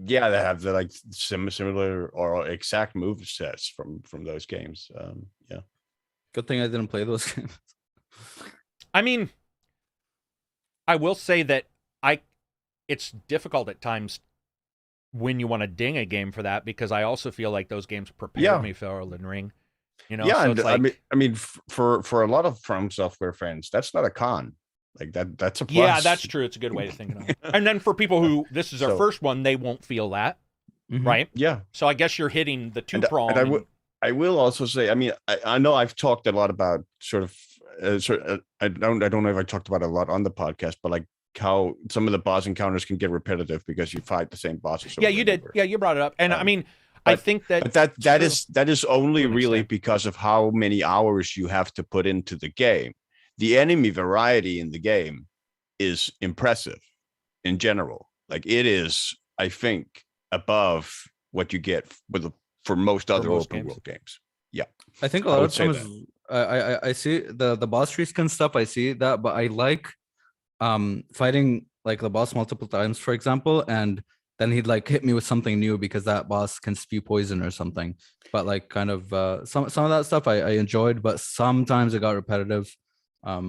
Speaker 5: Yeah, they have the like similar or exact move sets from those games. Yeah.
Speaker 2: Good thing I didn't play those games.
Speaker 1: I mean, I will say that it's difficult at times when you want to ding a game for that, because I also feel like those games prepared me for Elden Ring. You know,
Speaker 5: yeah,
Speaker 1: so
Speaker 5: and
Speaker 1: like,
Speaker 5: I mean, for a lot of From Software fans, that's not a con. Like that's a plus.
Speaker 1: Yeah, that's true. It's a good way to think of it. And then for people who this is their first one, they won't feel that, right?
Speaker 5: Yeah.
Speaker 1: So I guess you're hitting the two-prong.
Speaker 5: And I will also say, I mean, I know I've talked a lot about I don't know if I talked about it a lot on the podcast, but like how some of the boss encounters can get repetitive because you fight the same bosses.
Speaker 1: Yeah, you did. Yeah, you brought it up. And I mean, I think that
Speaker 5: that is only really because of how many hours you have to put into the game. The enemy variety in the game is impressive in general. Like it is, I think, above what you get for most other open world games. Yeah,
Speaker 2: I think a lot of times I see the boss tree skin stuff. I see that, but I like fighting like the boss multiple times, for example, and then he'd like hit me with something new because that boss can spew poison or something. But like kind of some of that stuff I enjoyed, but sometimes it got repetitive. I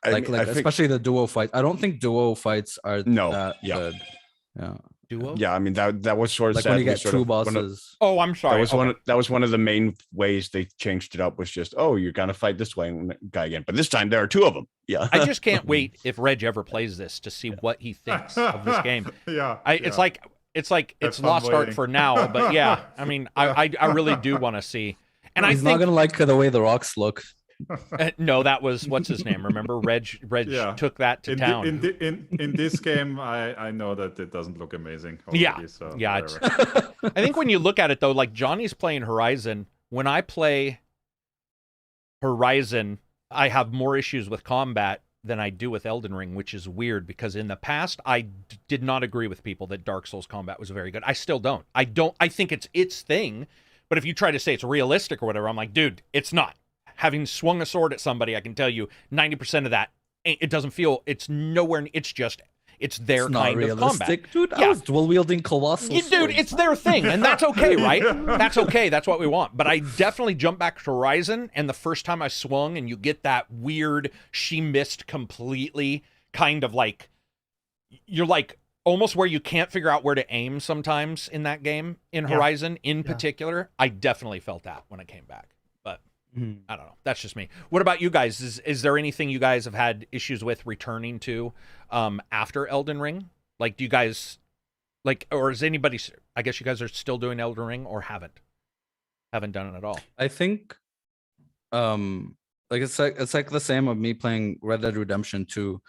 Speaker 2: think, especially the duo fight. I don't think duo fights are that good. Yeah.
Speaker 1: Duo?
Speaker 5: Yeah, I mean that was sort of
Speaker 2: like when you get two bosses.
Speaker 1: Oh, I'm sorry.
Speaker 5: That was one of the main ways they changed it up, was just, oh, you're gonna fight this guy again, but this time there are two of them. Yeah.
Speaker 1: I just can't wait if Reg ever plays this to see what he thinks of this game.
Speaker 4: Yeah.
Speaker 1: It's like it's lost art for now, but yeah, I mean, I really do want to see. And
Speaker 2: he's not gonna like the way the rocks look.
Speaker 1: No, that was what's his name? Remember, Reg took that to town.
Speaker 4: In this game, I know that it doesn't look amazing. Already,
Speaker 1: yeah,
Speaker 4: so
Speaker 1: yeah. I think when you look at it though, like Johnny's playing Horizon. When I play Horizon, I have more issues with combat than I do with Elden Ring, which is weird because in the past I did not agree with people that Dark Souls combat was very good. I still don't. I think it's its thing, but if you try to say it's realistic or whatever, I'm like, dude, it's not. Having swung a sword at somebody, I can tell you 90% of that, it doesn't feel, it's nowhere, it's their kind of combat.
Speaker 2: Dude, I was dual wielding colossal
Speaker 1: swords. Dude, it's their thing, and that's okay, right? That's okay, that's what we want. But I definitely jumped back to Horizon, and the first time I swung, and you get that weird, she missed completely, kind of like, you're like, almost where you can't figure out where to aim sometimes in that game, in Horizon in particular. I definitely felt that when I came back. I don't know. That's just me. What about you guys? Is there anything you guys have had issues with returning to after Elden Ring? Like, do you guys like, or is anybody? I guess you guys are still doing Elden Ring or haven't done it at all.
Speaker 2: I think, like it's like the same of me playing Red Dead Redemption 2.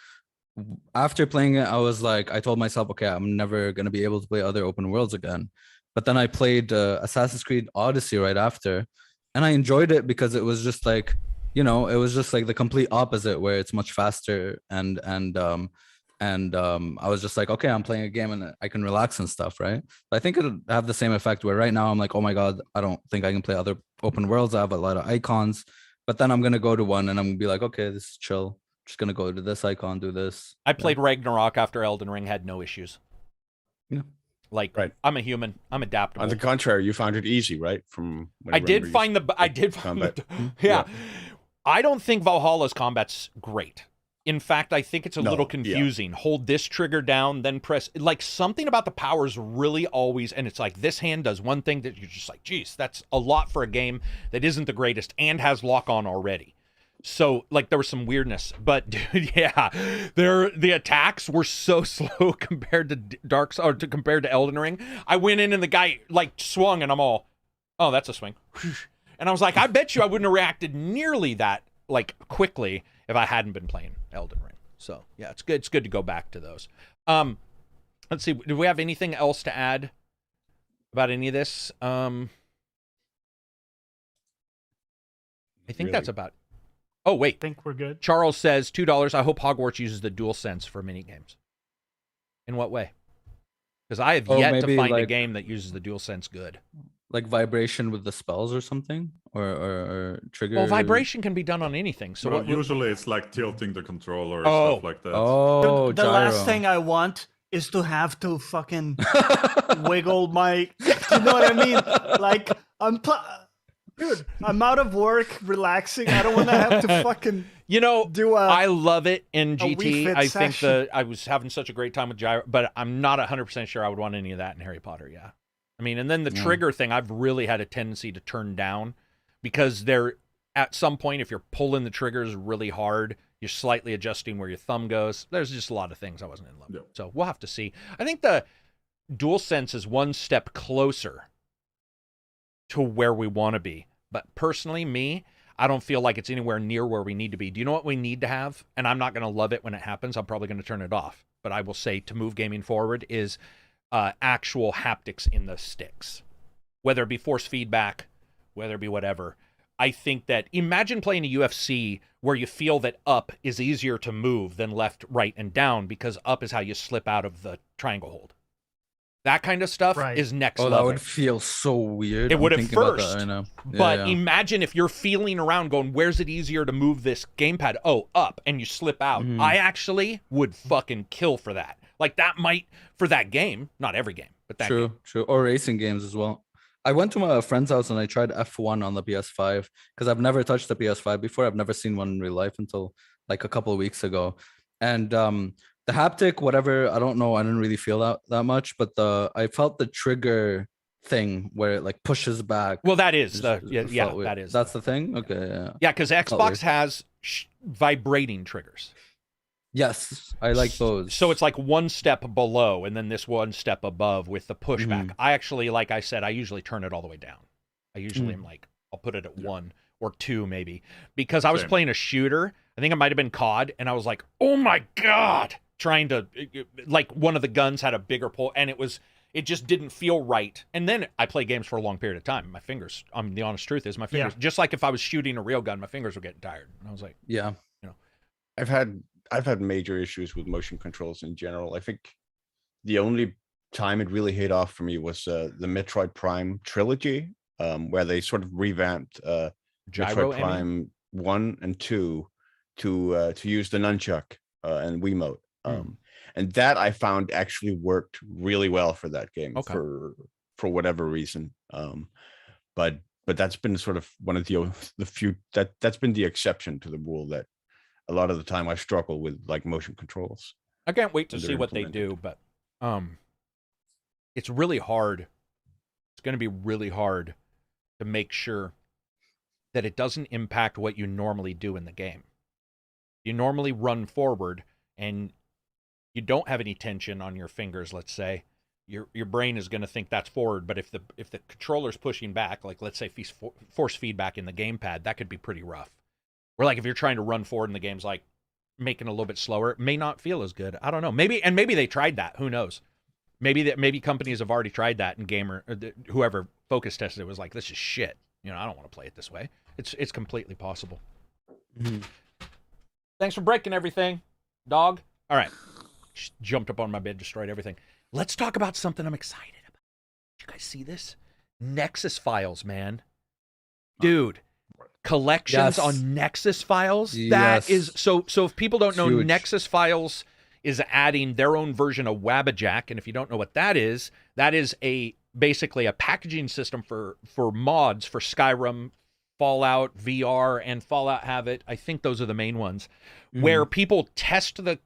Speaker 2: After playing it, I was like, I told myself, okay, I'm never gonna be able to play other open worlds again. But then I played Assassin's Creed Odyssey right after. And I enjoyed it because it was just like, you know, it was just like the complete opposite, where it's much faster I was just like, okay, I'm playing a game and I can relax and stuff, right? But I think it'll have the same effect where right now I'm like, oh my god, I don't think I can play other open worlds. I have a lot of icons, but then I'm gonna go to one and I'm gonna be like, okay, this is chill. Just gonna go to this icon, do this.
Speaker 1: I played Ragnarok after Elden Ring, had no issues.
Speaker 2: Yeah.
Speaker 1: Like,
Speaker 5: Right.
Speaker 1: I'm a human. I'm adaptable.
Speaker 5: On the contrary, you found it easy, right? From
Speaker 1: I did find the yeah. I don't think Valhalla's combat's great. In fact, I think it's a little confusing. Hold this trigger down, then press. Like, something about the powers really always, and it's like this hand does one thing that you're just like, geez, that's a lot for a game that isn't the greatest and has lock on already. So, like, there was some weirdness, but dude, yeah, the attacks were so slow compared to compared to Elden Ring. I went in and the guy like swung, and I'm all, oh, that's a swing, and I was like, I bet you I wouldn't have reacted nearly that like quickly if I hadn't been playing Elden Ring. So yeah, it's good. It's good to go back to those. Let's see. Do we have anything else to add about any of this? I think that's about. Oh, wait.
Speaker 3: I think we're good.
Speaker 1: Charles says, $2. I hope Hogwarts uses the DualSense for minigames. In what way? Because I have yet to find a game that uses the DualSense good.
Speaker 2: Like vibration with the spells or something? Or trigger?
Speaker 1: Well, vibration can be done on anything. So
Speaker 4: well, usually it's like tilting the controller or stuff like that.
Speaker 2: Oh,
Speaker 3: the last thing I want is to have to fucking wiggle my... You know what I mean? Like, dude, I'm out of work, relaxing. I don't want to have to fucking do
Speaker 1: I love it in GT.
Speaker 3: Wii Fit
Speaker 1: I think
Speaker 3: session.
Speaker 1: I was having such a great time with gyro, but I'm not 100% sure I would want any of that in Harry Potter, yeah. I mean, and then the trigger thing, I've really had a tendency to turn down because at some point, if you're pulling the triggers really hard, you're slightly adjusting where your thumb goes. There's just a lot of things I wasn't in love with. So we'll have to see. I think the DualSense is one step closer to where we want to be. But personally, I don't feel like it's anywhere near where we need to be. Do you know what we need to have? And I'm not going to love it when it happens. I'm probably going to turn it off. But I will say to move gaming forward is actual haptics in the sticks. Whether it be force feedback, whether it be whatever. I think that imagine playing a UFC where you feel that up is easier to move than left, right, and down because up is how you slip out of the triangle hold. That kind of stuff is next level.
Speaker 2: That would feel so weird.
Speaker 1: It would at first.
Speaker 2: I know.
Speaker 1: But imagine if you're feeling around going, where's it easier to move this gamepad? Oh, up, and you slip out. I actually would fucking kill for that. Like, that might, for that game, not every game, but that game.
Speaker 2: True. Or racing games as well. I went to my friend's house and I tried F1 on the PS5 because I've never touched the PS5 before. I've never seen one in real life until like a couple of weeks ago. And the haptic, whatever, I don't know. I didn't really feel that much, but I felt the trigger thing where it like pushes back.
Speaker 1: Well, that is that is.
Speaker 2: That's the thing. Okay.
Speaker 1: Yeah, because Xbox has vibrating triggers.
Speaker 2: Yes, I like those.
Speaker 1: So it's like one step below and then this one step above with the pushback. I actually, like I said, I usually turn it all the way down. I usually am like, I'll put it at 1 or 2 maybe. Because I was playing a shooter, I think it might have been COD, and I was like, oh my God, trying to, like one of the guns had a bigger pull, and it just didn't feel right. And then I play games for a long period of time. My fingers, the honest truth is my fingers, just like if I was shooting a real gun, my fingers were getting tired. And I was like,
Speaker 5: I've had major issues with motion controls in general. I think the only time it really hit off for me was the Metroid Prime trilogy, where they sort of revamped Metroid Prime 1 and 2 to use the nunchuck and Wiimote. And that I found actually worked really well for that game for whatever reason. But that's been sort of one of the few that's been the exception to the rule, that a lot of the time I struggle with like motion controls.
Speaker 1: I can't wait to see what they do, but it's really hard. It's going to be really hard to make sure that it doesn't impact what you normally do in the game. You normally run forward and you don't have any tension on your fingers, let's say. Your brain is going to think that's forward, but if the controller's pushing back, like let's say force feedback in the gamepad, that could be pretty rough. Or like if you're trying to run forward and the game's like making it a little bit slower, it may not feel as good. I don't know. Maybe they tried that. Who knows? Maybe companies have already tried that, and whoever focus tested it was like, this is shit. I don't want to play it this way. It's completely possible.
Speaker 2: Mhm.
Speaker 1: Thanks for breaking everything, dog. All right. Just jumped up on my bed, destroyed everything. Let's talk about something I'm excited about. Did you guys see this? Nexus files, man. Dude, collections
Speaker 2: Yes.
Speaker 1: on Nexus files.
Speaker 2: Yes.
Speaker 1: That is so if people don't
Speaker 2: It's
Speaker 1: know,
Speaker 2: huge.
Speaker 1: Nexus files is adding their own version of Wabbajack, and if you don't know what that is basically a packaging system for mods for Skyrim, Fallout VR, and Fallout Habit. I think those are the main ones, where people test the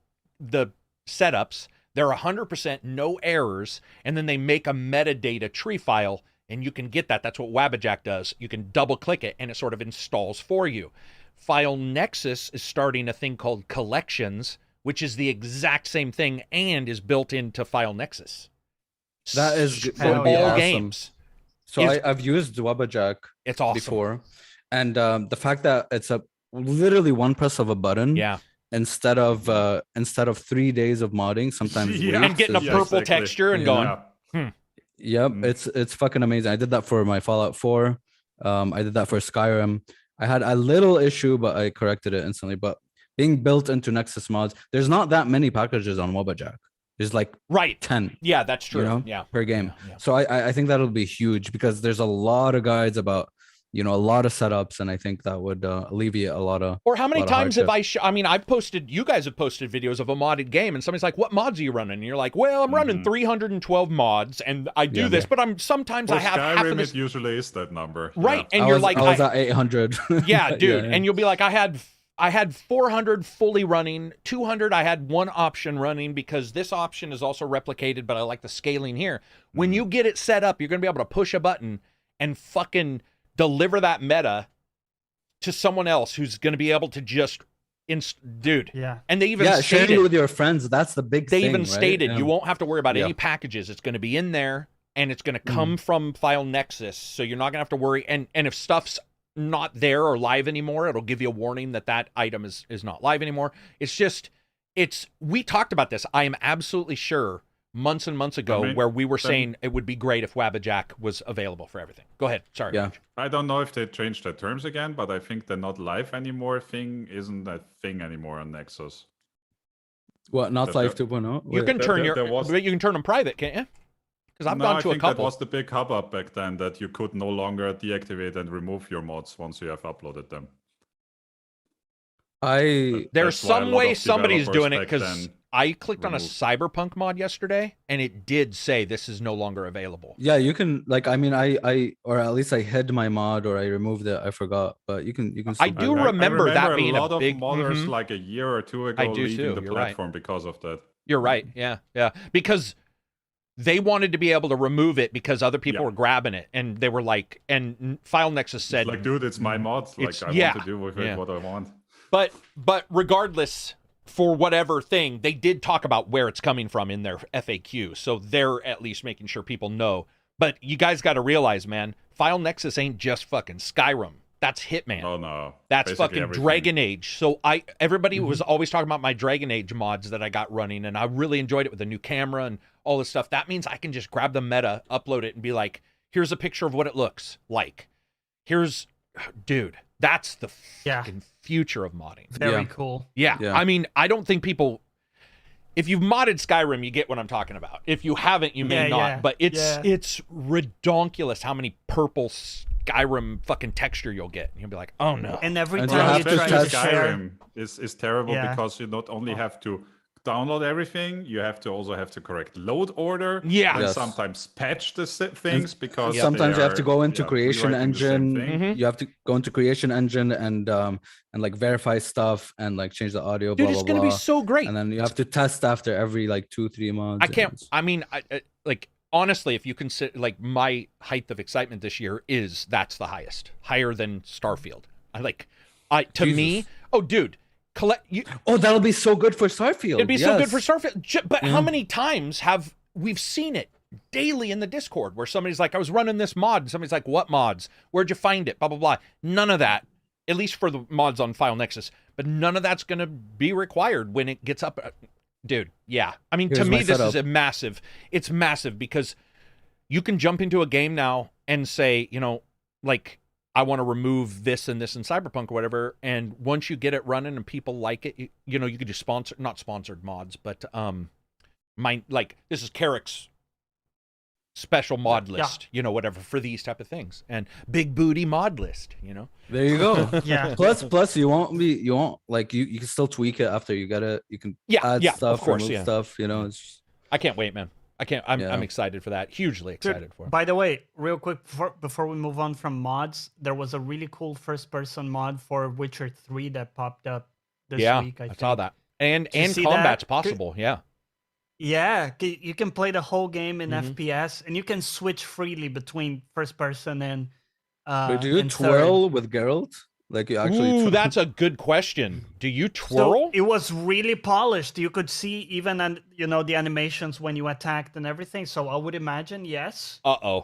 Speaker 1: setups. They're 100% no errors, and then they make a metadata tree file, and you can get that. That's what Wabbajack does. You can double click it, and it sort of installs for you. File Nexus is starting a thing called Collections, which is the exact same thing and is built into File Nexus.
Speaker 2: That is
Speaker 1: for
Speaker 2: gonna be
Speaker 1: all
Speaker 2: awesome.
Speaker 1: games.
Speaker 2: So
Speaker 1: Is-
Speaker 2: I've used Wabbajack
Speaker 1: It's awesome.
Speaker 2: before, and the fact that it's a literally one press of a button,
Speaker 1: Yeah.
Speaker 2: instead of 3 days of modding, sometimes
Speaker 4: Yeah.
Speaker 2: weeks,
Speaker 1: And getting a
Speaker 2: is
Speaker 4: Yeah,
Speaker 1: purple
Speaker 4: exactly.
Speaker 1: texture and
Speaker 2: Yeah.
Speaker 1: going,
Speaker 4: Yeah.
Speaker 2: Yep,
Speaker 4: Mm.
Speaker 2: it's fucking amazing. I did that for my Fallout 4. I did that for Skyrim. I had a little issue, but I corrected it instantly. But being built into Nexus mods, there's not that many packages on Wabbajack. There's like
Speaker 1: right.
Speaker 2: 10
Speaker 1: Yeah, that's true.
Speaker 2: You know,
Speaker 1: Yeah.
Speaker 2: per game.
Speaker 1: Yeah.
Speaker 2: So I think that'll be huge because there's a lot of guides about, a lot of setups, and I think that would alleviate a lot of.
Speaker 1: Or how many
Speaker 2: lot of
Speaker 1: times have
Speaker 2: hardship.
Speaker 1: I've posted, you guys have posted videos of a modded game, and somebody's like, what mods are you running? And you're like, well, I'm running 312 mods, and I do
Speaker 2: Yeah.
Speaker 1: this, but sometimes
Speaker 4: For
Speaker 1: I have half of
Speaker 4: Skyrim,
Speaker 1: this.
Speaker 4: it usually is that number.
Speaker 1: Right.
Speaker 4: Yeah.
Speaker 1: And you're like,
Speaker 2: I was at 800.
Speaker 1: yeah, dude.
Speaker 2: Yeah.
Speaker 1: And you'll be like, I had 400 fully running, 200 I had one option running because this option is also replicated, but I like the scaling here. When you get it set up, you're going to be able to push a button and fucking deliver that meta to someone else who's going to be able to just dude.
Speaker 3: Yeah.
Speaker 1: And they even
Speaker 2: Yeah, sharing
Speaker 1: stated
Speaker 2: it with your friends. That's the big
Speaker 1: they
Speaker 2: thing.
Speaker 1: even
Speaker 2: right?
Speaker 1: stated
Speaker 2: Yeah.
Speaker 1: you won't have to worry about
Speaker 2: Yeah.
Speaker 1: any packages. It's going to be in there and it's going to come from File Nexus, so you're not going to have to worry. And if stuff's not there or live anymore, it'll give you a warning that item is not live anymore. We talked about this. I am absolutely sure months and months ago where we were saying it would be great if Wabbajack was available for everything. Go ahead. Sorry.
Speaker 2: Yeah.
Speaker 4: I don't know if they changed the terms again, but I think the not live anymore thing isn't a thing anymore on Nexus.
Speaker 2: What, not
Speaker 4: That-
Speaker 2: live
Speaker 4: that-
Speaker 2: 2.0?
Speaker 1: You can
Speaker 4: There-
Speaker 1: turn
Speaker 4: there was-
Speaker 1: but you can turn them private, can't you? Because I've
Speaker 4: No,
Speaker 1: gone
Speaker 4: I
Speaker 1: to a
Speaker 4: think
Speaker 1: couple.
Speaker 4: that was the big hubbub back then, that you could no longer deactivate and remove your mods once you have uploaded them.
Speaker 2: I
Speaker 1: There's
Speaker 4: That's why a
Speaker 1: some
Speaker 4: lot
Speaker 1: way
Speaker 4: of
Speaker 1: somebody's
Speaker 4: developers
Speaker 1: doing it
Speaker 4: back
Speaker 1: because
Speaker 4: then
Speaker 1: I clicked on a
Speaker 4: removed.
Speaker 1: Cyberpunk mod yesterday and it did say this is no longer available.
Speaker 2: yeah, you can I or at least I hid my mod or I removed it. I forgot, but you can
Speaker 1: I
Speaker 2: still
Speaker 1: do
Speaker 2: that.
Speaker 1: remember that being
Speaker 4: a
Speaker 1: a
Speaker 4: lot
Speaker 1: big-
Speaker 4: of modders
Speaker 1: Mhm.
Speaker 4: like a year or two ago
Speaker 1: I do
Speaker 4: leaving
Speaker 1: too,
Speaker 4: the
Speaker 1: you're right.
Speaker 4: platform because of that.
Speaker 1: You're right. Yeah. Yeah. Because they wanted to be able to remove it because other people
Speaker 4: Yeah.
Speaker 1: were grabbing it and they were like, and File Nexus said,
Speaker 4: Like, dude, it's my mod. Like,
Speaker 1: It's-
Speaker 4: I
Speaker 1: yeah,
Speaker 4: want to do with
Speaker 1: yeah.
Speaker 4: it what I want.
Speaker 1: but regardless, for whatever thing, they did talk about where it's coming from in their FAQ. So they're at least making sure people know. But you guys got to realize, man, File Nexus ain't just fucking Skyrim. That's Hitman.
Speaker 4: Oh no,
Speaker 1: That's
Speaker 4: basically
Speaker 1: fucking
Speaker 4: everything.
Speaker 1: Dragon Age. So everybody was always talking about my Dragon Age mods that I got running, and I really enjoyed it with the new camera and all this stuff. That means I can just grab the meta, upload it, and be like, here's a picture of what it looks like. Dude, that's the
Speaker 3: Yeah.
Speaker 1: fucking future of modding.
Speaker 3: Very
Speaker 2: Yeah.
Speaker 3: cool.
Speaker 1: Yeah.
Speaker 2: Yeah.
Speaker 1: I mean, I don't think people. If you've modded Skyrim, you get what I'm talking about. If you haven't, you may
Speaker 3: Yeah,
Speaker 1: not.
Speaker 3: yeah,
Speaker 1: But
Speaker 3: yeah.
Speaker 1: it's redonkulous how many purple Skyrim fucking texture you'll get. And you'll be like, oh no.
Speaker 3: And every
Speaker 2: And you
Speaker 3: time
Speaker 2: have
Speaker 3: you
Speaker 2: to
Speaker 3: try
Speaker 2: touch
Speaker 3: to share,
Speaker 4: Skyrim is terrible
Speaker 3: Yeah.
Speaker 4: because you not only have to download everything, you have to also have to correct load order.
Speaker 1: Yeah.
Speaker 4: And
Speaker 2: Yes.
Speaker 4: sometimes patch the things because
Speaker 2: sometimes
Speaker 4: they
Speaker 2: you have to
Speaker 4: are,
Speaker 2: go into
Speaker 4: yeah,
Speaker 2: creation
Speaker 4: rewriting the same
Speaker 2: engine.
Speaker 4: thing.
Speaker 2: You have to go into creation engine and like verify stuff and like change the audio.
Speaker 1: Dude,
Speaker 2: blah,
Speaker 1: it's
Speaker 2: blah,
Speaker 1: going to be
Speaker 2: blah.
Speaker 1: so great.
Speaker 2: And then you have to test after every like 2-3 mods.
Speaker 1: I
Speaker 2: and
Speaker 1: can't.
Speaker 2: it's-
Speaker 1: I mean, like honestly, if you consider like my height of excitement this year is that's the higher than Starfield. To me,
Speaker 2: Jesus.
Speaker 1: oh dude,
Speaker 2: Oh, that'll be so good for Starfield.
Speaker 1: it'd be so good for
Speaker 2: yes.
Speaker 1: Starfield. But how
Speaker 2: Yeah.
Speaker 1: many times have we've seen it daily in the Discord where somebody's like, I was running this mod, and somebody's like, what mods? Where'd you find it? Blah blah blah. None of that, at least for the mods on File Nexus. But none of that's gonna be required when it gets up. Dude, yeah. I mean, to
Speaker 2: Here's
Speaker 1: me,
Speaker 2: my
Speaker 1: this is
Speaker 2: setup.
Speaker 1: it's massive because you can jump into a game now and say, like I want to remove this and this in Cyberpunk or whatever. And once you get it running and people like it, you know, you could do not sponsored mods, but like this is Karak's special mod list, you know, whatever, for these type of things, and big booty mod list, you know.
Speaker 2: There you go.
Speaker 3: Yeah.
Speaker 2: Plus you won't like you can still tweak it after you can add stuff,
Speaker 1: of course,
Speaker 2: remove stuff, you know. It's just...
Speaker 1: I can't wait, man. I'm excited for that. Hugely excited for it.
Speaker 3: By the way, real quick before we move on from mods, there was a really cool first-person mod for Witcher 3 that popped up this week. I
Speaker 1: saw that. And
Speaker 3: see
Speaker 1: combat's
Speaker 3: that?
Speaker 1: possible. Yeah.
Speaker 3: Yeah, you can play the whole game in FPS, and you can switch freely between first person and.
Speaker 2: But do you twirl with Geralt? Like you actually?
Speaker 1: Ooh, that's a good question. Do you twirl?
Speaker 3: So it was really polished. You could see even the animations when you attacked and everything. So I would imagine yes.
Speaker 1: I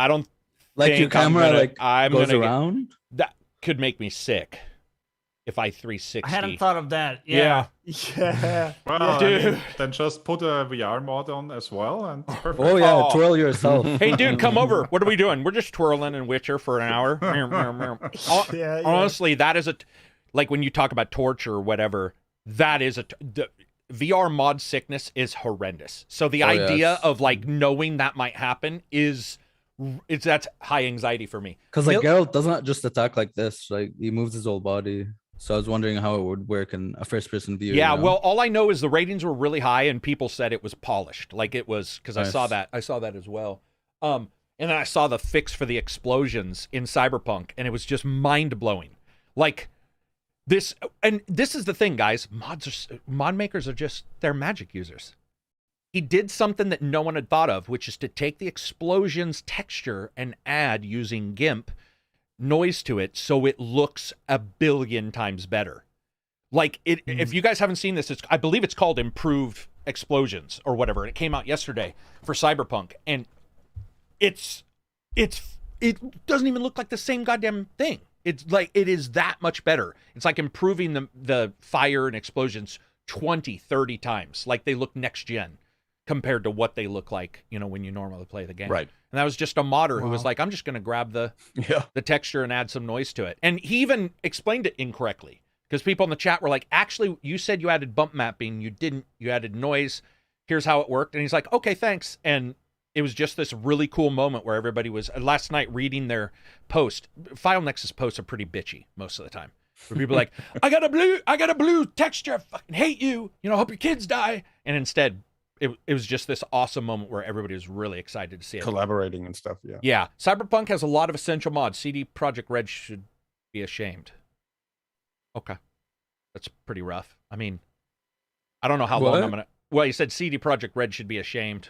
Speaker 1: don't
Speaker 2: like your camera goes around.
Speaker 1: That could make me sick. If I 360.
Speaker 3: I hadn't thought of that. Yeah.
Speaker 4: Well,
Speaker 1: dude.
Speaker 4: I mean, then just put a VR mod on as well, and it's perfect.
Speaker 2: Oh yeah, twirl yourself.
Speaker 1: Hey, dude, come over. What are we doing? We're just twirling in Witcher for an hour. Honestly, that is like when you talk about torture or whatever. That is the VR mod sickness is horrendous. So the idea of like knowing that might happen that's high anxiety for me.
Speaker 2: Because like Geralt doesn't just attack like this. Like he moves his whole body. So I was wondering how it would work in a first-person view.
Speaker 1: Yeah, well, all I know is the ratings were really high, and people said it was polished. Like it was, because I saw that as well. And then I saw the fix for the explosions in Cyberpunk, and it was just mind-blowing. Like this, and this is the thing, guys. Mod makers are they're magic users. He did something that no one had thought of, which is to take the explosions texture and add, using GIMP, noise to it so it looks a billion times better. Like if you guys haven't seen this, I believe it's called Improved Explosions or whatever. It came out yesterday for Cyberpunk, and it doesn't even look like the same goddamn thing. It's like it is that much better. It's like improving the fire and explosions 20, 30 times. Like they look next gen compared to what they look like, when you normally play the game.
Speaker 5: Right.
Speaker 1: And that was just a modder who was like, I'm just going to grab the texture and add some noise to it. And he even explained it incorrectly, because people in the chat were like, actually, you said you added bump mapping. You didn't. You added noise. Here's how it worked. And he's like, okay, thanks. And it was just this really cool moment where everybody was, last night, reading their post. File Nexus posts are pretty bitchy most of the time. Where people are like, I got a blue texture. I fucking hate you. Hope your kids die. And instead, it was just this awesome moment where everybody was really excited to see it.
Speaker 5: Collaborating and stuff, yeah.
Speaker 1: Yeah. Cyberpunk has a lot of essential mods. CD Projekt Red should be ashamed. Okay. That's pretty rough. I mean, I don't know how long I'm going to... Well, you said CD Projekt Red should be ashamed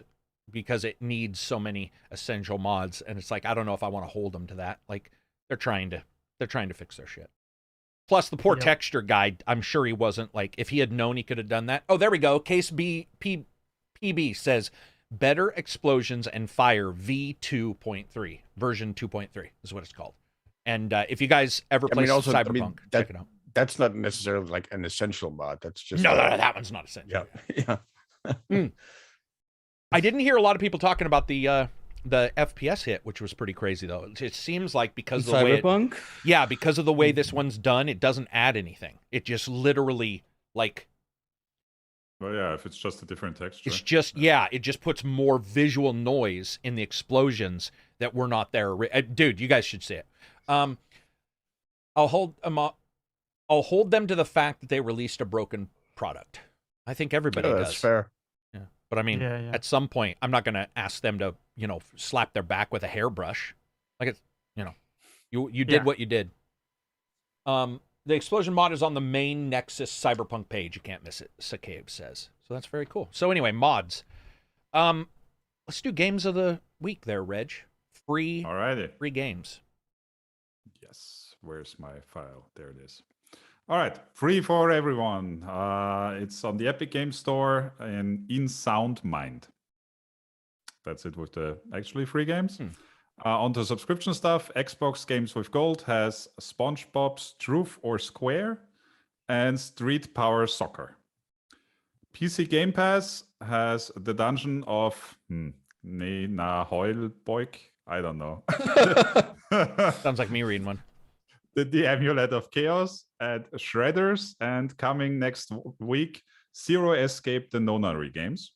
Speaker 1: because it needs so many essential mods, and it's like, I don't know if I want to hold them to that. Like, they're trying to fix their shit. Plus, the poor texture guy, I'm sure he wasn't, like, if he had known he could have done that. Oh, there we go. Case PB says, better explosions and fire V2.3, version 2.3 is what it's called. And if you guys ever play Cyberpunk, check it out.
Speaker 5: That's not necessarily like an essential mod. That's just
Speaker 1: no, that one's not essential.
Speaker 5: Yeah.
Speaker 1: I didn't hear a lot of people talking about the FPS hit, which was pretty crazy though. It seems like because of the
Speaker 2: Cyberpunk?
Speaker 1: because of the way this one's done, it doesn't add anything. It just literally like.
Speaker 4: Well, yeah, if it's just a different texture.
Speaker 1: It's just, it just puts more visual noise in the explosions that were not there. Dude, you guys should see it. I'll hold them to the fact that they released a broken product. I think everybody does.
Speaker 5: That's fair.
Speaker 1: Yeah. But I mean, at some point, I'm not going to ask them to, slap their back with a hairbrush. Like it's, you did what you did. The explosion mod is on the main Nexus Cyberpunk page. You can't miss it, Sakabe says. So that's very cool. So anyway, mods. Let's do games of the week there, Reg. Free games.
Speaker 4: Yes. Where's my file? There it is. All right. Free for everyone. It's on the Epic Games Store in Sound Mind. That's it with the actually free games. On to subscription stuff, Xbox Games with Gold has SpongeBob's Truth or Square and Street Power Soccer. PC Game Pass has the Dungeon of Heulbeuk. I don't know.
Speaker 1: Sounds like me reading one.
Speaker 4: The Amulet of Chaos and Shredders, and coming next week, Zero Escape, the Nonary games.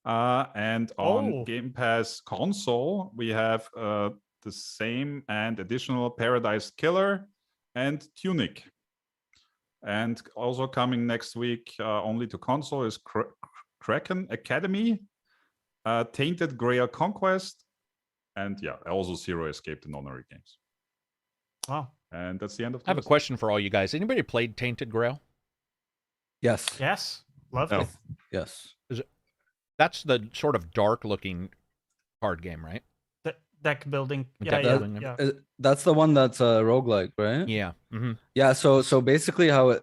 Speaker 4: And on Game Pass console, we have the same and additional Paradise Killer and Tunic. And also coming next week, only to console, is Kraken Academy, Tainted Grail Conquest, and also Zero Escape, the Nonary games.
Speaker 3: Wow.
Speaker 4: And that's the end of the
Speaker 1: I have a question for all you guys. Anybody played Tainted Grail?
Speaker 2: Yes.
Speaker 3: Yes. Love it.
Speaker 2: Yes.
Speaker 1: That's the sort of dark-looking card game, right?
Speaker 3: The deck building.
Speaker 1: Deck
Speaker 3: Yeah,
Speaker 1: building.
Speaker 3: yeah.
Speaker 2: That's the one that's roguelike, right?
Speaker 1: Yeah. Mm-hmm.
Speaker 2: Yeah, so basically how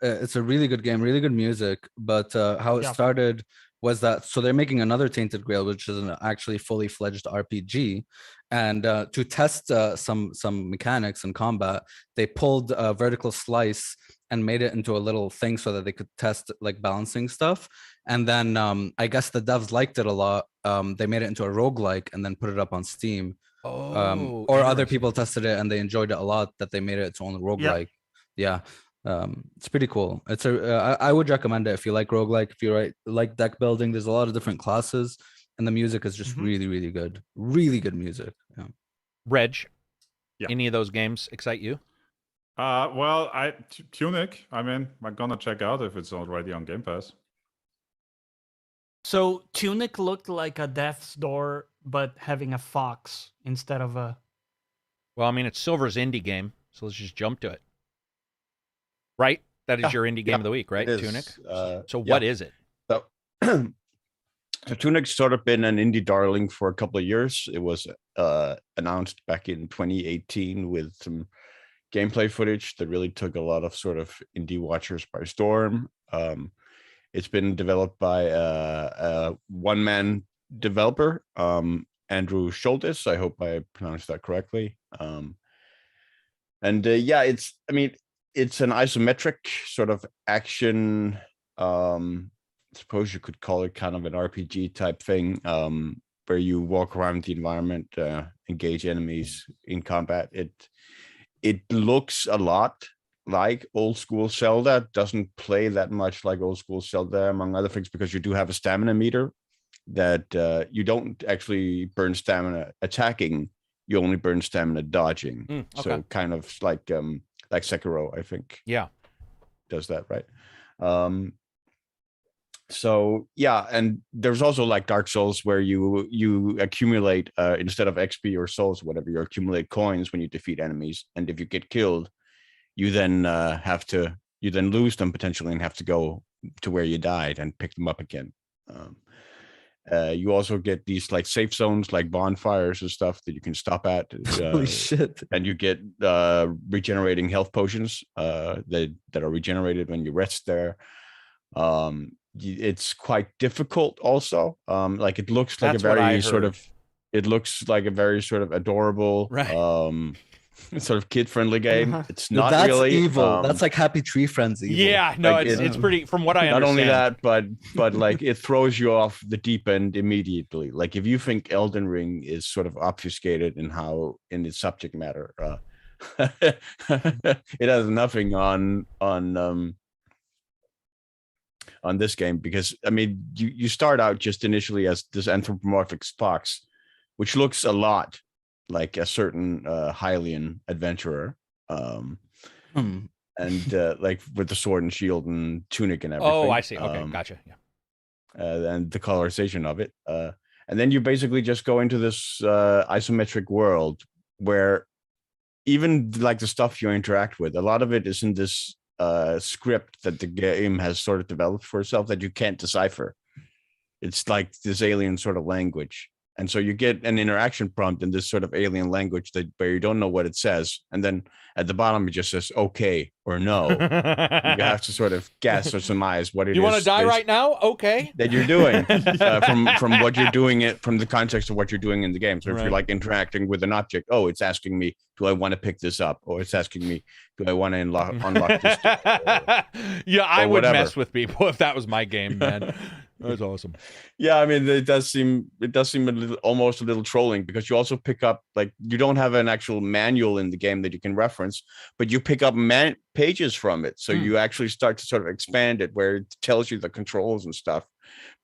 Speaker 2: it's a really good game, really good music, but how it started was that, so they're making another Tainted Grail, which is an actually fully fledged RPG, and to test some mechanics and combat, they pulled a vertical slice and made it into a little thing so that they could test like balancing stuff. And then I guess the devs liked it a lot. They made it into a roguelike and then put it up on Steam. Or other people tested it and they enjoyed it a lot, that they made it its own roguelike. Yeah. It's pretty cool. It's I would recommend it if you like roguelike, if you like deck building. There's a lot of different classes and the music is just really, really good. Really good music. Yeah.
Speaker 1: Reg, any of those games excite you?
Speaker 4: Well, Tunic, I'm gonna check out if it's already on Game Pass.
Speaker 3: So Tunic looked like a Death's Door, but having a fox instead of a...
Speaker 1: Well, I mean, it's Silver's indie game, so let's just jump to it. Right? That is your indie game of the week, right? Tunic? So what is it?
Speaker 5: So, so Tunic's sort of been an indie darling for a couple of years. It was announced back in 2018 with some gameplay footage that really took a lot of sort of indie watchers by storm. It's been developed by a one-man developer, Andrew Schultes. I hope I pronounced that correctly. It's an isometric sort of action. Suppose you could call it kind of an RPG type thing, where you walk around the environment, engage enemies in combat. It looks a lot like old school Zelda. Doesn't play that much like old school Zelda, among other things, because you do have a stamina meter that you don't actually burn stamina attacking, you only burn stamina dodging.
Speaker 1: Okay.
Speaker 5: So kind of like Sekiro, I think.
Speaker 1: Yeah.
Speaker 5: Does that, right? So yeah, and there's also like Dark Souls where you accumulate instead of XP or souls, whatever, you accumulate coins when you defeat enemies, and if you get killed, you then lose them potentially and have to go to where you died and pick them up again. You also get these like safe zones, like bonfires and stuff that you can stop at.
Speaker 2: Holy shit!
Speaker 5: And you get regenerating health potions that are regenerated when you rest there. It's quite difficult also. Like it looks like it looks like a very sort of adorable, sort of kid-friendly game. It's not
Speaker 2: That's
Speaker 5: really
Speaker 2: evil. That's like Happy Tree Friends evil.
Speaker 1: Yeah, no,
Speaker 5: like
Speaker 1: it's pretty, from what I understand.
Speaker 5: Not only that, but like it throws you off the deep end immediately. Like if you think Elden Ring is sort of obfuscated in its subject matter, it has nothing on this game, because I mean you start out just initially as this anthropomorphic fox, which looks a lot like a certain Hylian adventurer, and like with the sword and shield and tunic and everything.
Speaker 1: Oh, I see. Okay, gotcha. Yeah.
Speaker 5: And the colorization of it, and then you basically just go into this isometric world where even like the stuff you interact with, a lot of it is in this script that the game has sort of developed for itself that you can't decipher. It's like this alien sort of language, and so you get an interaction prompt in this sort of alien language where you don't know what it says, and then at the bottom it just says okay or no. You have to sort of guess or surmise what it is.
Speaker 1: You want to die right now? Okay.
Speaker 5: That you're doing from what you're doing it from the context of what you're doing in the game. So if you're like interacting with an object, oh, it's asking me, do I want to pick this up? Or it's asking me, do I want to unlock this?
Speaker 1: Yeah, I would mess with people if that was my game, man. That's awesome.
Speaker 5: Yeah, I mean, it does seem a little, almost a little trolling, because you also pick up, like, you don't have an actual manual in the game that you can reference, but you pick up pages from it. So you actually start to sort of expand it, where it tells you the controls and stuff.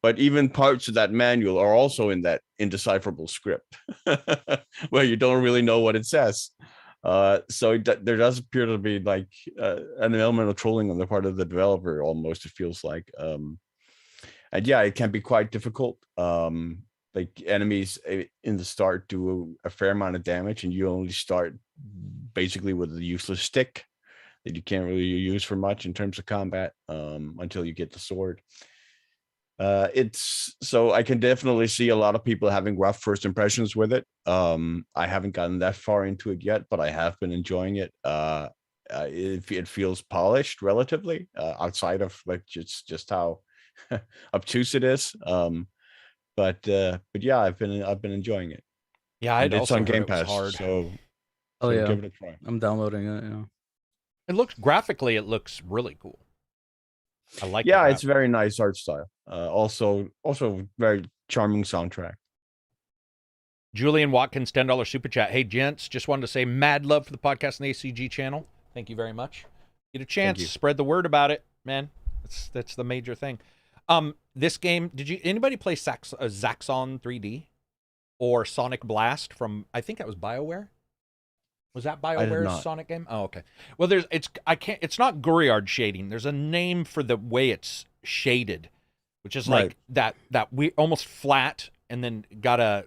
Speaker 5: But even parts of that manual are also in that indecipherable script, where you don't really know what it says. So there does appear to be like an element of trolling on the part of the developer, almost, it feels like. And yeah, it can be quite difficult. Like, enemies in the start do a fair amount of damage, and you only start basically with a useless stick that you can't really use for much in terms of combat until you get the sword. It's so I can definitely see a lot of people having rough first impressions with it. I haven't gotten that far into it yet, but I have been enjoying it. It feels polished relatively, outside of like just how obtuse it is. But yeah, I've been enjoying it.
Speaker 1: Yeah,
Speaker 5: And
Speaker 1: I'd
Speaker 5: it's
Speaker 1: also
Speaker 5: on
Speaker 1: heard
Speaker 5: Game
Speaker 1: it was
Speaker 5: Pass,
Speaker 1: hard.
Speaker 5: so
Speaker 2: yeah,
Speaker 5: give it a try.
Speaker 2: I'm downloading it. Yeah.
Speaker 1: It looks graphically, it looks really cool. I like.
Speaker 5: Yeah, it's very nice art style. Also very charming soundtrack.
Speaker 1: Julian Watkins, $10 super chat. Hey, gents, just wanted to say mad love for the podcast and the ACG channel. Thank you very much. Get a chance, spread the word about it, man. That's the major thing. This game, anybody play Zaxxon 3D or Sonic Blast from, I think that was BioWare? Was that BioWare's Sonic game? Oh, okay. Well, it's not Gouriard shading. There's a name for the way it's shaded, which is like that we almost flat and then got a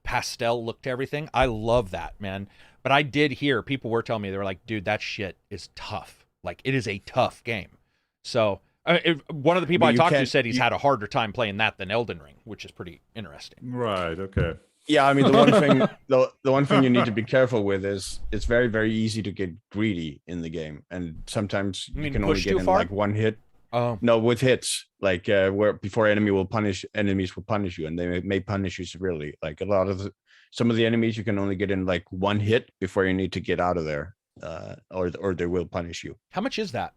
Speaker 1: pastel look to everything. I love that, man. But I did hear people were telling me, they were like, dude, that shit is tough. Like, it is a tough game. So one of the people I talked to said he's had a harder time playing that than Elden Ring, which is pretty interesting.
Speaker 4: Right. Okay.
Speaker 5: Yeah, I mean, the one thing the one thing you need to be careful with is it's very, very easy to get greedy in the game, and sometimes you can only get in like one hit.
Speaker 1: Oh
Speaker 5: no, with hits, like where before enemies will punish you, and they may punish you severely. Like some of the enemies you can only get in like one hit before you need to get out of there, or they will punish you.
Speaker 1: How much is that?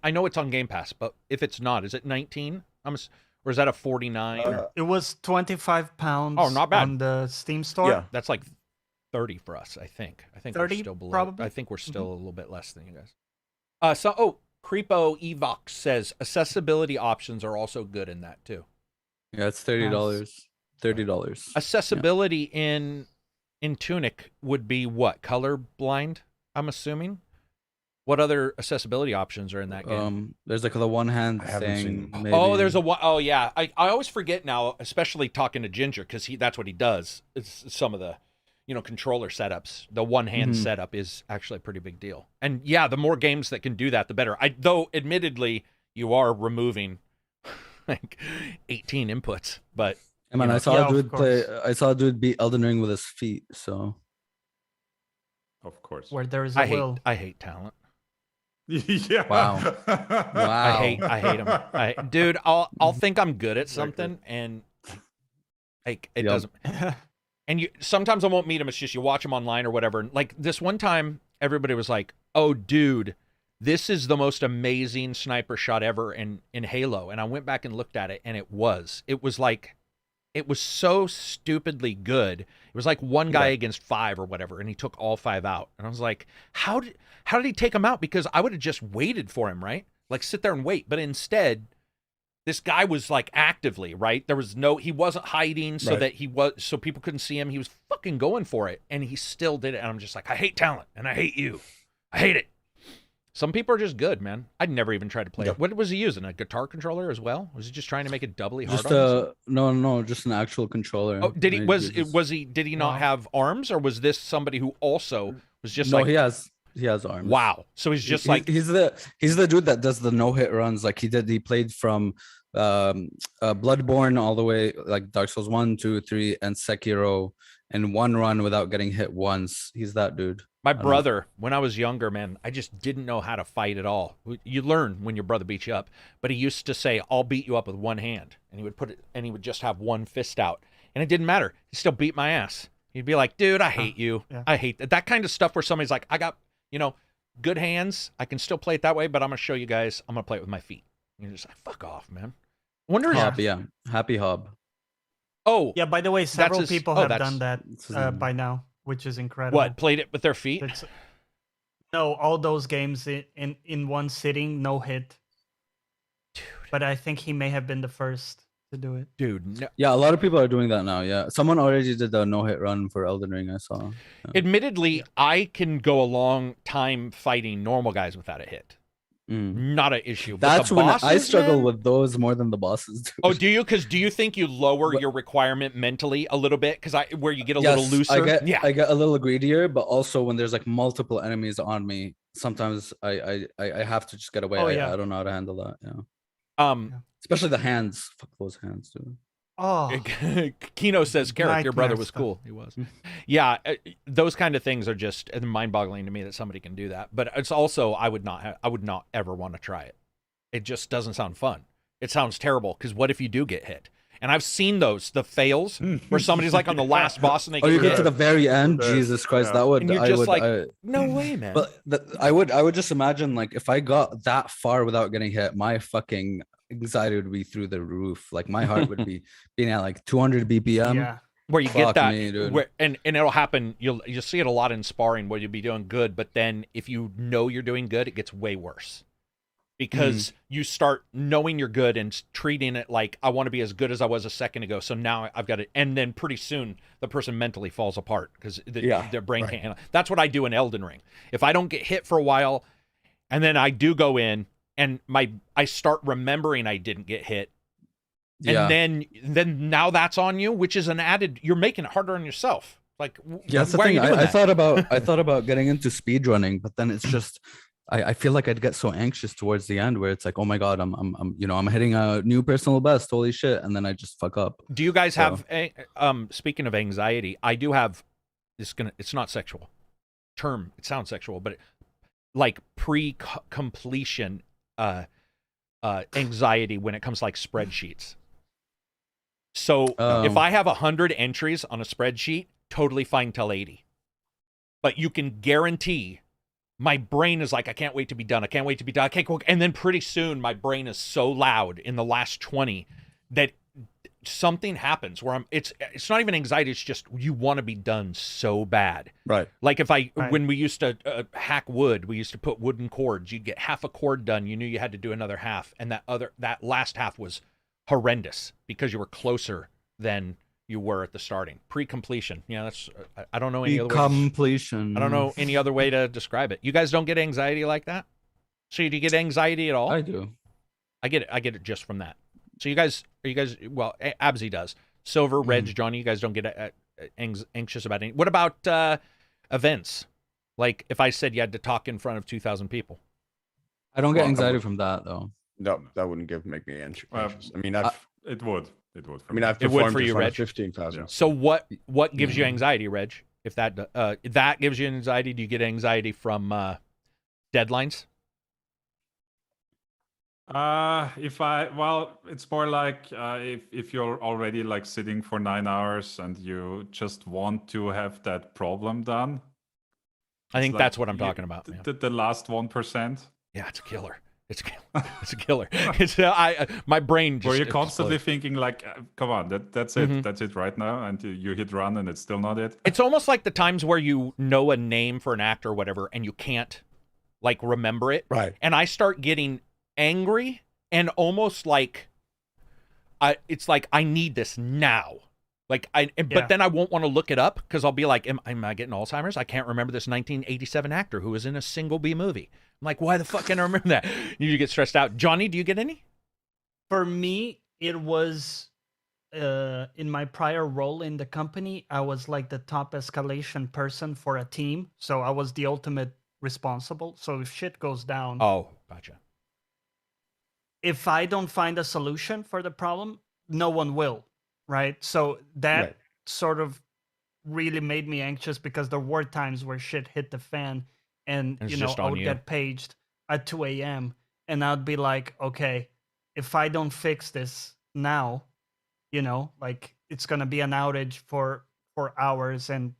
Speaker 1: I know it's on Game Pass, but if it's not, is it 19? Or is that a 49?
Speaker 3: It was £25.
Speaker 1: Oh, not bad.
Speaker 3: On the Steam store.
Speaker 5: Yeah,
Speaker 1: that's like 30 for us. I think
Speaker 3: 30,
Speaker 1: we're still below.
Speaker 3: probably.
Speaker 1: I think we're still a little bit less than you guys. Creepo Evox says accessibility options are also good in that too.
Speaker 2: Yeah, it's $30. $30.
Speaker 1: Accessibility in Tunic would be what? Colorblind, I'm assuming. What other accessibility options are in that game?
Speaker 2: There's like the one hand thing. Maybe.
Speaker 1: Oh, there's a one. Oh, yeah. I always forget now, especially talking to Ginger, because that's what he does. It's some of the, controller setups. The one hand setup is actually a pretty big deal. And yeah, the more games that can do that, the better. Though, admittedly, you are removing like 18 inputs, but.
Speaker 2: I mean, I saw a dude beat Elden Ring with his feet. So.
Speaker 4: Of course.
Speaker 3: Where there is a will.
Speaker 1: I hate talent.
Speaker 4: Yeah.
Speaker 2: Wow.
Speaker 1: I hate him. Dude, I'll think I'm good at something, and like it doesn't. And sometimes I won't meet him. It's just you watch him online or whatever. And like this one time, everybody was like, "Oh, dude, this is the most amazing sniper shot ever in Halo." And I went back and looked at it, and it was so stupidly good. It was like one guy against 5 or whatever, and he took all 5 out. And I was like, how did he take them out? Because I would have just waited for him, right? Like sit there and wait. But instead, this guy was like actively, right? He wasn't hiding so so people couldn't see him. He was fucking going for it, and he still did it. And I'm just like, I hate talent, and I hate you. I hate it. Some people are just good, man. I'd never even tried to play it. What was he using? A guitar controller as well? Was he just trying to make it doubly hard on himself?
Speaker 2: No, just an actual controller.
Speaker 1: Oh, did he not have arms, or was this somebody who also was just like?
Speaker 2: No, he has arms.
Speaker 1: Wow. So he's just like
Speaker 2: he's the dude that does the no hit runs. Like he played from Bloodborne all the way, like Dark Souls 1, 2, 3, and Sekiro in one run without getting hit once. He's that dude.
Speaker 1: My brother, when I was younger, man, I just didn't know how to fight at all. You learn when your brother beats you up, but he used to say, "I'll beat you up with one hand," and he would just have one fist out, and it didn't matter. He still beat my ass. He'd be like, "Dude, I hate you. Yeah. I hate that kind of stuff where somebody's like, I got good hands. I can still play it that way, but I'm gonna show you guys. I'm gonna play it with my feet." And you're just like, "Fuck off, man." Wonder.
Speaker 3: Yeah.
Speaker 2: Hob, yeah, Happy Hob.
Speaker 1: Oh,
Speaker 3: Yeah, by the way, several
Speaker 1: his-
Speaker 3: people
Speaker 1: oh,
Speaker 3: have
Speaker 1: that's-
Speaker 3: done that
Speaker 2: That's his name.
Speaker 3: by now, which is incredible.
Speaker 1: what? Played it with their feet?
Speaker 3: It's no, all those games in one sitting, no hit. But I think he may have been the first to do it.
Speaker 1: Dude, no.
Speaker 2: Yeah, a lot of people are doing that now. Yeah, someone already did the no-hit run for Elden Ring. I saw. Yeah.
Speaker 1: Admittedly, I can go a long time fighting normal guys without a hit.
Speaker 2: Mm.
Speaker 1: Not an issue. But
Speaker 2: That's
Speaker 1: the
Speaker 2: when I
Speaker 1: bosses,
Speaker 2: struggle
Speaker 1: man?
Speaker 2: with those more than the bosses do.
Speaker 1: Oh, do you? Because do you think you lower
Speaker 2: What-
Speaker 1: your requirement mentally a little bit? Because where you get a little looser.
Speaker 2: I get a little greedier, but also when there's like multiple enemies on me, sometimes I have to just get away.
Speaker 3: Oh, yeah.
Speaker 2: I don't know how to handle that. Yeah, especially the hands. Fuck those hands, dude.
Speaker 3: Oh,
Speaker 1: Kino says, Karak, your brother
Speaker 3: Nightmare
Speaker 1: was
Speaker 3: stuff.
Speaker 1: cool. He was. Yeah, those kind of things are just mind-boggling to me that somebody can do that. But it's also I would not ever want to try it. It just doesn't sound fun. It sounds terrible because what if you do get hit? And I've seen the fails where somebody's like on the last boss and they
Speaker 2: Oh, you
Speaker 1: get
Speaker 2: get
Speaker 1: hit.
Speaker 2: to the very end.
Speaker 4: Yeah.
Speaker 2: Jesus Christ,
Speaker 4: Yeah.
Speaker 2: that would.
Speaker 1: And you're
Speaker 2: I
Speaker 1: just
Speaker 2: would.
Speaker 1: like, no way, man.
Speaker 2: But I would just imagine like if I got that far without getting hit, my fucking anxiety would be through the roof. Like my heart would be being at like 200 BPM.
Speaker 3: yeah.
Speaker 1: Where you get
Speaker 2: Fuck
Speaker 1: that,
Speaker 2: me, dude.
Speaker 1: and it'll happen. You'll see it a lot in sparring where you'll be doing good, but then if you know you're doing good, it gets way worse because you start knowing you're good and treating it like I want to be as good as I was a second ago. So now I've got it, and then pretty soon the person mentally falls apart because their brain can't handle. That's what I do in Elden Ring. If I don't get hit for a while, and then I do go in and I start remembering I didn't get hit.
Speaker 2: Yeah.
Speaker 1: And then now that's on you, which is an added. You're making it harder on yourself. Like,
Speaker 2: Yeah, that's the
Speaker 1: why
Speaker 2: thing.
Speaker 1: are you doing
Speaker 2: I
Speaker 1: that?
Speaker 2: thought about getting into speed running, but then it's just I feel like I'd get so anxious towards the end where it's like, oh my god, I'm hitting a new personal best, holy shit, and then I just fuck up.
Speaker 1: Do you guys
Speaker 2: So-
Speaker 1: have speaking of anxiety, I do have it's not sexual. It sounds sexual, but like pre-completion anxiety when it comes to like spreadsheets. So if
Speaker 2: Oh.
Speaker 1: I have 100 entries on a spreadsheet, totally fine till 80. But you can guarantee my brain is like, I can't wait to be done. I can't wait to be done. I can't go. And then pretty soon my brain is so loud in the last 20 that something happens where it's not even anxiety. It's just you want to be done so bad.
Speaker 5: Right.
Speaker 1: Like if
Speaker 3: Right.
Speaker 1: when we used to hack wood, we used to put wooden cords. You'd get half a cord done. You knew you had to do another half. And that last half was horrendous because you were closer than you were at the starting. Pre-completion. Yeah, that's, I don't know any other way.
Speaker 2: Completion.
Speaker 1: I don't know any other way to describe it. You guys don't get anxiety like that? So do you get anxiety at all?
Speaker 2: I do.
Speaker 1: I get it just from that. So you guys, well, Absy does. Silver, Reg, Johnny, you guys don't get anxious about anything. What about events? Like if I said you had to talk in front of 2,000 people.
Speaker 2: I don't get
Speaker 5: Well, I
Speaker 2: anxiety
Speaker 5: would-
Speaker 2: from that though.
Speaker 5: No, that wouldn't make me anxious. I mean,
Speaker 4: It would. It would.
Speaker 5: I mean, I've
Speaker 1: It would
Speaker 5: performed
Speaker 1: for
Speaker 5: in
Speaker 1: you,
Speaker 5: front
Speaker 1: Reg.
Speaker 5: of 15,000.
Speaker 1: So what gives you anxiety, Reg? If that gives you anxiety, do you get anxiety from deadlines?
Speaker 4: It's more like if you're already like sitting for 9 hours and you just want to have that problem done.
Speaker 1: I think
Speaker 4: It's
Speaker 1: that's
Speaker 4: like
Speaker 1: what I'm talking about. Yeah.
Speaker 4: The last 1%.
Speaker 1: Yeah, it's a killer. It's a killer. It's my brain just
Speaker 4: Where you're
Speaker 1: explodes.
Speaker 4: constantly thinking like, come on, that's it.
Speaker 1: Mhm.
Speaker 4: That's it right now. And you hit run and it's still not it.
Speaker 1: It's almost like the times where you know a name for an actor or whatever and you can't like remember it.
Speaker 5: Right.
Speaker 1: And I start getting angry and almost like it's like I need this now. Like
Speaker 3: Yeah.
Speaker 1: but then I won't want to look it up because I'll be like, am I getting Alzheimer's? I can't remember this 1987 actor who was in a single B movie. I'm like, why the fuck can't I remember that? You get stressed out. Johnny, do you get any?
Speaker 3: For me, it was in my prior role in the company, I was like the top escalation person for a team. So I was the ultimate responsible. So if shit goes down,
Speaker 1: Oh, gotcha.
Speaker 3: if I don't find a solution for the problem, no one will. Right. So that
Speaker 5: Right.
Speaker 3: sort of really made me anxious because there were times where shit hit the fan and,
Speaker 1: And it's
Speaker 3: you know,
Speaker 1: just
Speaker 3: I
Speaker 1: on
Speaker 3: would
Speaker 1: you.
Speaker 3: get paged at 2 a.m. and I'd be like, okay, if I don't fix this now, you know, like it's going to be an outage for hours and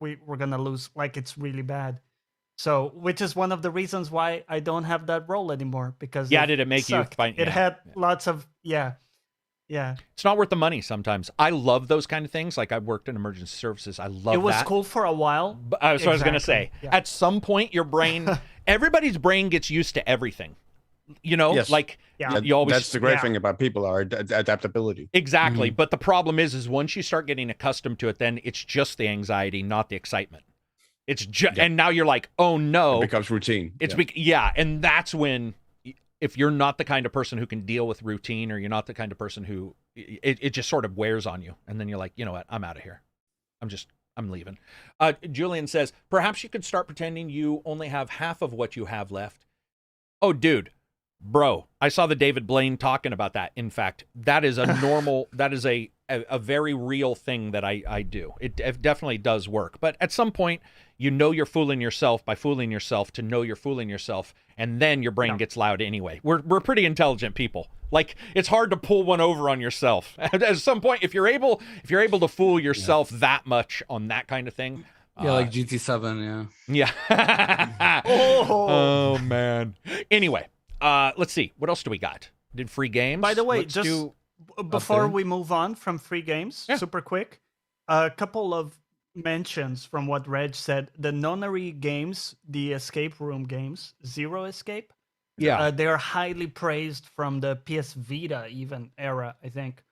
Speaker 3: we're going to lose, like it's really bad. So, which is one of the reasons why I don't have that role anymore because
Speaker 1: Yeah, did it make you
Speaker 3: sucked.
Speaker 1: find?
Speaker 3: It
Speaker 1: yeah,
Speaker 3: had
Speaker 1: yeah.
Speaker 3: lots of, yeah. Yeah.
Speaker 1: It's not worth the money sometimes. I love those kind of things. Like I've worked in emergency services. I love
Speaker 3: It was
Speaker 1: that.
Speaker 3: cool for a while.
Speaker 1: But, so I was going to say,
Speaker 3: Yeah.
Speaker 1: at some point, your brain, everybody's brain gets used to everything. You know,
Speaker 5: Yes.
Speaker 1: like
Speaker 3: Yeah.
Speaker 1: you always.
Speaker 5: That's the great
Speaker 3: yeah.
Speaker 5: thing about people, our adaptability.
Speaker 1: Exactly. But the problem is once you start getting accustomed to it, then it's just the anxiety, not the excitement. It's just, and now you're like, oh no.
Speaker 5: It becomes routine.
Speaker 1: It's and that's when, if you're not the kind of person who can deal with routine, or you're not the kind of person who it just sort of wears on you, and then you're like, you know what, I'm out of here. I'm leaving. Julian says, perhaps you could start pretending you only have half of what you have left. Oh, dude, bro, I saw the David Blaine talking about that. In fact, that is a normal, that is a very real thing that I do. It definitely does work. But at some point, you know you're fooling yourself by fooling yourself to know you're fooling yourself, and then your brain gets loud anyway. We're pretty intelligent people. Like, it's hard to pull one over on yourself. At some point, if you're able to fool yourself that much on that kind of thing.
Speaker 2: Yeah, like GT7,
Speaker 1: Yeah. Oh man. Anyway, let's see. What else do we got? Did free games?
Speaker 3: By the way,
Speaker 1: Let's
Speaker 3: just
Speaker 1: do
Speaker 3: before
Speaker 2: update.
Speaker 3: we move on from free games, super quick, a couple of mentions from what Reg said. The nonary games, the escape room games, Zero Escape, they are highly praised from the PS Vita even era, I think.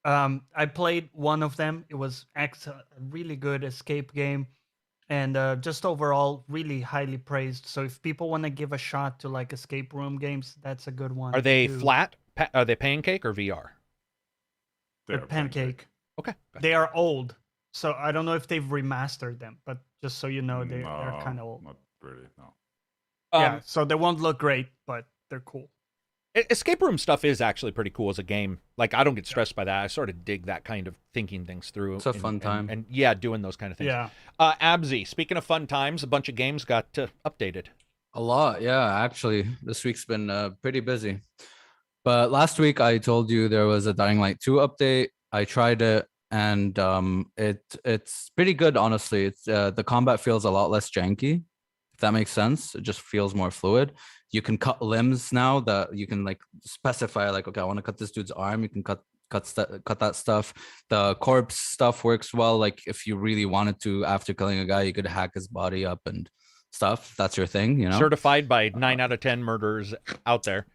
Speaker 3: I played one of them. It was a really good escape game, and just overall really highly praised. So if people want to give a shot to like escape room games, that's a good one.
Speaker 1: Are they
Speaker 3: to-
Speaker 1: flat? Are they pancake or VR?
Speaker 3: They're
Speaker 4: They're
Speaker 3: pancake.
Speaker 1: Okay.
Speaker 3: They are old, so I don't know if they've remastered them, but just so you know, they're kind of old.
Speaker 4: Not really, no.
Speaker 3: Yeah, so they won't look great, but they're cool.
Speaker 1: Escape room stuff is actually pretty cool as a game. Like, I don't get stressed by that. I sort of dig that kind of thinking things through.
Speaker 2: It's a fun time.
Speaker 1: And yeah, doing those kind of things.
Speaker 3: Yeah.
Speaker 1: Abzi, speaking of fun times, a bunch of games got updated.
Speaker 2: A lot, yeah. Actually, this week's been pretty busy. But last week I told you there was a Dying Light 2 update. I tried it, and it's pretty good, honestly. It's the combat feels a lot less janky, if that makes sense. It just feels more fluid. You can cut limbs now, that you can like specify, like, okay, I want to cut this dude's arm. You can cut that stuff. The corpse stuff works well. Like, if you really wanted to, after killing a guy, you could hack his body up and stuff. That's your thing, you know.
Speaker 1: Certified by 9 out of 10 murderers out there.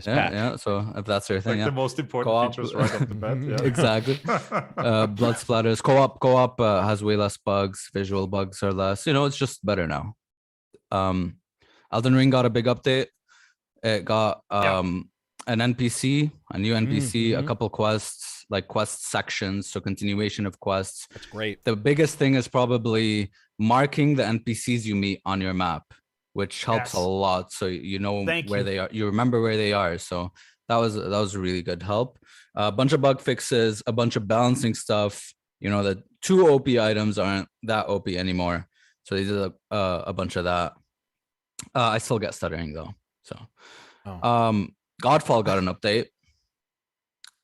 Speaker 2: Yeah. So if that's your thing,
Speaker 4: Like the most important
Speaker 2: Co-op.
Speaker 4: features right off the bat. Yeah.
Speaker 2: Exactly. Blood splatters. Co-op has way less bugs. Visual bugs are less. You know, it's just better now. Elden Ring got a big update. It got an NPC, a new NPC, a couple quests, like quest sections, so continuation of quests.
Speaker 1: That's great.
Speaker 2: The biggest thing is probably marking the NPCs you meet on your map, which helps a lot. So you know where they are. You remember where they are. So that was a really good help. A bunch of bug fixes, a bunch of balancing stuff. You know, the 2 OP items aren't that OP anymore. So they did a bunch of that. I still get stuttering though. So Godfall got an update.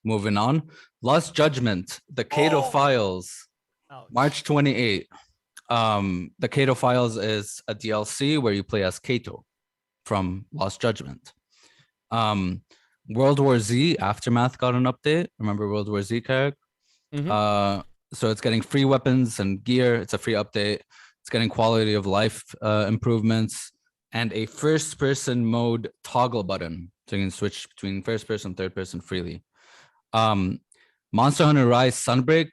Speaker 2: Moving on. Lost Judgment, the Kato Files, March 28. The Kato Files is a DLC where you play as Kato from Lost Judgment. World War Z Aftermath got an update. Remember World War Z, Karak? So it's getting free weapons and gear. It's a free update. It's getting quality of life improvements and a first-person mode toggle button, so you can switch between first-person and third-person freely. Monster Hunter Rise Sunbreak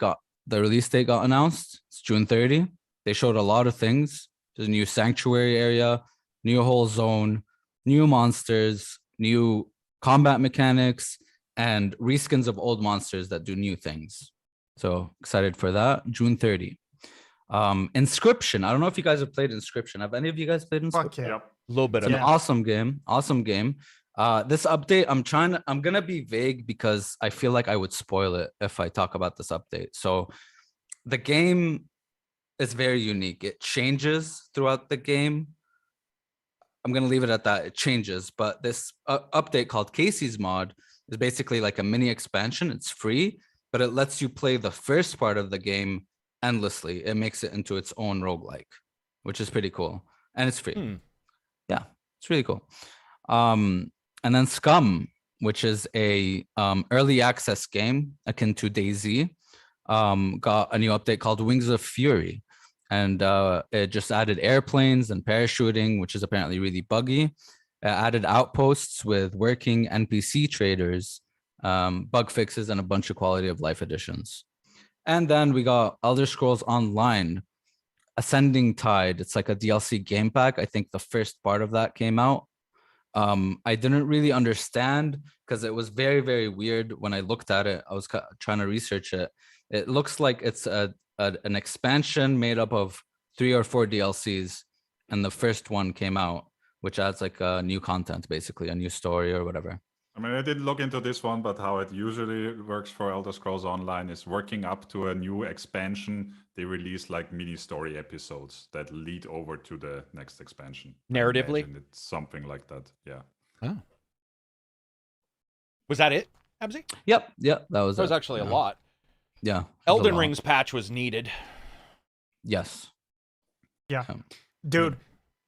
Speaker 2: the release date got announced. It's June 30. They showed a lot of things. There's a new sanctuary area, new whole zone, new monsters, new combat mechanics, and reskins of old monsters that do new things. So excited for that. June 30. Inscription. I don't know if you guys have played Inscription. Have any of you guys played Inscription?
Speaker 3: Fuck yeah.
Speaker 1: A little bit
Speaker 2: It's
Speaker 1: of
Speaker 2: an awesome game. This update, I'm gonna be vague because I feel like I would spoil it if I talk about this update. So the game is very unique. It changes throughout the game. I'm gonna leave it at that. It changes, but this update called Casey's Mod is basically like a mini expansion. It's free, but it lets you play the first part of the game endlessly. It makes it into its own roguelike, which is pretty cool. And it's free. Yeah, it's really cool. And then Scum which is a early access game akin to DayZ, got a new update called Wings of Fury. And it just added airplanes and parachuting, which is apparently really buggy. It added outposts with working NPC traders, bug fixes, and a bunch of quality of life additions. And then we got Elder Scrolls Online, Ascending Tide. It's like a DLC game pack. I think the first part of that came out. I didn't really understand because it was very, very weird when I looked at it. I was trying to research it. It looks like it's an expansion made up of 3 or 4 DLCs, and the first one came out, which adds like new content, basically a new story or whatever.
Speaker 4: I mean, I didn't look into this one, but how it usually works for Elder Scrolls Online is working up to a new expansion. They release like mini story episodes that lead over to the next expansion.
Speaker 1: Narratively?
Speaker 4: It's something like that. Yeah.
Speaker 1: Oh. Was that it, Abzy?
Speaker 2: Yep. That was
Speaker 1: actually a lot.
Speaker 2: Yeah.
Speaker 1: Elden Ring's patch was needed.
Speaker 2: Yes.
Speaker 3: Yeah. Dude,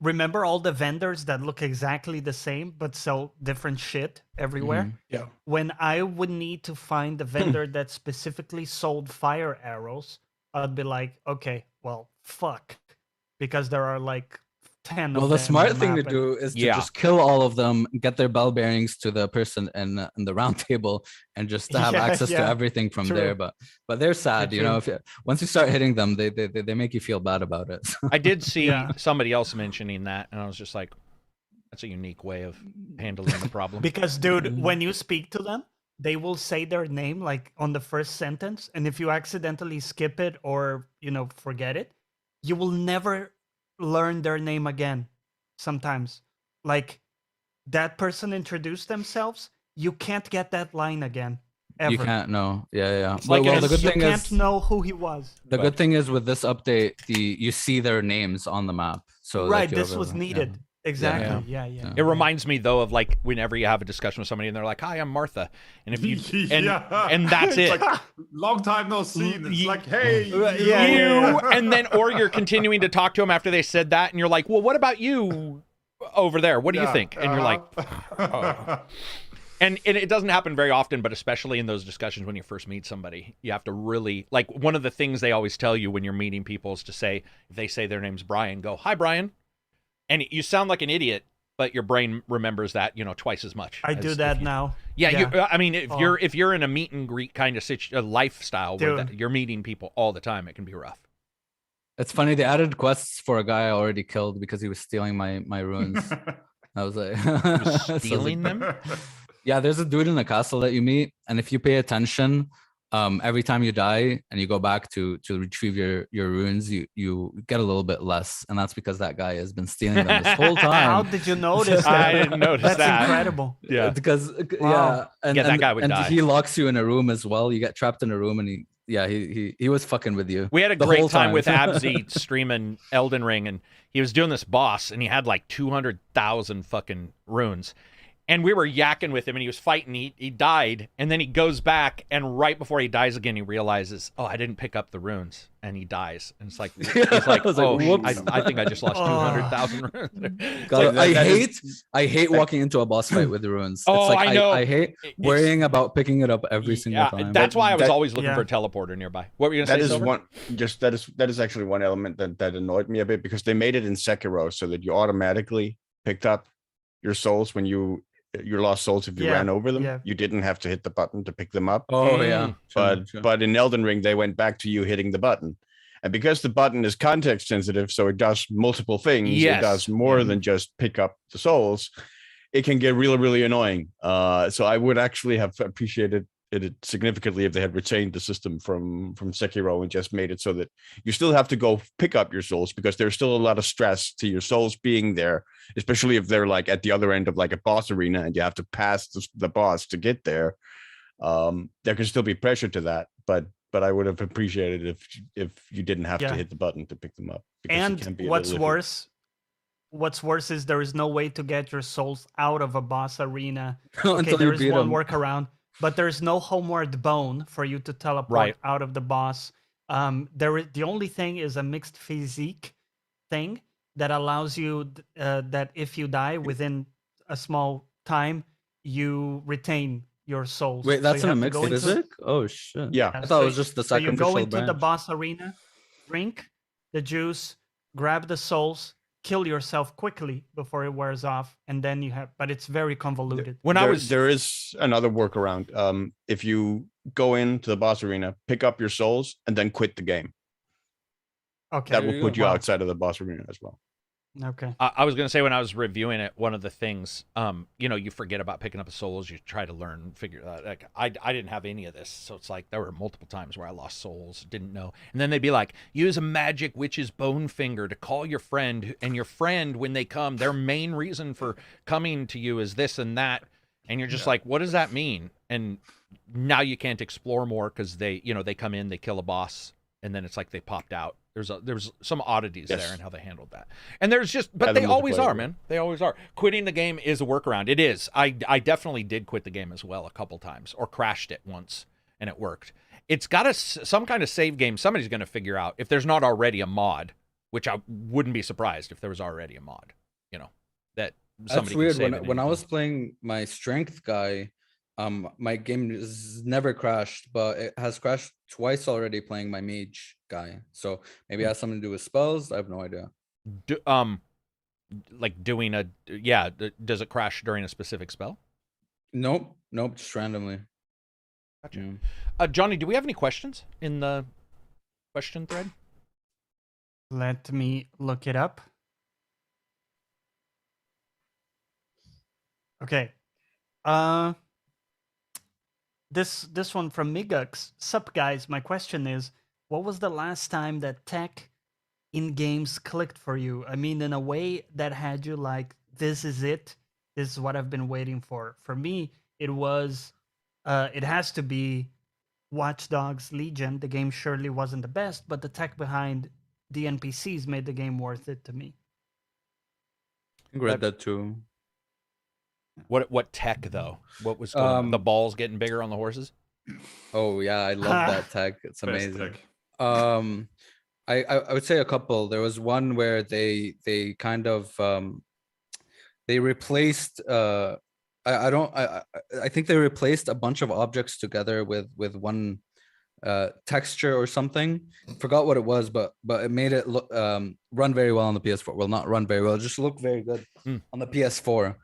Speaker 3: remember all the vendors that look exactly the same but sell different shit everywhere?
Speaker 2: Mhm.
Speaker 6: Yeah.
Speaker 3: When I would need to find the vendor that specifically sold fire arrows, I'd be like, okay, well, fuck. Because there are like 10
Speaker 2: Well,
Speaker 3: of
Speaker 2: the
Speaker 3: them
Speaker 2: smart
Speaker 3: on
Speaker 2: thing to
Speaker 3: map,
Speaker 2: do is to
Speaker 1: Yeah.
Speaker 2: just kill all of them, get their bell bearings to the person in the round table, and just to have
Speaker 3: Yeah,
Speaker 2: access to
Speaker 3: yeah.
Speaker 2: everything from
Speaker 3: True.
Speaker 2: there. But they're sad, you know.
Speaker 3: True.
Speaker 2: Once you start hitting them, they make you feel bad about it.
Speaker 1: I did see
Speaker 3: Yeah.
Speaker 1: somebody else mentioning that, and I was just like, that's a unique way of handling the problem.
Speaker 3: Because, dude, when you speak to them, they will say their name like on the first sentence, and if you accidentally skip it or forget it, you will never learn their name again. Sometimes, like that person introduced themselves, you can't get that line again. Ever.
Speaker 2: You can't know. Yeah.
Speaker 1: It's like
Speaker 2: well, the good
Speaker 3: you
Speaker 2: thing
Speaker 3: can't
Speaker 2: is
Speaker 3: know who he was.
Speaker 2: the good thing is with this update, you see their names on the map. So
Speaker 3: Right,
Speaker 2: like,
Speaker 3: this was needed. Exactly. Yeah.
Speaker 1: It reminds me though of like whenever you have a discussion with somebody and they're like, "Hi, I'm Martha," and if you and that's
Speaker 4: It's
Speaker 1: it.
Speaker 4: like, long time no seen. It's like, hey,
Speaker 1: You and then or you're continuing to talk to them after they said that, and you're like, "Well, what about you over there? What do you think?" And you're like, oh. And it doesn't happen very often, but especially in those discussions when you first meet somebody, you have to really, like, one of the things they always tell you when you're meeting people is to say, if they say their name's Brian, go, "Hi, Brian." And you sound like an idiot, but your brain remembers that, twice as much.
Speaker 3: I do that now.
Speaker 1: Yeah. I mean, if you're in a meet and greet kind of lifestyle where
Speaker 3: Dude.
Speaker 1: you're meeting people all the time, it can be rough.
Speaker 2: It's funny, they added quests for a guy I already killed because he was stealing my runes. I was like,
Speaker 1: Stealing them?
Speaker 2: Yeah, there's a dude in the castle that you meet, and if you pay attention, every time you die and you go back to retrieve your runes, you get a little bit less, and that's because that guy has been stealing them this whole time.
Speaker 3: How did you notice that?
Speaker 1: I didn't notice
Speaker 3: That's
Speaker 1: that.
Speaker 3: incredible.
Speaker 1: Yeah.
Speaker 2: Because
Speaker 3: Wow.
Speaker 2: and
Speaker 1: that guy would
Speaker 2: and
Speaker 1: die.
Speaker 2: he locks you in a room as well. You get trapped in a room, and he was fucking with you.
Speaker 1: We had a
Speaker 2: the
Speaker 1: great
Speaker 2: whole
Speaker 1: time with Abzy streaming Elden Ring, and he was doing this boss, and he had like 200,000 fucking runes. And we were yakking with him, and he was fighting. He died, and then he goes back, and right before he dies again, he realizes, "Oh, I didn't pick up the runes," and he dies. And it's like, he's like, "Oh,
Speaker 2: whoops."
Speaker 1: I think I just lost 200,000 runes."
Speaker 2: God, I hate walking into a boss fight with the runes.
Speaker 1: Oh,
Speaker 2: it's like,
Speaker 1: I know.
Speaker 2: I hate worrying about picking it up every single time.
Speaker 1: That's why I was
Speaker 5: That-
Speaker 1: always looking
Speaker 3: Yeah.
Speaker 1: for a teleporter nearby. What were you
Speaker 5: That
Speaker 1: gonna say?
Speaker 5: is
Speaker 1: Silver?
Speaker 5: one. Just that is actually one element that annoyed me a bit because they made it in Sekiro so that you automatically picked up your souls when your lost souls if you
Speaker 3: Yeah,
Speaker 5: ran over them.
Speaker 3: yeah.
Speaker 5: You didn't have to hit the button to pick them up.
Speaker 2: Oh
Speaker 1: Mm.
Speaker 2: yeah,
Speaker 5: But in Elden Ring they went back to you hitting the button. And because the button is context sensitive, so it does multiple things,
Speaker 1: Yes.
Speaker 5: it does more
Speaker 1: Yeah.
Speaker 5: than just pick up the souls, it can get really, really annoying. So I would actually have appreciated it significantly if they had retained the system from Sekiro and just made it so that you still have to go pick up your souls because there's still a lot of stress to your souls being there, especially if they're like at the other end of like a boss arena and you have to pass the boss to get there. There can still be pressure to that, but I would have appreciated if you didn't have to
Speaker 3: Yeah.
Speaker 5: hit the button to pick them up. because it
Speaker 3: And
Speaker 5: can be a
Speaker 3: what's
Speaker 5: little iffy.
Speaker 3: what's worse is there is no way to get your souls out of a boss arena. Okay,
Speaker 2: until
Speaker 3: there
Speaker 2: you
Speaker 3: is
Speaker 2: beat
Speaker 3: one
Speaker 2: him.
Speaker 3: workaround, but there's no homeward bone for you to teleport
Speaker 1: Right.
Speaker 3: out of the boss. The only thing is a mixed physique thing that allows you that if you die within a small time, you retain your souls.
Speaker 2: Wait,
Speaker 3: So
Speaker 2: that's
Speaker 3: you
Speaker 2: in a
Speaker 3: have to
Speaker 2: mixed
Speaker 3: go into-
Speaker 2: physic? Oh shit.
Speaker 5: Yeah.
Speaker 2: I
Speaker 3: Yeah,
Speaker 2: thought it
Speaker 3: so
Speaker 2: was just the
Speaker 3: So you
Speaker 2: sacrificial
Speaker 3: go into the
Speaker 2: branch.
Speaker 3: boss arena, drink the juice, grab the souls, kill yourself quickly before it wears off, and then you have. But it's very convoluted.
Speaker 1: When I was
Speaker 5: there is another workaround. If you go into the boss arena, pick up your souls, and then quit the game,
Speaker 3: Okay.
Speaker 5: that
Speaker 2: There
Speaker 5: will
Speaker 2: you
Speaker 5: put
Speaker 2: go.
Speaker 5: you
Speaker 3: Wow.
Speaker 5: outside of the boss arena as well.
Speaker 3: Okay.
Speaker 1: I was going to say when I was reviewing it, one of the things, you forget about picking up souls. You try to learn, figure that. Like I didn't have any of this, so it's like there were multiple times where I lost souls, didn't know, and then they'd be like, use a magic witch's bone finger to call your friend, and your friend, when they come, their main reason for coming to you is this and that, and you're just like, what does that mean? And now you can't explore more because they come in, they kill a boss, and then it's like they popped out. There's some oddities
Speaker 5: Yes.
Speaker 1: there in how they handled that. And there's just, but
Speaker 5: Yeah, the
Speaker 1: they always
Speaker 5: multiplayer
Speaker 1: are,
Speaker 5: work.
Speaker 1: man. They always are. Quitting the game is a workaround. It is. I definitely did quit the game as well a couple times, or crashed it once, and it worked. It's got some kind of save game somebody's going to figure out, if there's not already a mod, which I wouldn't be surprised if there was already a mod, that
Speaker 2: That's
Speaker 1: somebody can
Speaker 2: weird.
Speaker 1: save
Speaker 2: When
Speaker 1: it
Speaker 2: I
Speaker 1: in.
Speaker 2: was playing my strength guy, my game has never crashed, but it has crashed twice already playing my mage guy. So maybe it has something to do with spells. I have no idea.
Speaker 1: Like doing does it crash during a specific spell?
Speaker 2: Nope, just randomly.
Speaker 1: Gotcha.
Speaker 2: Yeah.
Speaker 1: Johnny, do we have any questions in the question thread?
Speaker 3: Let me look it up. Okay. This one from Migux. Sup guys, my question is, what was the last time that tech in games clicked for you? I mean, in a way that had you like, this is it. This is what I've been waiting for. For me, it was, it has to be Watch Dogs Legion. The game surely wasn't the best, but the tech behind the NPCs made the game worth it to me.
Speaker 2: I read that too.
Speaker 1: What tech though? What was going on? The balls getting bigger on the horses?
Speaker 2: Oh yeah, I love that tech. It's
Speaker 4: Best
Speaker 2: amazing.
Speaker 4: tech.
Speaker 2: I would say a couple. There was one where they kind of they replaced I think they replaced a bunch of objects together with one texture or something. Forgot what it was, but it made it look run very well on the PS4. Well, not run very well, just look very good on the PS4,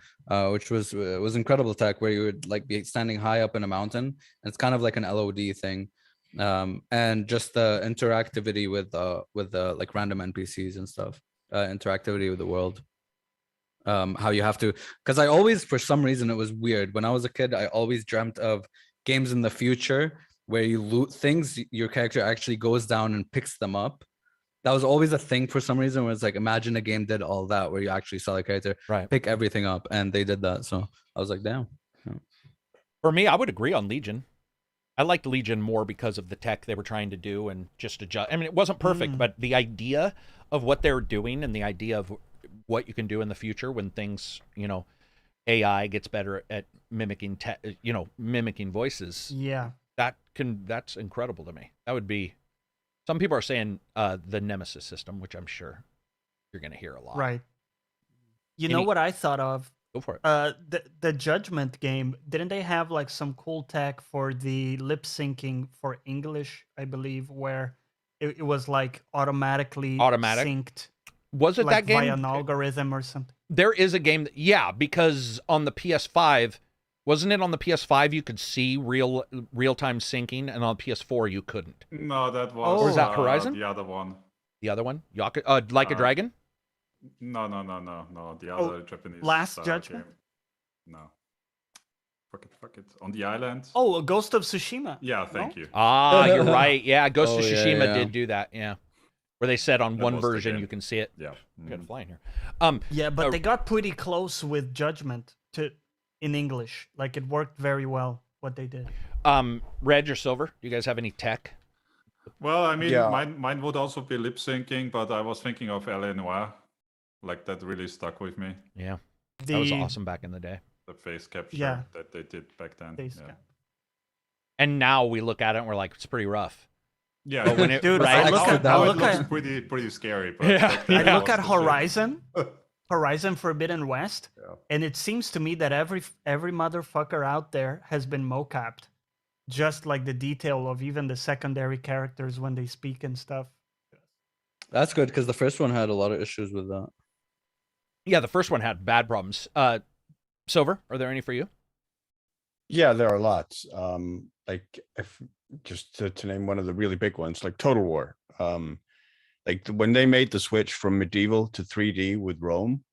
Speaker 2: which was incredible tech, where you would like be standing high up in a mountain, and it's kind of like an LOD thing. And just the interactivity with the like random NPCs and stuff, interactivity with the world. How you have to, because I always, for some reason, it was weird. When I was a kid, I always dreamt of games in the future where you loot things, your character actually goes down and picks them up. That was always a thing for some reason, where it's like, imagine a game did all that, where you actually saw the character pick everything up, and they did that. So I was like, damn. Yeah.
Speaker 1: For me, I would agree on Legion. I liked Legion more because of the tech they were trying to do and just adjust. I mean, it wasn't perfect, but the idea of what they were doing and the idea of what you can do in the future when things, AI gets better at mimicking, mimicking voices.
Speaker 3: Yeah.
Speaker 1: That's incredible to me. That would be, some people are saying the Nemesis system, which I'm sure you're going to hear a lot.
Speaker 3: Right. You know what I thought of?
Speaker 1: Go for it.
Speaker 3: The Judgment game, didn't they have like some cool tech for the lip syncing for English, I believe, where it was like automatically synced?
Speaker 1: Was it
Speaker 3: like
Speaker 1: that game?
Speaker 3: Via an algorithm or something?
Speaker 1: There is a game because on the PS5, wasn't it on the PS5 you could see real-time syncing, and on PS4 you couldn't?
Speaker 4: No, that was.
Speaker 1: Or is that Horizon?
Speaker 4: The other one.
Speaker 1: The other one? Like a Dragon?
Speaker 4: No. The other Japanese.
Speaker 3: Last Judgment?
Speaker 4: Game. No. Fuck it. On the island.
Speaker 3: Oh, a Ghost of Tsushima.
Speaker 4: Yeah, thank you.
Speaker 1: Ah, you're right. Yeah, Ghost of Tsushima
Speaker 2: yeah.
Speaker 1: did do that. Yeah. Where they said on
Speaker 4: That
Speaker 1: one
Speaker 4: was the
Speaker 1: version
Speaker 4: game.
Speaker 1: you can see it.
Speaker 4: Yeah.
Speaker 1: Good flying here.
Speaker 3: Yeah, but they got pretty close with Judgment in English. Like it worked very well what they did.
Speaker 1: Reg or Silver, do you guys have any tech?
Speaker 4: Well, I mean,
Speaker 5: Yeah.
Speaker 4: mine would also be lip syncing, but I was thinking of L.A. Noire. Like that really stuck with me.
Speaker 1: Yeah. That was awesome back in the day.
Speaker 4: The face capture that they did back then. Yeah.
Speaker 1: And now we look at it and we're like, it's pretty rough.
Speaker 4: Yeah,
Speaker 1: But when it,
Speaker 3: Dude,
Speaker 1: right?
Speaker 3: I look
Speaker 4: now
Speaker 3: at
Speaker 4: it looks pretty scary. But
Speaker 1: Yeah.
Speaker 4: back then
Speaker 3: I
Speaker 4: it
Speaker 3: look
Speaker 4: was
Speaker 3: at
Speaker 4: legit.
Speaker 3: Horizon. Horizon Forbidden West,
Speaker 4: Yeah.
Speaker 3: and it seems to me that every motherfucker out there has been mocapped, just like the detail of even the secondary characters when they speak and stuff.
Speaker 2: That's good because the first one had a lot of issues with that.
Speaker 1: Yeah, the first one had bad problems. Silver, are there any for you?
Speaker 5: Yeah, there are lots. Like if just to name one of the really big ones, like Total War. Like when they made the switch from medieval to 3D with Rome,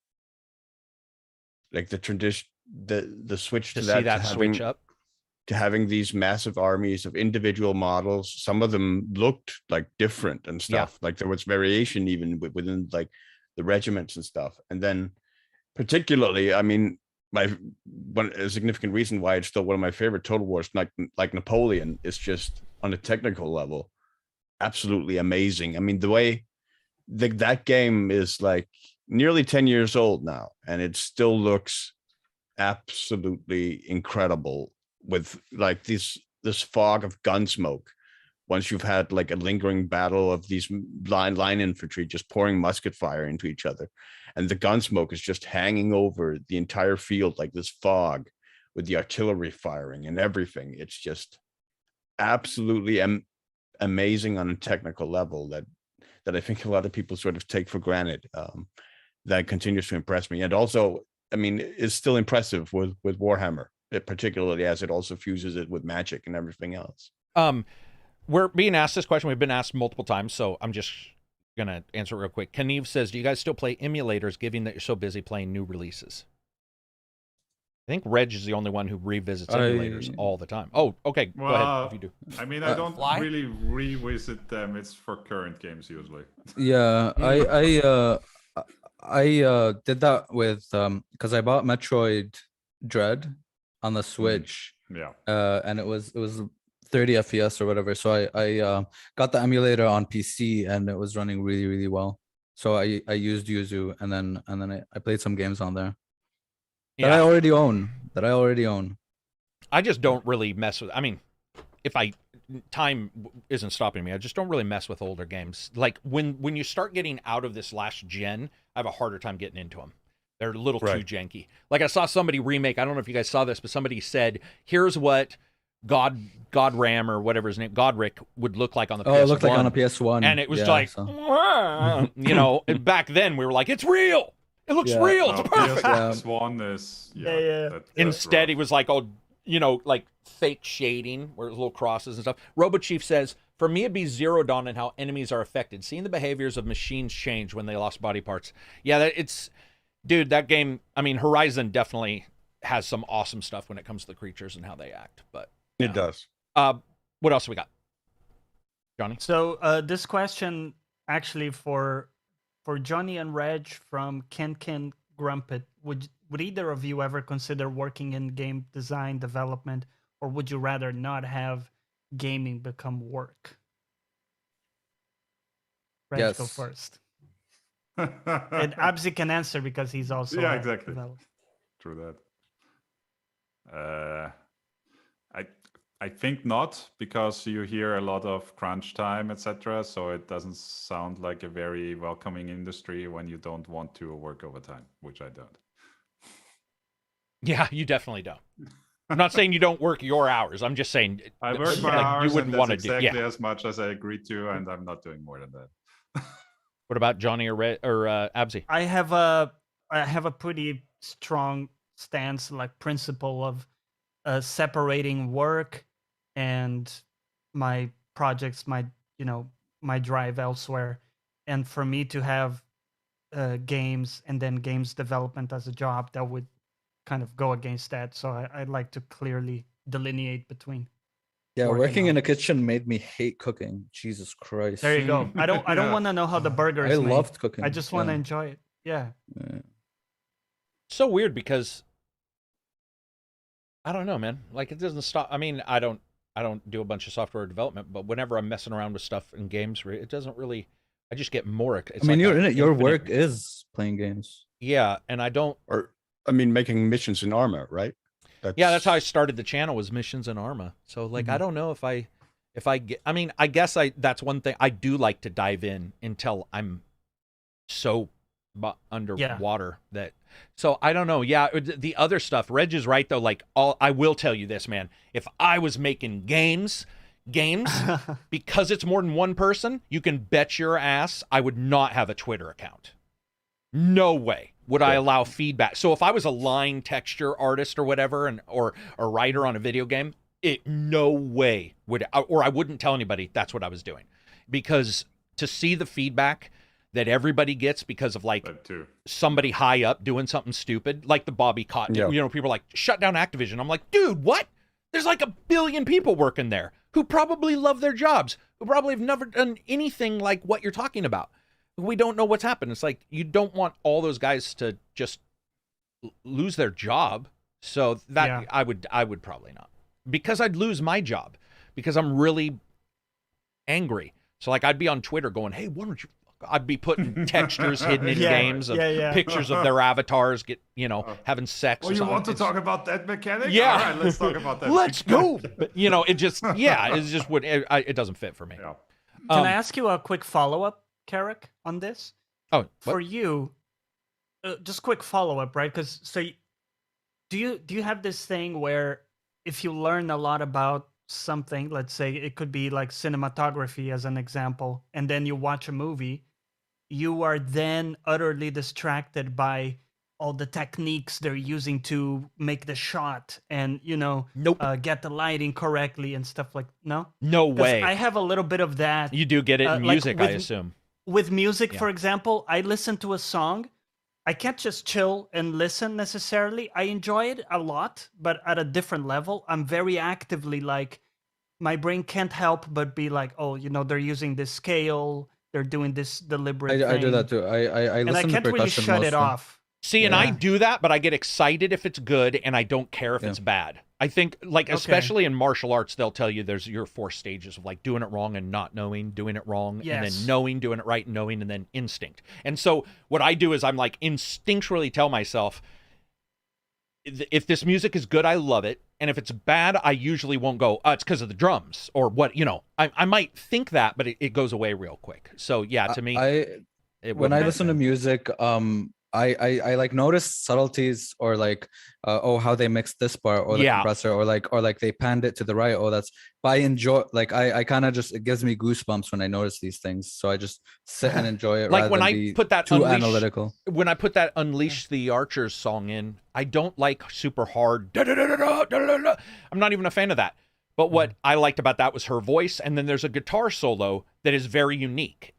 Speaker 5: like the tradition, the switch
Speaker 1: To
Speaker 5: to
Speaker 1: see
Speaker 5: that,
Speaker 1: that
Speaker 5: to
Speaker 1: switch
Speaker 5: having,
Speaker 1: up?
Speaker 5: to having these massive armies of individual models. Some of them looked like different and
Speaker 1: Yeah.
Speaker 5: stuff. Like there was variation even within like the regiments and stuff. And then particularly, I mean, a significant reason why it's still one of my favorite Total Wars, like Napoleon, is just on a technical level, absolutely amazing. I mean, the way that game is like nearly 10 years old now, and it still looks absolutely incredible with like this fog of gun smoke. Once you've had like a lingering battle of these line infantry just pouring musket fire into each other, and the gun smoke is just hanging over the entire field like this fog with the artillery firing and everything. It's just absolutely amazing on a technical level that I think a lot of people sort of take for granted. That continues to impress me, and also, I mean, it's still impressive with Warhammer, particularly as it also fuses it with magic and everything else.
Speaker 1: We're being asked this question. We've been asked multiple times, so I'm just going to answer it real quick. Kniev says, do you guys still play emulators, given that you're so busy playing new releases? I think Reg is the only one who revisits emulators all the time. Oh, okay. Go ahead if you do.
Speaker 4: I mean, I don't
Speaker 1: Fly?
Speaker 4: really revisit them. It's for current games usually.
Speaker 2: Yeah, I did that with because I bought Metroid Dread on the Switch,
Speaker 4: Yeah.
Speaker 2: and it was 30 FPS or whatever. So I got the emulator on PC and it was running really, really well. So I used Yuzu and then I played some games on there that I already own.
Speaker 1: I just don't really mess with. I mean, if time isn't stopping me, I just don't really mess with older games. Like when you start getting out of this last gen, I have a harder time getting into them. They're a little too janky. Like I saw somebody remake. I don't know if you guys saw this, but somebody said, "Here's what Godram or whatever his name, Godric would look like on the PS1."
Speaker 2: Oh, it looked like on a PS1,
Speaker 1: and it was you know. And back then we were like, "It's real. It looks real. It's perfect."
Speaker 4: PS1 is
Speaker 1: Instead, he was like, "Oh, you know, like fake shading, where there's little crosses and stuff." RoboChief says, "For me, it'd be Zero Dawn and how enemies are affected. Seeing the behaviors of machines change when they lost body parts." Yeah, dude, that game. I mean, Horizon definitely has some awesome stuff when it comes to the creatures and how they act. But
Speaker 5: it does.
Speaker 1: What else we got, Johnny?
Speaker 3: So this question actually for Johnny and Reg from Ken Grumpet. Would either of you ever consider working in game design development, or would you rather not have gaming become work? Reg,
Speaker 2: Yes.
Speaker 3: go first. And Abzi can answer because he's also
Speaker 4: exactly.
Speaker 3: developer.
Speaker 4: True that. I think not, because you hear a lot of crunch time, etc. So it doesn't sound like a very welcoming industry when you don't want to work overtime, which I don't.
Speaker 1: Yeah, you definitely don't. I'm not saying you don't work your hours. I'm just saying
Speaker 4: I work my hours,
Speaker 1: you wouldn't
Speaker 4: and
Speaker 1: want
Speaker 4: that's
Speaker 1: to do.
Speaker 4: exactly as much as I agreed to, and I'm not doing more than that.
Speaker 1: What about Johnny or Abzi?
Speaker 3: I have a pretty strong stance, like principle of separating work and my projects, my drive elsewhere. And for me to have games and then games development as a job, that would kind of go against that. So I'd like to clearly delineate between.
Speaker 2: Yeah, working
Speaker 3: on.
Speaker 2: in a kitchen made me hate cooking. Jesus Christ.
Speaker 3: There you go. I don't want to know how the burger is made.
Speaker 2: loved cooking.
Speaker 3: I just want to enjoy it. Yeah.
Speaker 1: So weird because I don't know, man. Like it doesn't stop. I mean, I don't do a bunch of software development, but whenever I'm messing around with stuff in games, it doesn't really. I just get more. It's
Speaker 2: you're in it. Your work is playing games.
Speaker 1: Yeah, and I don't.
Speaker 5: Or I mean, making missions in Arma, right?
Speaker 1: That's how I started the channel, was missions in Arma. So like, I don't know if I get. I mean, I guess that's one thing I do like to dive in until I'm so underwater. That so I don't know. Yeah, the other stuff. Reg is right though. Like I will tell you this, man. If I was making games because it's more than one person, you can bet your ass I would not have a Twitter account. No way would I allow feedback. So if I was a line texture artist or whatever, or a writer on a video game, no way would, or I wouldn't tell anybody that's what I was doing, because to see the feedback that everybody gets because of like somebody high up doing something stupid, like the Bobby Cotton, people are like, shut down Activision. I'm like, dude, what? There's like 1 billion people working there who probably love their jobs, who probably have never done anything like what you're talking about. We don't know what's happened. It's like, you don't want all those guys to just lose their job. So that I would probably not, because I'd lose my job because I'm really angry. So like I'd be on Twitter going, hey, why don't you, I'd be putting textures hidden in games of pictures of their avatars having sex.
Speaker 4: Well, you want to talk about that mechanic?
Speaker 1: Yeah.
Speaker 4: All right, let's talk about that.
Speaker 1: Let's go. But, it just, it doesn't fit for me.
Speaker 4: Yeah.
Speaker 3: Can I ask you a quick follow-up, Karak, on this?
Speaker 1: Oh,
Speaker 3: for you, just quick follow-up, right? Because do you have this thing where if you learn a lot about something, let's say it could be like cinematography as an example, and then you watch a movie, you are then utterly distracted by all the techniques they're using to make the shot and get the lighting correctly and stuff like no
Speaker 1: way.
Speaker 3: I have a little bit of that.
Speaker 1: You do get it in music, I assume.
Speaker 3: With music, for example, I listen to a song, I can't just chill and listen necessarily. I enjoy it a lot, but at a different level. I'm very actively like, my brain can't help but be like, oh, they're using this scale, they're doing this deliberate thing.
Speaker 2: I do that too. I listen
Speaker 3: and I can't
Speaker 2: to
Speaker 3: really
Speaker 2: percussion
Speaker 3: shut it
Speaker 2: mostly.
Speaker 3: off.
Speaker 1: See, and I do that, but I get excited if it's good, and I don't care if it's bad. I think, especially in martial arts, they'll tell you there's your 4 stages of like doing it wrong and not knowing, doing it wrong, and then knowing, doing it right, knowing, and then instinct. And so what I do is I'm like instinctually tell myself, if this music is good, I love it. And if it's bad, I usually won't go, it's because of the drums or what, I might think that, but it goes away real quick. So yeah, to me,
Speaker 2: when I listen to music, I like notice subtleties or like how they mixed this part or the compressor or like they panned it to the right. But I enjoy, like I kind of just, it gives me goosebumps when I notice these things. So I just sit and enjoy it.
Speaker 1: Like when I put that
Speaker 2: too analytical.
Speaker 1: When I put that Unleash the Archers song in, I don't like super hard. I'm not even a fan of that. But what I liked about that was her voice, and then there's a guitar solo that is very unique.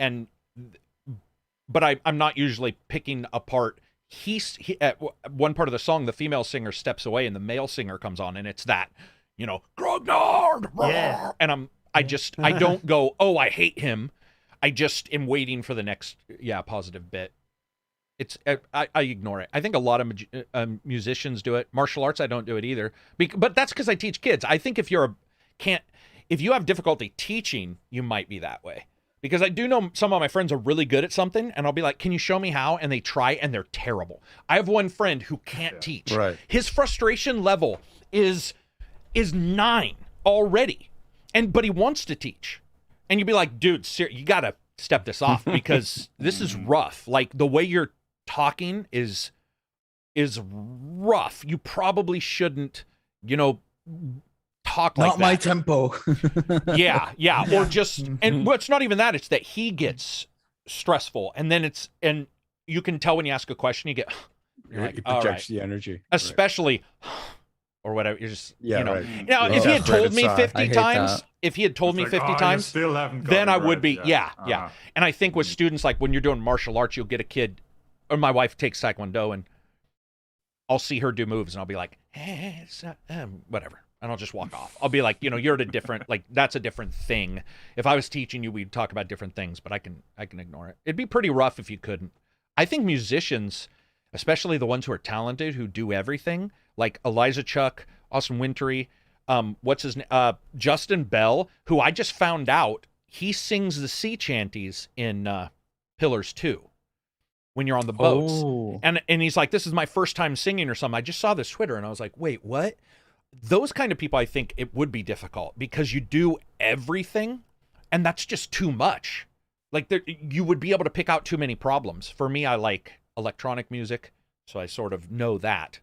Speaker 1: But I'm not usually picking apart. He at one part of the song, the female singer steps away and the male singer comes on, and it's that, Grognard.
Speaker 3: Yeah.
Speaker 1: And I don't go, oh, I hate him. I just am waiting for the next positive bit. It's I ignore it. I think a lot of musicians do it. Martial arts, I don't do it either. But that's because I teach kids. I think if you have difficulty teaching, you might be that way. Because I do know some of my friends are really good at something, and I'll be like, can you show me how? And they try, and they're terrible. I have one friend who can't teach.
Speaker 5: Right.
Speaker 1: His frustration level is 9 already, but he wants to teach. And you'd be like, dude, you got to step this off because this is rough. Like, the way you're talking is rough. You probably shouldn't, talk like
Speaker 2: not
Speaker 1: that.
Speaker 2: my tempo.
Speaker 1: yeah or just and well, it's not even that, it's that he gets stressful, and then and you can tell when you ask a question, you get
Speaker 5: It projects the energy,
Speaker 1: especially or whatever. You're just
Speaker 5: right.
Speaker 1: Now if he had told me 50 times
Speaker 2: that.
Speaker 1: if he had told me 50 times
Speaker 4: still haven't
Speaker 1: then I would
Speaker 4: right.
Speaker 1: be and I think with students, like when you're doing martial arts, you'll get a kid, or my wife takes Taekwondo, and I'll see her do moves and I'll be like, hey, whatever. And I'll just walk off. I'll be like, you're at a different, like, that's a different thing. If I was teaching you, we'd talk about different things, but I can ignore it. It'd be pretty rough if you couldn't. I think musicians, especially the ones who are talented, who do everything, like Eliza Chuck, Austin Wintory, Justin Bell, who I just found out, he sings the sea chanties in Pillars 2 when you're on the boats.
Speaker 2: Oh.
Speaker 1: And he's like, this is my first time singing or something. I just saw this Twitter and I was like, wait, what? Those kind of people, I think it would be difficult because you do everything and that's just too much. Like you would be able to pick out too many problems. For me, I like electronic music, so I sort of know that.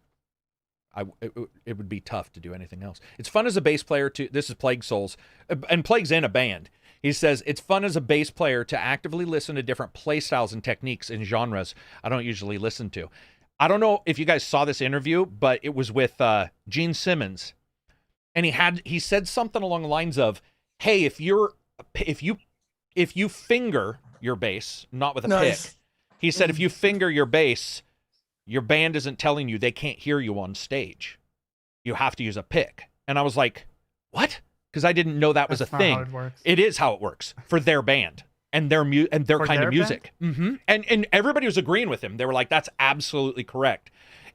Speaker 1: It would be tough to do anything else. It's fun as a bass player to, this is Plague Souls, and Plague's in a band. He says, it's fun as a bass player to actively listen to different play styles and techniques in genres I don't usually listen to. I don't know if you guys saw this interview, but it was with Gene Simmons. And he said something along the lines of, hey, if you finger your bass, not with a pick, he said, if you finger your bass, your band isn't telling you they can't hear you on stage. You have to use a pick. And I was like, what? Because I didn't know that was a thing.
Speaker 3: How it works.
Speaker 1: It is how it works for their band and their kind of music. Mm-hmm. And everybody was agreeing with him. They were like, that's absolutely correct.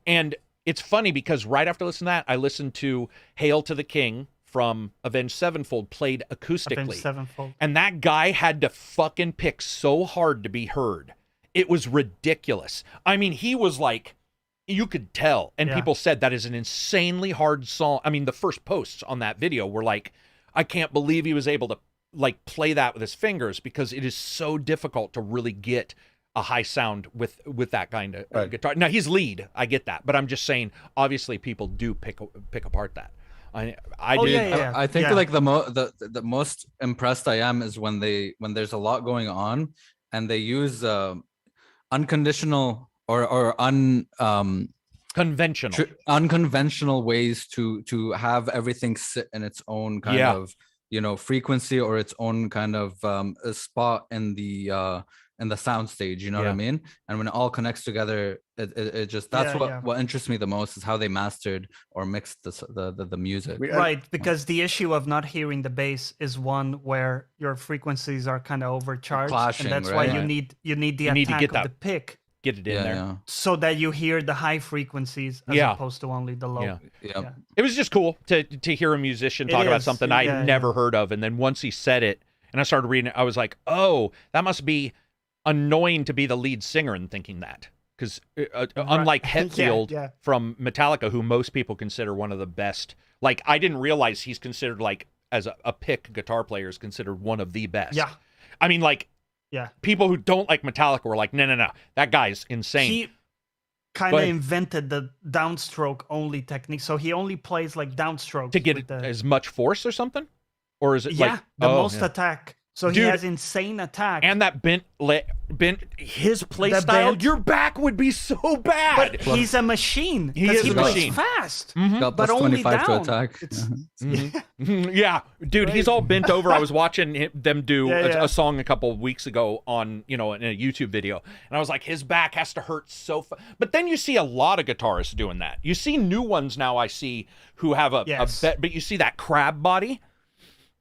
Speaker 1: And it's funny because right after listening to that, I listened to Hail to the King from Avenged Sevenfold played acoustically.
Speaker 3: Avenged Sevenfold.
Speaker 1: And that guy had to fucking pick so hard to be heard. It was ridiculous. I mean, he was like, you could tell. And people said that is an insanely hard song. I mean, the first posts on that video were like, I can't believe he was able to like play that with his fingers because it is so difficult to really get a high sound with that kind of guitar. Now, he's lead. I get that. But I'm just saying, obviously, people do pick apart that. I did.
Speaker 3: Yeah.
Speaker 2: I think like the most impressed I am is when there's a lot going on and they use unconditional or unconventional ways to have everything sit in its own kind of frequency or its own kind of spot in the sound stage, you know what I mean? And when it all connects together, it just what interests me the most is how they mastered or mixed the music.
Speaker 3: Right, because the issue of not hearing the bass is one where your frequencies are kind of overcharged,
Speaker 2: clashing,
Speaker 3: and that's why you need the attack of the pick.
Speaker 1: Get it in there.
Speaker 3: So that you hear the high frequencies as opposed to only the low.
Speaker 1: Yeah. It was just cool to hear a musician talk about something I never heard of. And then once he said it and I started reading it, I was like, oh, that must be annoying to be the lead singer and thinking that. Because unlike Hetfield from Metallica, who most people consider one of the best, like I didn't realize he's considered like as a pick guitar player is considered one of the best.
Speaker 3: Yeah.
Speaker 1: I mean, like, people who don't like Metallica were like, no, that guy's insane.
Speaker 3: He kind of invented the downstroke only technique, so he only plays like downstroke
Speaker 1: to get as much force or something, or is it
Speaker 3: most attack? So he has insane attack
Speaker 1: and that bent his play style. Your back would be so bad.
Speaker 3: But he's a machine.
Speaker 1: He is a
Speaker 3: machine. Fast,
Speaker 2: but only 25 to attack.
Speaker 1: Yeah, dude, he's all bent over. I was watching them do a song a couple of weeks ago on in a YouTube video, and I was like, his back has to hurt so. But then you see a lot of guitarists doing that. You see new ones now. I see who have a but you see that crab body.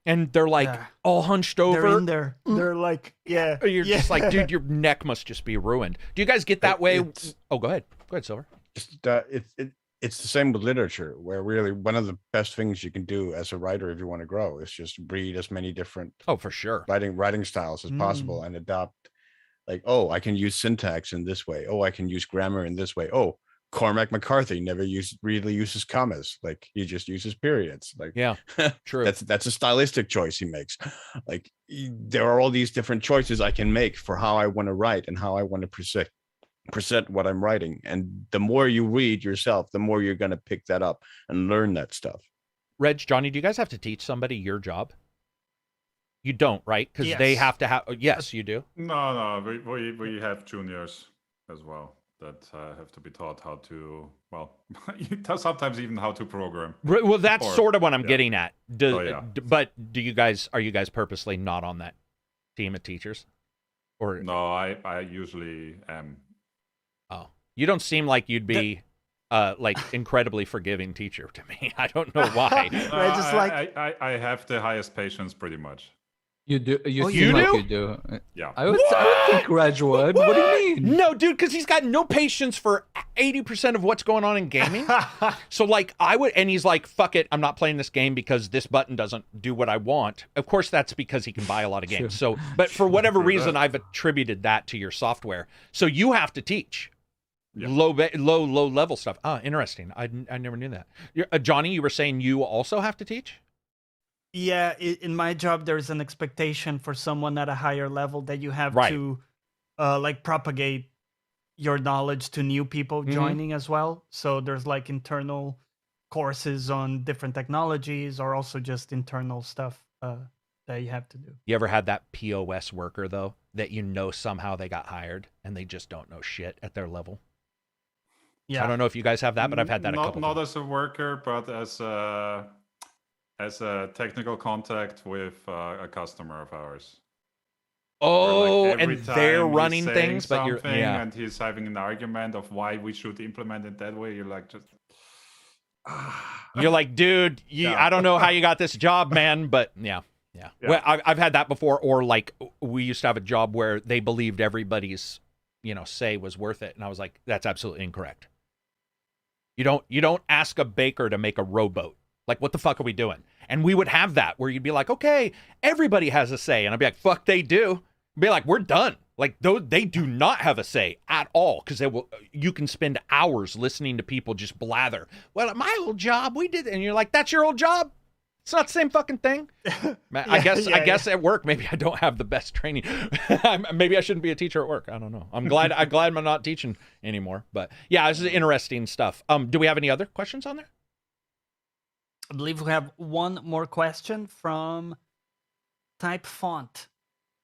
Speaker 1: And they're like all hunched over.
Speaker 3: They're in there. They're like,
Speaker 1: You're just like, dude, your neck must just be ruined. Do you guys get that way? Oh, go ahead. Go ahead, Silver.
Speaker 5: It's the same with literature, where really one of the best things you can do as a writer if you want to grow is just read as many different
Speaker 1: for sure
Speaker 5: writing styles as possible and adopt. Like, oh, I can use syntax in this way. Oh, I can use grammar in this way. Oh, Cormac McCarthy never really uses commas. Like he just uses periods. Like
Speaker 1: true.
Speaker 5: That's a stylistic choice he makes. Like there are all these different choices I can make for how I want to write and how I want to present what I'm writing. And the more you read yourself, the more you're going to pick that up and learn that stuff.
Speaker 1: Reg, Johnny, do you guys have to teach somebody your job? You don't, right? Because they have to have. Yes, you do.
Speaker 4: No, we have juniors as well that have to be taught how to, sometimes even how to program.
Speaker 1: Well, that's sort of what I'm getting at. But are you guys purposely not on that team of teachers? Or
Speaker 4: no, I usually am.
Speaker 1: Oh, you don't seem like you'd be like incredibly forgiving teacher to me. I don't know why.
Speaker 4: I have the highest patience pretty much.
Speaker 2: You do? You do?
Speaker 4: Yeah.
Speaker 2: I would think Reg would. What do you mean?
Speaker 1: No, dude, because he's got no patience for 80% of what's going on in gaming. So, like, and he's like, fuck it, I'm not playing this game because this button doesn't do what I want. Of course, that's because he can buy a lot of games. So, but for whatever reason, I've attributed that to your software. So you have to teach low level stuff. Ah, interesting. I never knew that. Johnny, you were saying you also have to teach?
Speaker 3: Yeah, in my job, there's an expectation for someone at a higher level that you have to like propagate your knowledge to new people
Speaker 1: Mhm.
Speaker 3: joining as well. So there's like internal courses on different technologies, or also just internal stuff that you have to do.
Speaker 1: You ever had that POS worker though, that you know somehow they got hired and they just don't know shit at their level?
Speaker 3: Yeah.
Speaker 1: I don't know if you guys have that, but I've had that a couple
Speaker 4: Not
Speaker 1: times.
Speaker 4: as a worker, but as a technical contact with a customer of ours. Where,
Speaker 1: Oh,
Speaker 4: like, every
Speaker 1: and they're
Speaker 4: time he's
Speaker 1: running
Speaker 4: saying
Speaker 1: things, but you're
Speaker 4: something
Speaker 1: yeah.
Speaker 4: and he's having an argument of why we should implement it that way. You're like, just
Speaker 1: You're like, dude,
Speaker 4: Yeah.
Speaker 1: I don't know how you got this job, man, but yeah.
Speaker 4: Yeah.
Speaker 1: Well, I've had that before, or like we used to have a job where they believed everybody's, say was worth it, and I was like, that's absolutely incorrect. You don't ask a baker to make a rowboat. Like, what the fuck are we doing? And we would have that where you'd be like, okay, everybody has a say, and I'd be like, fuck, they do. I'd be like, we're done. Like, they do not have a say at all, because you can spend hours listening to people just blather. Well, at my old job, we did, and you're like, that's your old job? It's not the same fucking thing. I guess at work, maybe I don't have the best training. Maybe I shouldn't be a teacher at work. I don't know. I'm glad I'm not teaching anymore. But yeah, this is interesting stuff. Do we have any other questions on there?
Speaker 3: I believe we have one more question from Type Font.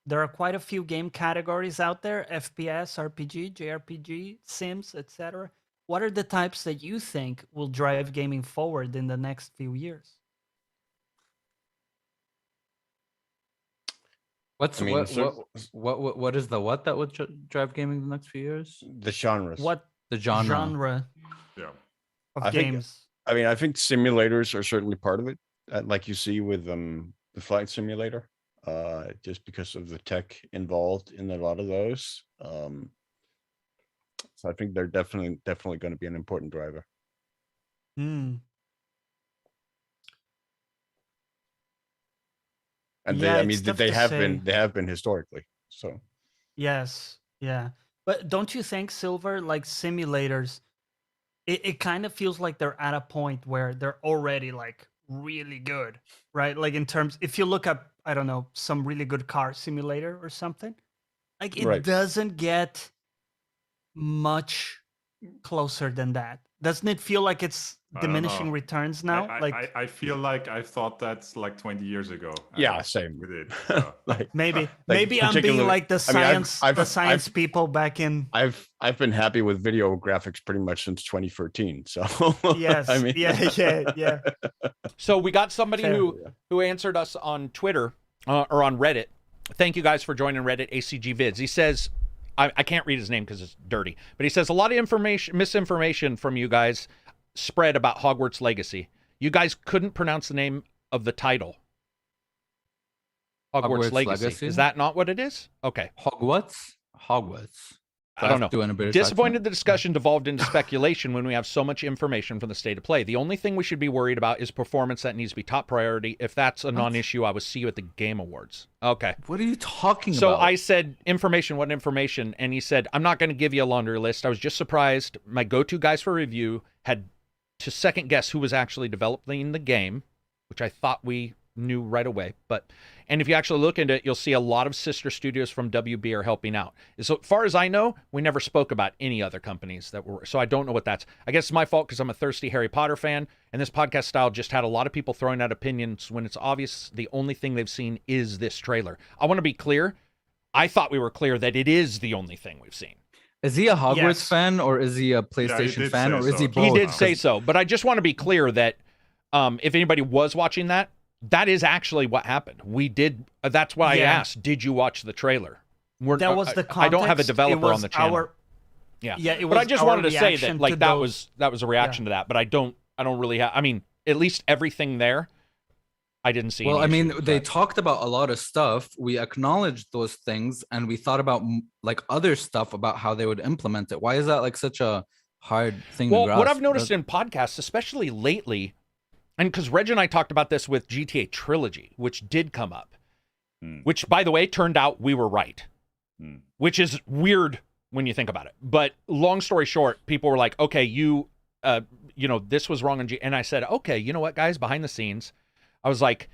Speaker 3: There are quite a few game categories out there: FPS, RPG, JRPG, Sims, etc. What are the types that you think will drive gaming forward in the next few years?
Speaker 2: What is the what that would drive gaming the next few years?
Speaker 5: The genres.
Speaker 3: What
Speaker 2: The genre.
Speaker 4: yeah.
Speaker 3: of
Speaker 5: I think-
Speaker 3: games?
Speaker 5: I think simulators are certainly part of it, like you see with the flight simulator, just because of the tech involved in a lot of those. So I think they're definitely going to be an important driver.
Speaker 3: Hmm.
Speaker 5: And
Speaker 3: Yeah,
Speaker 5: they
Speaker 3: it's tough
Speaker 5: they
Speaker 3: to
Speaker 5: have
Speaker 3: say.
Speaker 5: been historically. So
Speaker 3: Yes, yeah. But don't you think, Silver, like simulators, it kind of feels like they're at a point where they're already like really good, right? Like in terms, if you look up, I don't know, some really good car simulator or something, like it
Speaker 5: Right.
Speaker 3: doesn't get much closer than that. Doesn't it feel like it's
Speaker 4: I don't
Speaker 3: diminishing
Speaker 4: know.
Speaker 3: returns now?
Speaker 4: I feel like I thought that's like 20 years ago.
Speaker 5: yeah, same.
Speaker 4: We did. So.
Speaker 5: Like
Speaker 3: maybe
Speaker 5: like,
Speaker 3: I'm being
Speaker 5: particularly-
Speaker 3: like the
Speaker 5: I mean,
Speaker 3: science
Speaker 5: I've-
Speaker 3: the science people back in.
Speaker 5: I've been happy with video graphics pretty much since 2013. So
Speaker 3: Yes,
Speaker 5: I mean,
Speaker 3: yeah.
Speaker 1: So we got somebody
Speaker 3: Fair.
Speaker 1: who answered us on Twitter or on Reddit. Thank you guys for joining Reddit ACG Vids. He says, I can't read his name because it's dirty, but he says a lot of misinformation from you guys spread about Hogwarts Legacy. You guys couldn't pronounce the name of the title. Hogwarts Legacy. Is that not what it is? Okay.
Speaker 2: Hogwarts.
Speaker 1: I don't know.
Speaker 2: Doing a British
Speaker 1: Disappointed
Speaker 2: accent.
Speaker 1: the discussion devolved into speculation when we have so much information from the state of play. The only thing we should be worried about is performance. That needs to be top priority. If that's a non-issue, I will see you at the Game Awards. Okay.
Speaker 2: What are you talking
Speaker 1: So
Speaker 2: about?
Speaker 1: I said, information, what information? And he said, I'm not going to give you a laundry list. I was just surprised. My go-to guys for review had to second guess who was actually developing the game, which I thought we knew right away. And if you actually look into it, you'll see a lot of sister studios from WB are helping out. As far as I know, we never spoke about any other companies that were, so I don't know what that's. I guess it's my fault because I'm a thirsty Harry Potter fan, and this podcast style just had a lot of people throwing out opinions when it's obvious the only thing they've seen is this trailer. I want to be clear. I thought we were clear that it is the only thing we've seen.
Speaker 2: Is he a Hogwarts
Speaker 3: Yes.
Speaker 2: fan, or is he a PlayStation
Speaker 4: did
Speaker 2: fan,
Speaker 4: say
Speaker 2: or is
Speaker 4: so.
Speaker 2: he
Speaker 4: He
Speaker 2: both?
Speaker 1: He did say
Speaker 2: 'Cause
Speaker 1: so, but I just want to be clear that if anybody was watching that, that is actually what happened. We did. That's why I
Speaker 3: Yeah.
Speaker 1: asked, did you watch the trailer?
Speaker 3: That was the
Speaker 1: I don't have a
Speaker 3: context. It
Speaker 1: developer on
Speaker 3: was
Speaker 1: the channel.
Speaker 3: our-
Speaker 1: yeah,
Speaker 3: it
Speaker 1: but I
Speaker 3: was
Speaker 1: just
Speaker 3: our
Speaker 1: wanted to say that
Speaker 3: reaction
Speaker 1: like
Speaker 3: to
Speaker 1: that
Speaker 3: those-
Speaker 1: was a reaction to that. But I don't really have. I mean, at least everything there, I didn't see.
Speaker 2: Well,
Speaker 1: any
Speaker 2: I mean,
Speaker 1: issues,
Speaker 2: they
Speaker 1: but-
Speaker 2: talked about a lot of stuff. We acknowledged those things, and we thought about like other stuff about how they would implement it. Why is that like such a hard thing
Speaker 1: Well,
Speaker 2: to grasp?
Speaker 1: what I've noticed in podcasts, especially lately, and because Reg and I talked about this with GTA Trilogy, which did come up, which, by the way, turned out we were right, which is weird when you think about it. But long story short, people were like, okay, this was wrong. And I said, okay, you know what, guys, behind the scenes, I was like,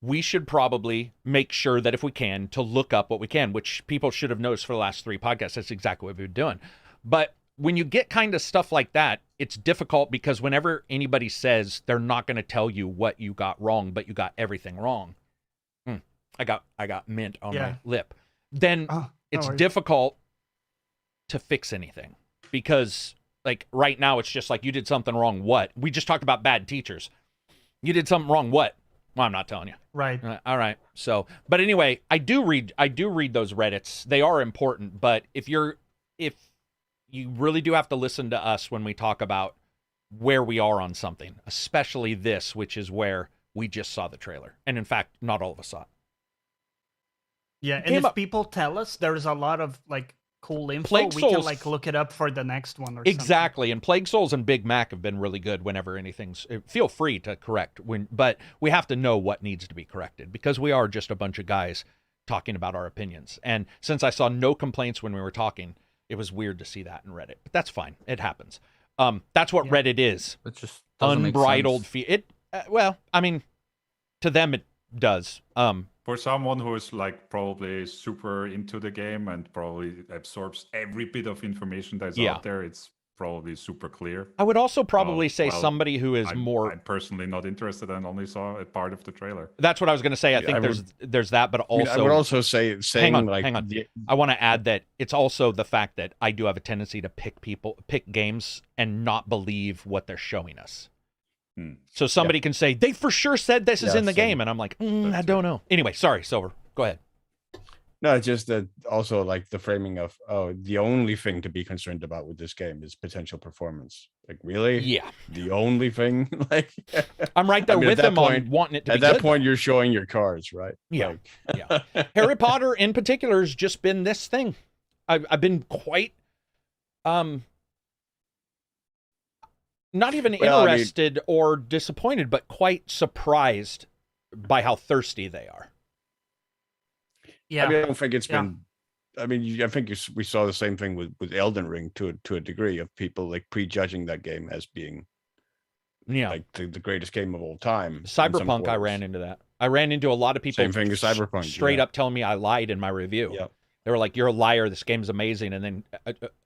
Speaker 1: we should probably make sure that if we can, to look up what we can, which people should have noticed for the last 3 podcasts. That's exactly what we've been doing. But when you get kind of stuff like that, it's difficult because whenever anybody says they're not going to tell you what you got wrong, but you got everything wrong. I got mint on my lip. Then it's difficult to fix anything because like right now it's just like you did something wrong. What? We just talked about bad teachers. You did something wrong. What? Well, I'm not telling you.
Speaker 3: Right.
Speaker 1: All right. So, but anyway, I do read those Reddits. They are important, but if you really do have to listen to us when we talk about where we are on something, especially this, which is where we just saw the trailer. And in fact, not all of us saw it.
Speaker 3: Yeah, and if people tell us there's a lot of like cool info,
Speaker 1: Plague
Speaker 3: we
Speaker 1: Souls,
Speaker 3: can like look it up for the next one or
Speaker 1: exactly. And Plague Souls and Big Mac have been really good whenever anything's. Feel free to correct but we have to know what needs to be corrected because we are just a bunch of guys talking about our opinions. And since I saw no complaints when we were talking, it was weird to see that in Reddit. But that's fine. It happens. That's what Reddit is.
Speaker 2: It just
Speaker 1: unbridled well, I mean, to them it does.
Speaker 4: For someone who is like probably super into the game and probably absorbs every bit of information that's out there, it's probably super clear.
Speaker 1: I would also probably say somebody who is more...
Speaker 4: I'm personally not interested and only saw a part of the trailer.
Speaker 1: That's what I was going to say. I think there's that, but also...
Speaker 5: I would also say...
Speaker 1: Hang on. I want to add that it's also the fact that I do have a tendency to pick games and not believe what they're showing us. So somebody can say, they for sure said this is in the game. And I'm like, I don't know. Anyway, sorry, Silver. Go ahead.
Speaker 5: No, it's just that also like the framing of, the only thing to be concerned about with this game is potential performance. Like, really?
Speaker 1: Yeah.
Speaker 5: The only thing? Like,
Speaker 1: I'm right there with them on wanting it to be good.
Speaker 5: At that point, you're showing your cards, right?
Speaker 1: Yeah. Yeah. Harry Potter in particular has just been this thing. I've been quite... not even interested or disappointed, but quite surprised by how thirsty they are.
Speaker 3: Yeah,
Speaker 5: I mean, I don't think it's been. I mean, I think we saw the same thing with Elden Ring to a degree of people like prejudging that game as being, like the greatest game of all time.
Speaker 1: Cyberpunk, I ran into that. I ran into a lot of people.
Speaker 5: Same thing as Cyberpunk.
Speaker 1: Straight up telling me I lied in my review.
Speaker 5: Yeah.
Speaker 1: They were like, "You're a liar. This game's amazing." And then,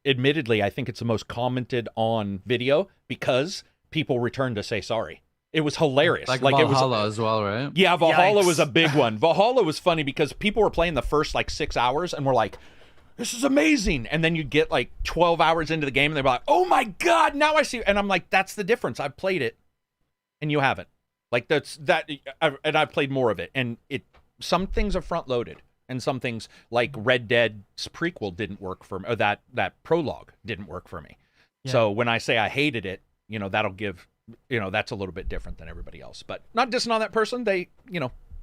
Speaker 1: admittedly, I think it's the most commented on video because people returned to say sorry. It was hilarious.
Speaker 2: Like
Speaker 1: Valhalla
Speaker 2: it was, as well, right?
Speaker 1: Yeah, Valhalla was a big one. Valhalla was funny because people were playing the first like 6 hours and were like, "This is amazing." And then you get like 12 hours into the game and they're like, "Oh my God, now I see." And I'm like, that's the difference. I've played it and you haven't. Like and I've played more of it. And some things are front loaded. And some things like Red Dead's prequel didn't work for me, or that prologue didn't work for me. Yeah. So when I say I hated it, that'll give, that's a little bit different than everybody else. But not dissing on that person. They,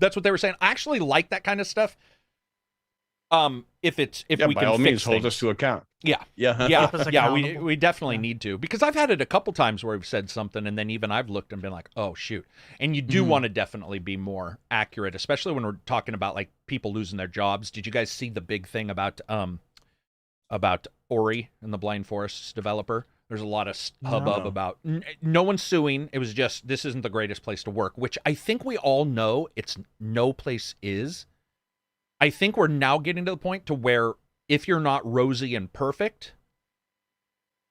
Speaker 1: that's what they were saying. I actually like that kind of stuff. If we
Speaker 5: by
Speaker 1: can
Speaker 5: all
Speaker 1: fix
Speaker 5: means,
Speaker 1: things.
Speaker 5: hold us to account.
Speaker 1: Yeah. We definitely need to, because I've had it a couple times where we've said something and then even I've looked and been like, oh shoot. And you do want to definitely be more accurate, especially when we're talking about like people losing their jobs. Did you guys see the big thing about Ori and the Blind Forest developer? There's a lot of hubbub about no one's suing. It was just, this isn't the greatest place to work, which I think we all know no place is. I think we're now getting to the point to where if you're not rosy and perfect,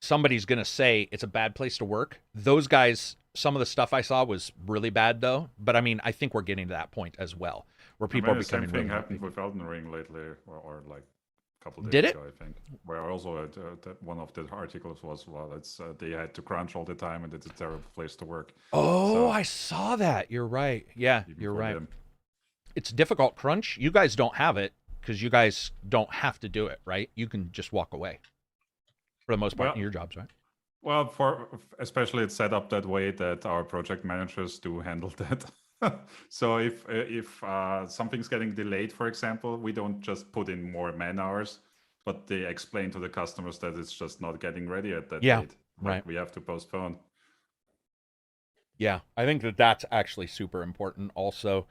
Speaker 1: somebody's going to say it's a bad place to work. Those guys, some of the stuff I saw was really bad though. But I mean, I think we're getting to that point as well, where people are becoming
Speaker 4: the same thing
Speaker 1: really
Speaker 4: happened with Elden Ring lately, or like a couple of days
Speaker 1: Did it?
Speaker 4: ago, I think. Where also one of the articles was, they had to crunch all the time and it's a terrible place to work.
Speaker 1: Oh, I saw that. You're right. Yeah, you're right. It's difficult crunch. You guys don't have it because you guys don't have to do it, right? You can just walk away for the most part in your jobs, right?
Speaker 4: Well, especially it's set up that way that our project managers do handle that. So if something's getting delayed, for example, we don't just put in more man hours, but they explain to the customers that it's just not getting ready at that date.
Speaker 1: Right.
Speaker 4: We have to postpone.
Speaker 1: Yeah, I think that's actually super important also.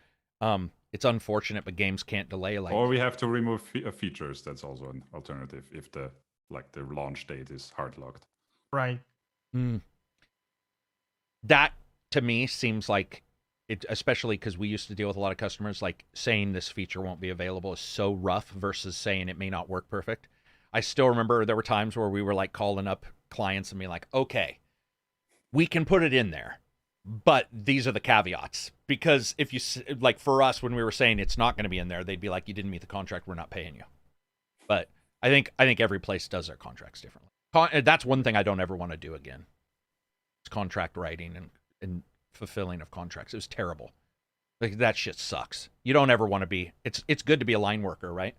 Speaker 1: It's unfortunate, but games can't delay.
Speaker 4: Or we have to remove features. That's also an alternative if the launch date is hard locked.
Speaker 3: Right.
Speaker 1: That to me seems like it, especially because we used to deal with a lot of customers. Like saying this feature won't be available is so rough versus saying it may not work perfect. I still remember there were times where we were like calling up clients and being like, okay, we can put it in there, but these are the caveats. Because if you, like for us, when we were saying it's not going to be in there, they'd be like, you didn't meet the contract, we're not paying you. But I think every place does their contracts differently. That's one thing I don't ever want to do again. It's contract writing and fulfilling of contracts. It was terrible. Like, that shit sucks. You don't ever want to be. It's good to be a line worker, right?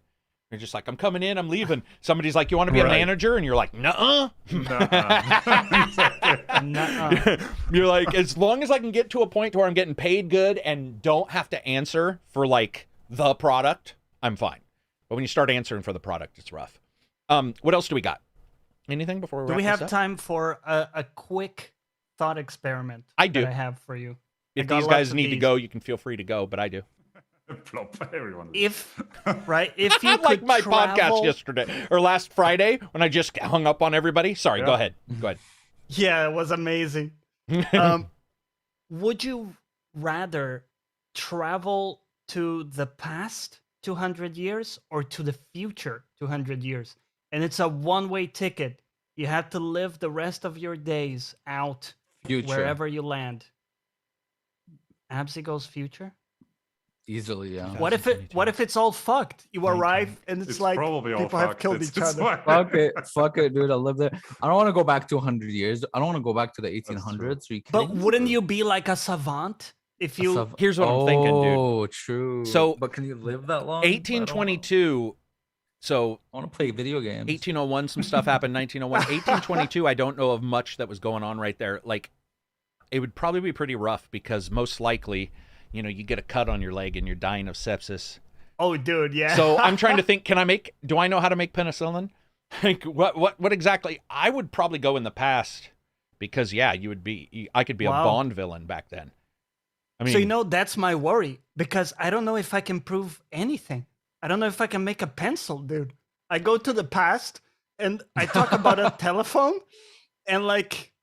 Speaker 1: You're just like, I'm coming in, I'm leaving. Somebody's like, you want to be a manager? And you're like, nuh-uh.
Speaker 3: Nuh-uh.
Speaker 1: You're like, as long as I can get to a point where I'm getting paid good and don't have to answer for like the product, I'm fine. But when you start answering for the product, it's rough. What else do we got? Anything before we
Speaker 3: Do
Speaker 1: wrap
Speaker 3: we
Speaker 1: this
Speaker 3: have
Speaker 1: up?
Speaker 3: time for a quick thought experiment?
Speaker 1: I do.
Speaker 3: That I have for you.
Speaker 1: If
Speaker 3: I got
Speaker 1: these
Speaker 3: lots
Speaker 1: guys
Speaker 3: of
Speaker 1: need to
Speaker 3: these.
Speaker 1: go, you can feel free to go, but I do.
Speaker 4: Plop, everyone.
Speaker 3: If if you
Speaker 1: like
Speaker 3: could
Speaker 1: my
Speaker 3: travel,
Speaker 1: podcast yesterday or last Friday when I just hung up on everybody. Sorry,
Speaker 4: Yeah.
Speaker 1: go ahead. Go ahead.
Speaker 3: Yeah, it was amazing. Would you rather travel to the past 200 years or to the future 200 years? And it's a one-way ticket. You have to live the rest of your days out
Speaker 2: Future.
Speaker 3: wherever you land. Absy goes future.
Speaker 2: Easily, yeah.
Speaker 3: What if it's all fucked? You arrive and it's,
Speaker 4: It's
Speaker 3: like
Speaker 4: probably all
Speaker 3: people have
Speaker 4: fucked.
Speaker 3: killed
Speaker 4: It's
Speaker 3: each other.
Speaker 4: like-
Speaker 2: Fuck it, dude. I live there. I don't want to go back to 100 years. I don't want to go back to the
Speaker 4: true.
Speaker 2: 1800s. Are you
Speaker 3: But
Speaker 2: kidding me?
Speaker 3: wouldn't you be like a savant if you?
Speaker 1: Here's what I'm thinking, dude.
Speaker 2: Oh, true.
Speaker 1: So,
Speaker 2: but can you live that long?
Speaker 1: 1822. So
Speaker 2: I want to play video games.
Speaker 1: 1801, some stuff happened. 1901, 1822. I don't know of much that was going on right there. Like, it would probably be pretty rough because most likely, you know, you get a cut on your leg and you're dying of sepsis.
Speaker 3: Oh, dude, yeah.
Speaker 1: So I'm trying to think, do I know how to make penicillin? Like, what exactly? I would probably go in the past because, yeah, I could be
Speaker 3: Wow.
Speaker 1: a Bond villain back then. I mean,
Speaker 3: So, you know, that's my worry because I don't know if I can prove anything. I don't know if I can make a pencil, dude. I go to the past and I talk about a telephone and like,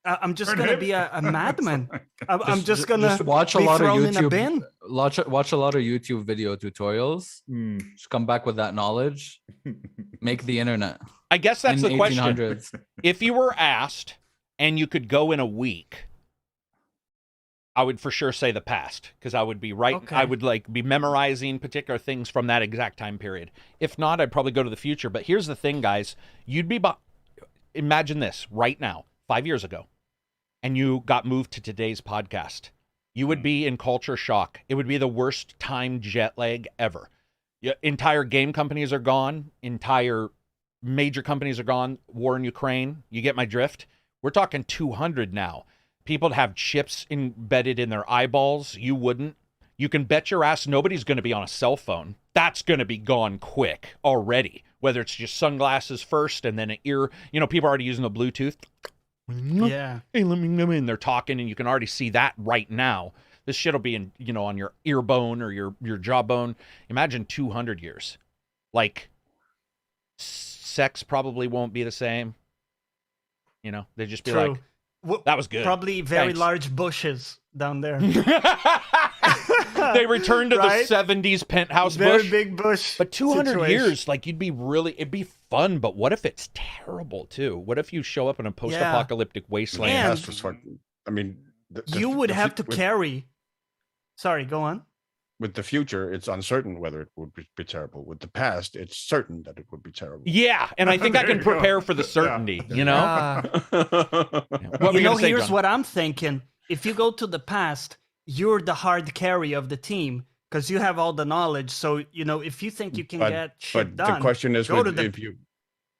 Speaker 3: I'm just
Speaker 4: Turn
Speaker 3: going to
Speaker 4: hip.
Speaker 3: be a madman. I'm just going to
Speaker 2: watch a
Speaker 3: be
Speaker 2: lot of
Speaker 3: thrown in a
Speaker 2: YouTube.
Speaker 3: bin.
Speaker 2: Watch a lot of YouTube video tutorials.
Speaker 4: Hmm.
Speaker 2: Just come back with that knowledge. Make the internet.
Speaker 1: I guess that's
Speaker 2: in
Speaker 1: the question.
Speaker 2: 1800s.
Speaker 1: If you were asked and you could go in a week, I would for sure say the past because I would be right.
Speaker 3: Okay.
Speaker 1: I would like be memorizing particular things from that exact time period. If not, I'd probably go to the future. But here's the thing, guys. Imagine this right now, 5 years ago, and you got moved to today's podcast. You would be in culture shock. It would be the worst time jet lag ever. Entire game companies are gone. Entire major companies are gone. War in Ukraine. You get my drift? We're talking 200 now. People have chips embedded in their eyeballs. You wouldn't. You can bet your ass nobody's going to be on a cell phone. That's going to be gone quick already. Whether it's just sunglasses first and then an ear. You know, people are already using the Bluetooth.
Speaker 3: Yeah.
Speaker 1: Hey, let me come in. They're talking, and you can already see that right now. This shit will be in, you know, on your ear bone or your jawbone. Imagine 200 years. Like, sex probably won't be the same. You know, they just be
Speaker 3: True.
Speaker 1: like, that was good.
Speaker 3: Probably very
Speaker 1: Thanks.
Speaker 3: large bushes down there.
Speaker 1: They returned to
Speaker 3: Right?
Speaker 1: the 70s penthouse
Speaker 3: Very
Speaker 1: bush.
Speaker 3: big bush.
Speaker 1: But 200
Speaker 3: situation.
Speaker 1: years, like it'd be fun, but what if it's terrible too? What if you show up in a post-apocalyptic wasteland?
Speaker 3: And-
Speaker 5: Past was fucking- I mean,
Speaker 3: You would have to
Speaker 5: with,
Speaker 3: carry. Sorry, go on.
Speaker 5: with the future, it's uncertain whether it would be terrible. With the past, it's certain that it would be terrible.
Speaker 1: Yeah, and I think I
Speaker 4: There
Speaker 1: can
Speaker 4: you go.
Speaker 1: prepare for the certainty, you know? What were
Speaker 3: You know,
Speaker 1: gonna say,
Speaker 3: here's
Speaker 1: John?
Speaker 3: what I'm thinking. If you go to the past, you're the hard carry of the team because you have all the knowledge. So, you know, if you think you can get shit
Speaker 5: But
Speaker 3: done,
Speaker 5: the question is
Speaker 3: go to the-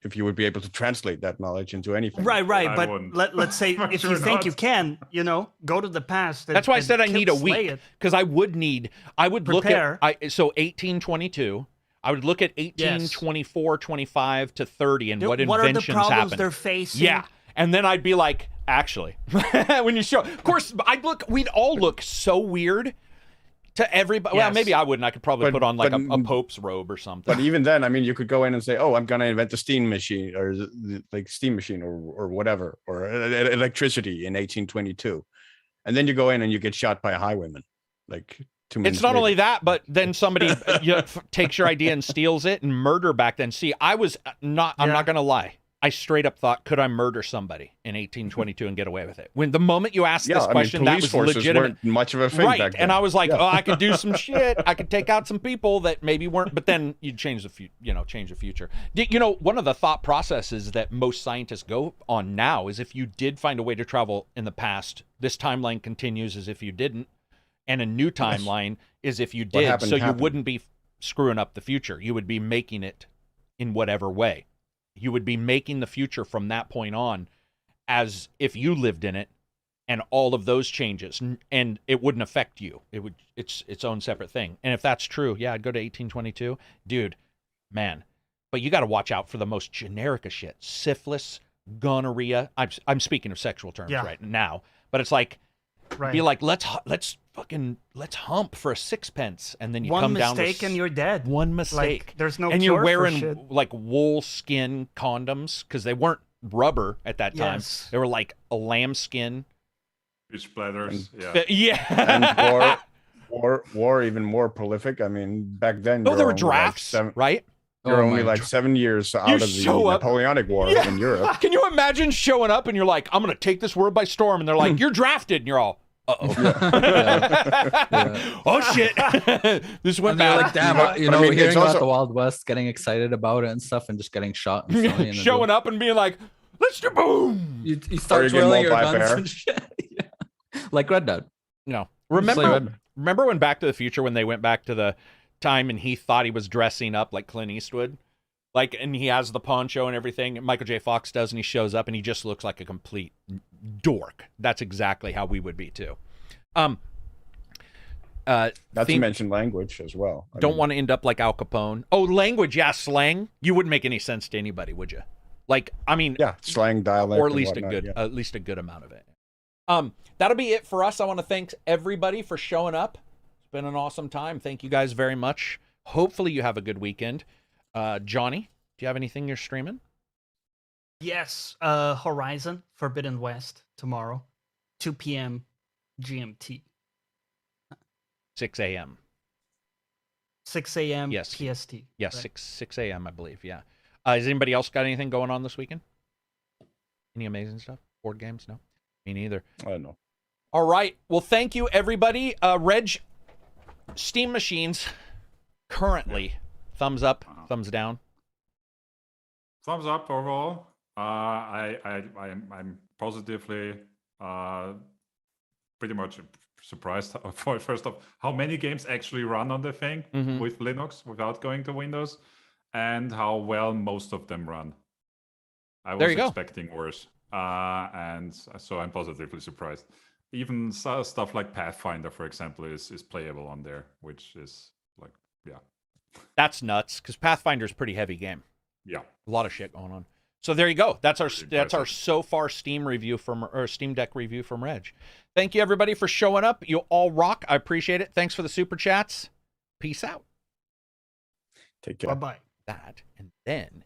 Speaker 5: if you would be able to translate that knowledge into anything.
Speaker 3: right.
Speaker 4: I
Speaker 3: But
Speaker 4: wouldn't.
Speaker 3: let's say
Speaker 4: I'm
Speaker 3: if
Speaker 4: sure
Speaker 3: you think
Speaker 4: not.
Speaker 3: you can, you know, go to the past. And,
Speaker 1: That's why I
Speaker 3: and
Speaker 1: said I need a
Speaker 3: slay
Speaker 1: week
Speaker 3: it.
Speaker 1: because I would
Speaker 3: Prepare.
Speaker 1: look at so 1822. I would look at 1824, 25 to 30 and what
Speaker 3: are the
Speaker 1: inventions
Speaker 3: problems
Speaker 1: happened.
Speaker 3: they're facing?
Speaker 1: Yeah. And then I'd be like, actually, when you show, of course, we'd all look so weird to everybody. Well,
Speaker 3: Yes.
Speaker 1: maybe I wouldn't. I could probably
Speaker 5: But-
Speaker 1: put on like
Speaker 5: but-
Speaker 1: a Pope's robe or something.
Speaker 5: But even then, I mean, you could go in and say, "Oh, I'm gonna invent a steam machine or like steam machine or whatever or electricity in 1822," and then you go in and you get shot by a highwayman. Like 2 minutes.
Speaker 1: It's not
Speaker 5: later.
Speaker 1: only that, but then somebody takes your idea and steals it and murder back then. See, I'm not going to lie. I straight up thought, could I murder somebody in 1822 and get away with it? When the moment you asked this question, that was
Speaker 5: forces
Speaker 1: legitimate.
Speaker 5: weren't much of a thing
Speaker 1: Right.
Speaker 5: back then.
Speaker 1: And I was like, oh, I could do some shit. I could take out some people that maybe weren't, but then you'd change the future. One of the thought processes that most scientists go on now is if you did find a way to travel in the past, this timeline continues as if you didn't. And a new timeline is if you did. So you wouldn't be screwing up the future. You would be making it in whatever way. You would be making the future from that point on as if you lived in it, and all of those changes, and it wouldn't affect you. It's its own separate thing. And if that's true, yeah, I'd go to 1822. Dude, man. But you got to watch out for the most generic of shit. Syphilis, gonorrhea. I'm speaking of sexual terms right now. But it's like, be like, let's hump for a sixpence, and then you come down with
Speaker 3: one mistake and you're dead.
Speaker 1: One mistake.
Speaker 3: Like, there's no
Speaker 1: and
Speaker 3: cure
Speaker 1: you're wearing
Speaker 3: for shit.
Speaker 1: like wool skin condoms because they weren't rubber at that time.
Speaker 3: Yes.
Speaker 1: They were like a lamb skin.
Speaker 4: Fish splatters.
Speaker 1: Yeah.
Speaker 5: And war even more prolific. I mean, back then.
Speaker 1: Oh, there were drafts, right?
Speaker 5: You're only like 7 years out of the Napoleonic War in Europe.
Speaker 1: Can you imagine showing up and you're like, I'm going to take this world by storm, and they're like, you're drafted, and you're all, uh-oh. Oh shit. This went bad.
Speaker 2: Like, damn, hearing about the Wild West, getting excited about it and stuff, and just getting shot. And
Speaker 1: showing up and being like, let's do boom.
Speaker 2: You start twirling your guns and shit. Like Red Dead.
Speaker 1: No. Remember when Back to the Future, when they went back to the time and he thought he was dressing up like Clint Eastwood? Like, and he has the poncho and everything, and Michael J. Fox does, and he shows up and he just looks like a complete dork. That's exactly how we would be too. Not
Speaker 5: to mention language as well.
Speaker 1: Don't want to end up like Al Capone. Oh, language, yeah, slang. You wouldn't make any sense to anybody, would you? Like, I mean,
Speaker 5: yeah, slang, dialect,
Speaker 1: or at least at least a good amount of it. That'll be it for us. I want to thank everybody for showing up. It's been an awesome time. Thank you guys very much. Hopefully you have a good weekend. Johnny, do you have anything you're streaming?
Speaker 3: Yes, Horizon Forbidden West tomorrow, 2 p.m. GMT.
Speaker 1: 6 a.m.
Speaker 3: 6 a.m.
Speaker 1: Yes.
Speaker 3: PST.
Speaker 1: Yes, right. 6 a.m. I believe, yeah. Has anybody else got anything going on this weekend? Any amazing stuff? Board games? No? Me neither.
Speaker 5: I don't know.
Speaker 1: All right. Well, thank you, everybody. Reg, Steam machines currently, thumbs up, thumbs down?
Speaker 4: Thumbs up overall. I'm positively pretty much surprised first off how many games actually run on the thing with Linux without going to Windows, and how well most of them run. I was expecting worse, and so I'm positively surprised. Even stuff like Pathfinder, for example, is playable on there, which is like, yeah.
Speaker 1: That's nuts, because Pathfinder's a pretty heavy game.
Speaker 4: Yeah.
Speaker 1: A lot of shit going on. So there you go. That's our so far Steam Deck review from Reg. Thank you, everybody, for showing up. You all rock. I appreciate it. Thanks for the super chats. Peace out.
Speaker 5: Take care.
Speaker 3: Bye-bye.
Speaker 1: That, and then